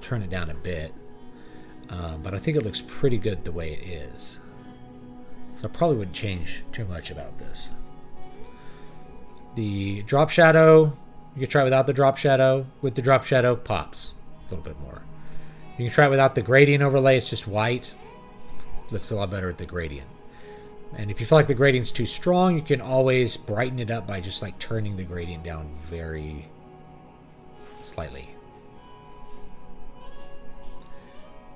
turn it down a bit. But I think it looks pretty good the way it is. So I probably wouldn't change too much about this. The drop shadow, you can try it without the drop shadow. With the drop shadow, pops a little bit more. You can try it without the gradient overlay. It's just white. Looks a lot better with the gradient. And if you feel like the gradient's too strong, you can always brighten it up by just like turning the gradient down very slightly.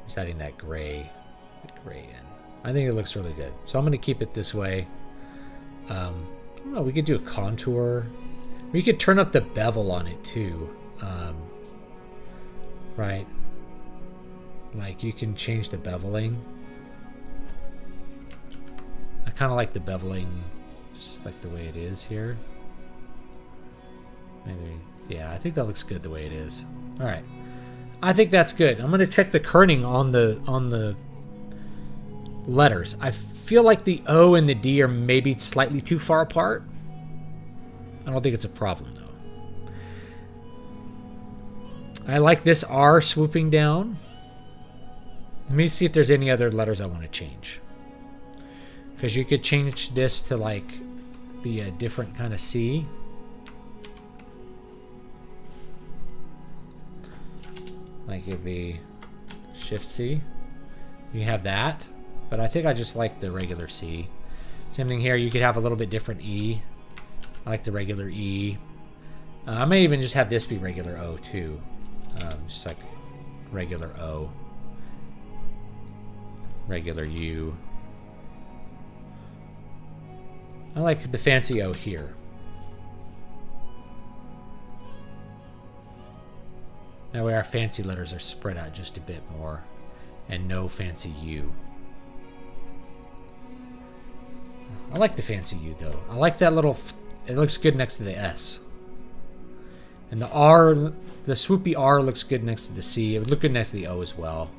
Just adding that gray in. I think it looks really good. So I'm going to keep it this way. I don't know, we could do a contour. We could turn up the bevel on it too. Right? Like, you can change the beveling. I kind of like the beveling just like the way it is here. Maybe, yeah, I think that looks good the way it is. All right. I think that's good. I'm going to check the kerning on the letters. I feel like the O and the D are maybe slightly too far apart. I don't think it's a problem though. I like this R swooping down. Let me see if there's any other letters I want to change. Because you could change this to like be a different kind of C. Like it'd be Shift C. You have that. But I think I just like the regular C. Same thing here. You could have a little bit different E. I like the regular E. I may even just have this be regular O too. Just like regular O, regular U. I like the fancy O here. That way our fancy letters are spread out just a bit more, and no fancy U. I like the fancy U though. I like that little, it looks good next to the S. And the R, the swoopy R looks good next to the C. It would look good next to the O as well.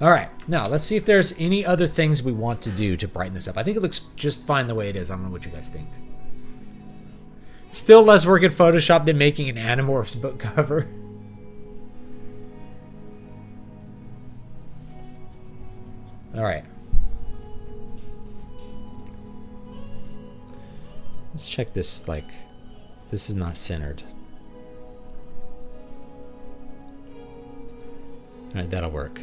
Alright, now let's see if there's any other things we want to do to brighten this up. I think it looks just fine the way it is. I don't know what you guys think. Still less work in Photoshop than making an Animorphs book cover. Alright. Let's check this, like, this is not centered. Alright, that'll work.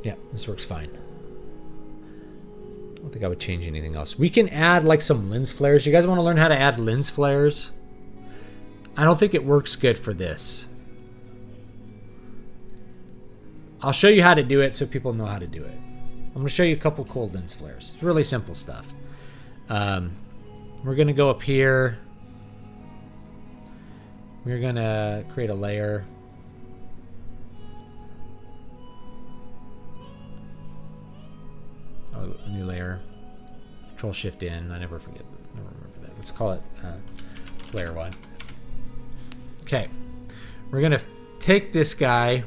Yeah, this works fine. I don't think I would change anything else. We can add like some lens flares. You guys want to learn how to add lens flares? I don't think it works good for this. I'll show you how to do it so people know how to do it. I'm going to show you a couple cool lens flares. Really simple stuff. We're going to go up here. We're going to create a layer. Oh, new layer. Control Shift in. I never forget. Never remember that. Let's call it layer 1. Okay. We're going to take this guy.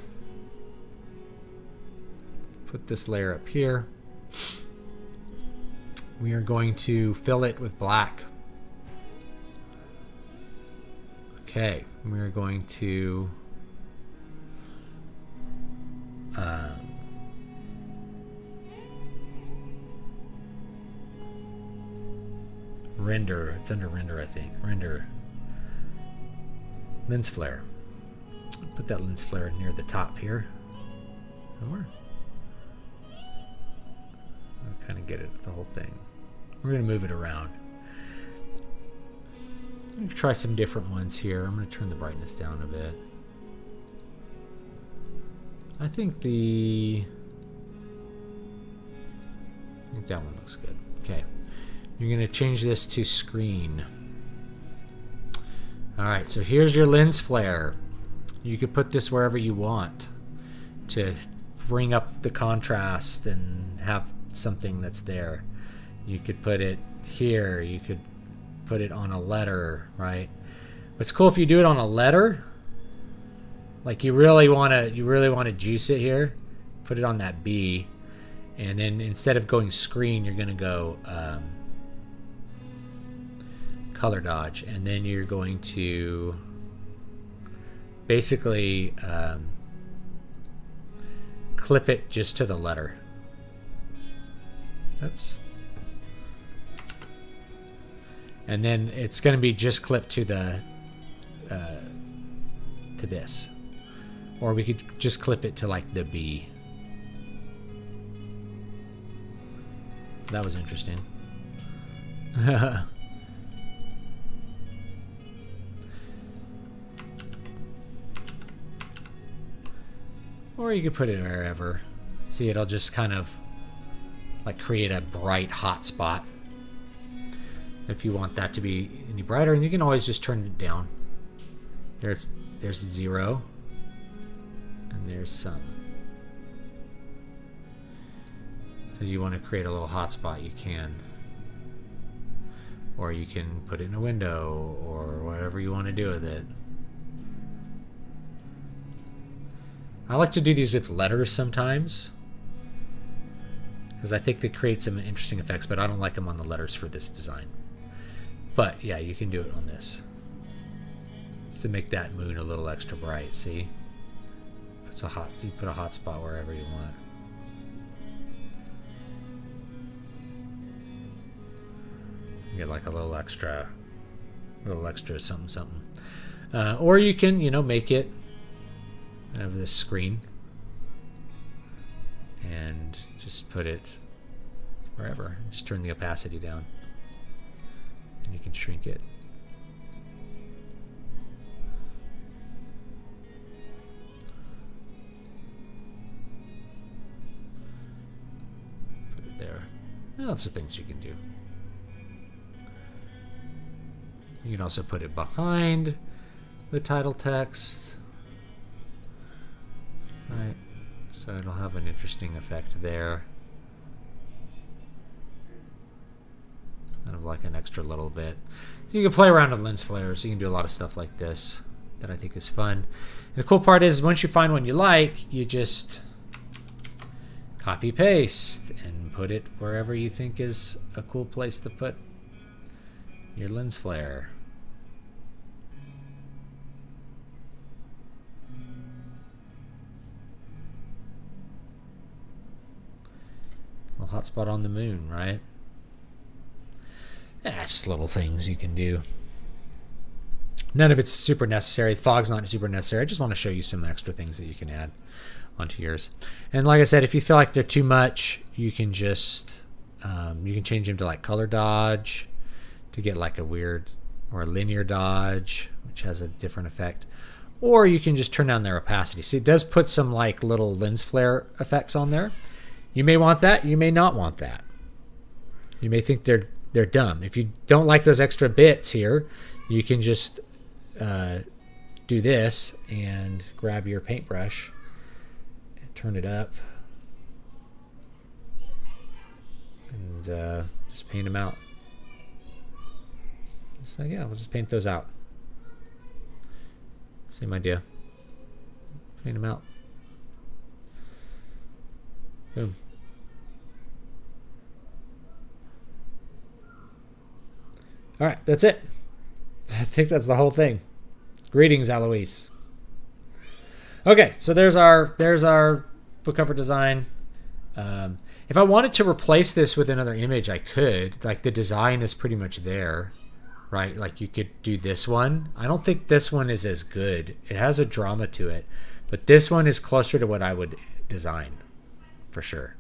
Put this layer up here. We are going to fill it with black. Okay. We are going to render. It's under render, I think. Render. Lens flare. Put that lens flare near the top here. Somewhere. I'll kind of get it, the whole thing. We're going to move it around. I'm going to try some different ones here. I'm going to turn the brightness down a bit. I think that one looks good. Okay. You're going to change this to screen. Alright, so here's your lens flare. You could put this wherever you want to bring up the contrast and have something that's there. You could put it here. You could put it on a letter, right? What's cool if you do it on a letter, like you really want to juice it here, put it on that B, and then instead of going screen, you're going to go color dodge, and then you're going to basically clip it just to the letter. Oops. And then it's going to be just clipped to the to this, or we could just clip it to like the B. That was interesting. Or you could put it wherever. See, it'll just kind of like create a bright hot spot. If you want that to be any brighter, and you can always just turn it down. There's 0, and there's some. So you want to create a little hot spot, you can. Or you can put it in a window, or whatever you want to do with it. I like to do these with letters sometimes, because I think they create some interesting effects, but I don't like them on the letters for this design. But yeah, you can do it on this. Just to make that moon a little extra bright, see? You put a hot spot wherever you want. You get like a little extra something. Or you can, make it have this screen and just put it wherever. Just turn the opacity down. And you can shrink it. Put it there. Lots of things you can do. You can also put it behind the title text. Right. So it'll have an interesting effect there. Kind of like an extra little bit. So you can play around with lens flares. You can do a lot of stuff like this that I think is fun. And the cool part is once you find one you like, you just copy paste and put it wherever you think is a cool place to put your lens flare. Well, hotspot on the moon, right? Yeah, just little things you can do. None of it's super necessary. Fog's not super necessary. I just want to show you some extra things that you can add onto yours. And like I said, if you feel like they're too much, you can just you can change them to like color dodge to get like a weird or a linear dodge, which has a different effect. Or you can just turn down their opacity. See, it does put some like little lens flare effects on there. You may want that. You may not want that. You may think they're dumb. If you don't like those extra bits here, you can just do this and grab your paintbrush and turn it up and just paint them out. So yeah, we'll just paint those out. Same idea. Paint them out. Boom. All right, that's it. I think that's the whole thing. Greetings, Eloise. Okay, so there's our book cover design. If I wanted to replace this with another image, I could. Like the design is pretty much there, right? Like you could do this one. I don't think this one is as good. It has a drama to it, but this one is closer to what I would design, for sure.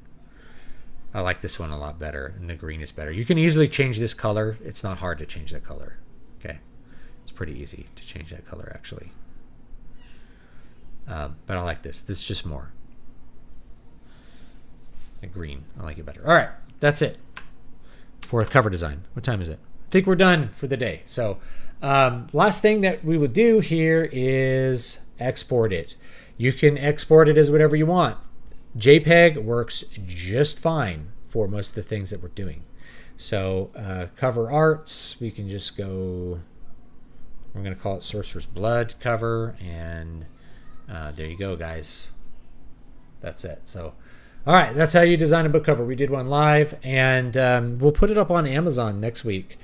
I like this one a lot better, and the green is better. You can easily change this color. It's not hard to change that color. Okay, it's pretty easy to change that color, actually. But I like this. This is just more. The green, I like it better. All right, that's it for cover design. What time is it? I think we're done for the day. So last thing that we would do here is export it. You can export it as whatever you want. JPEG works just fine for most of the things that we're doing. So cover arts, we can just go, we're going to call it Sorcerer's Blood cover, and there you go, guys. That's it. So, all right, that's how you design a book cover. We did one live, and we'll put it up on Amazon next week.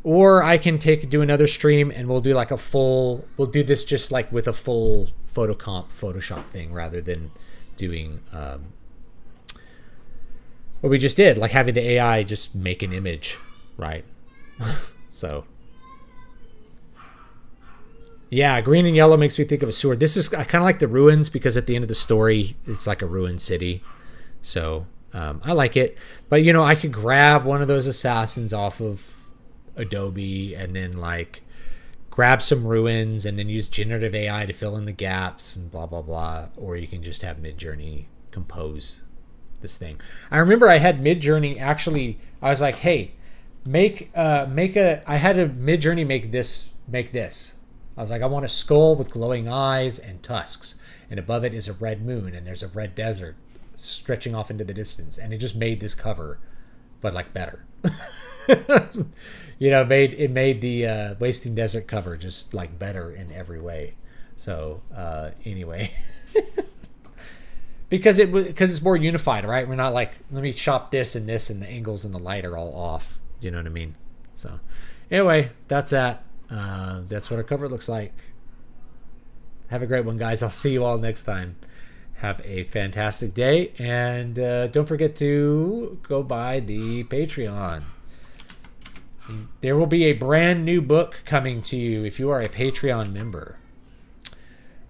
Or I can do another stream, and we'll do like a full, we'll do this just like with a full Photoshop thing rather than doing what we just did, like having the AI just make an image, right? So yeah, green and yellow makes me think of a sewer. This is kind of like the ruins, because at the end of the story it's like a ruined city. So I like it, but you know, I could grab one of those assassins off of Adobe and then like grab some ruins and then use generative AI to fill in the gaps and blah, blah, blah. Or you can just have Midjourney compose this thing. I remember I had Midjourney actually, I was like, hey, I had a Midjourney make this. I was like, I want a skull with glowing eyes and tusks. And above it is a red moon and there's a red desert stretching off into the distance. And it just made this cover, but like better. You know, it made the Wasting Desert cover just like better in every way. So anyway, because it's more unified, right? We're not like, let me chop this and the angles and the light are all off. You know what I mean? So anyway, that's that. That's what our cover looks like. Have a great one, guys. I'll see you all next time. Have a fantastic day, and don't forget to go buy the Patreon. There will be a brand new book coming to you if you are a Patreon member.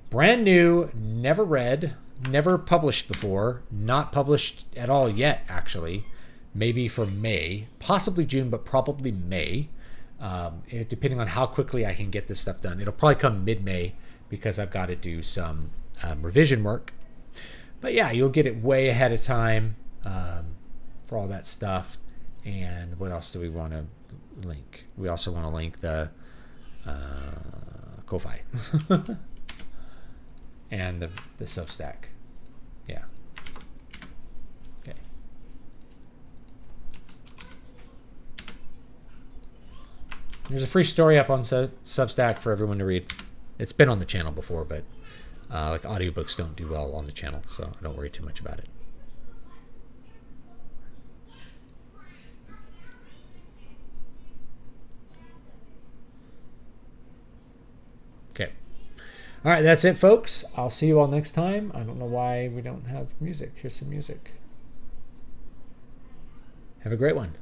Brand new, never read, never published before, not published at all yet, actually. maybe for May, possibly June, but probably May, depending on how quickly I can get this stuff done. It'll probably come mid-May because I've got to do some revision work. But yeah, you'll get it way ahead of time for all that stuff. And what else do we want to link? We also want to link the Ko-Fi and the Substack. Yeah. Okay. There's a free story up on Substack for everyone to read. It's been on the channel before, but like audiobooks don't do well on the channel, so I don't worry too much about it. Okay. All right, that's it, folks. I'll see you all next time. I don't know why we don't have music. Here's some music. Have a great one.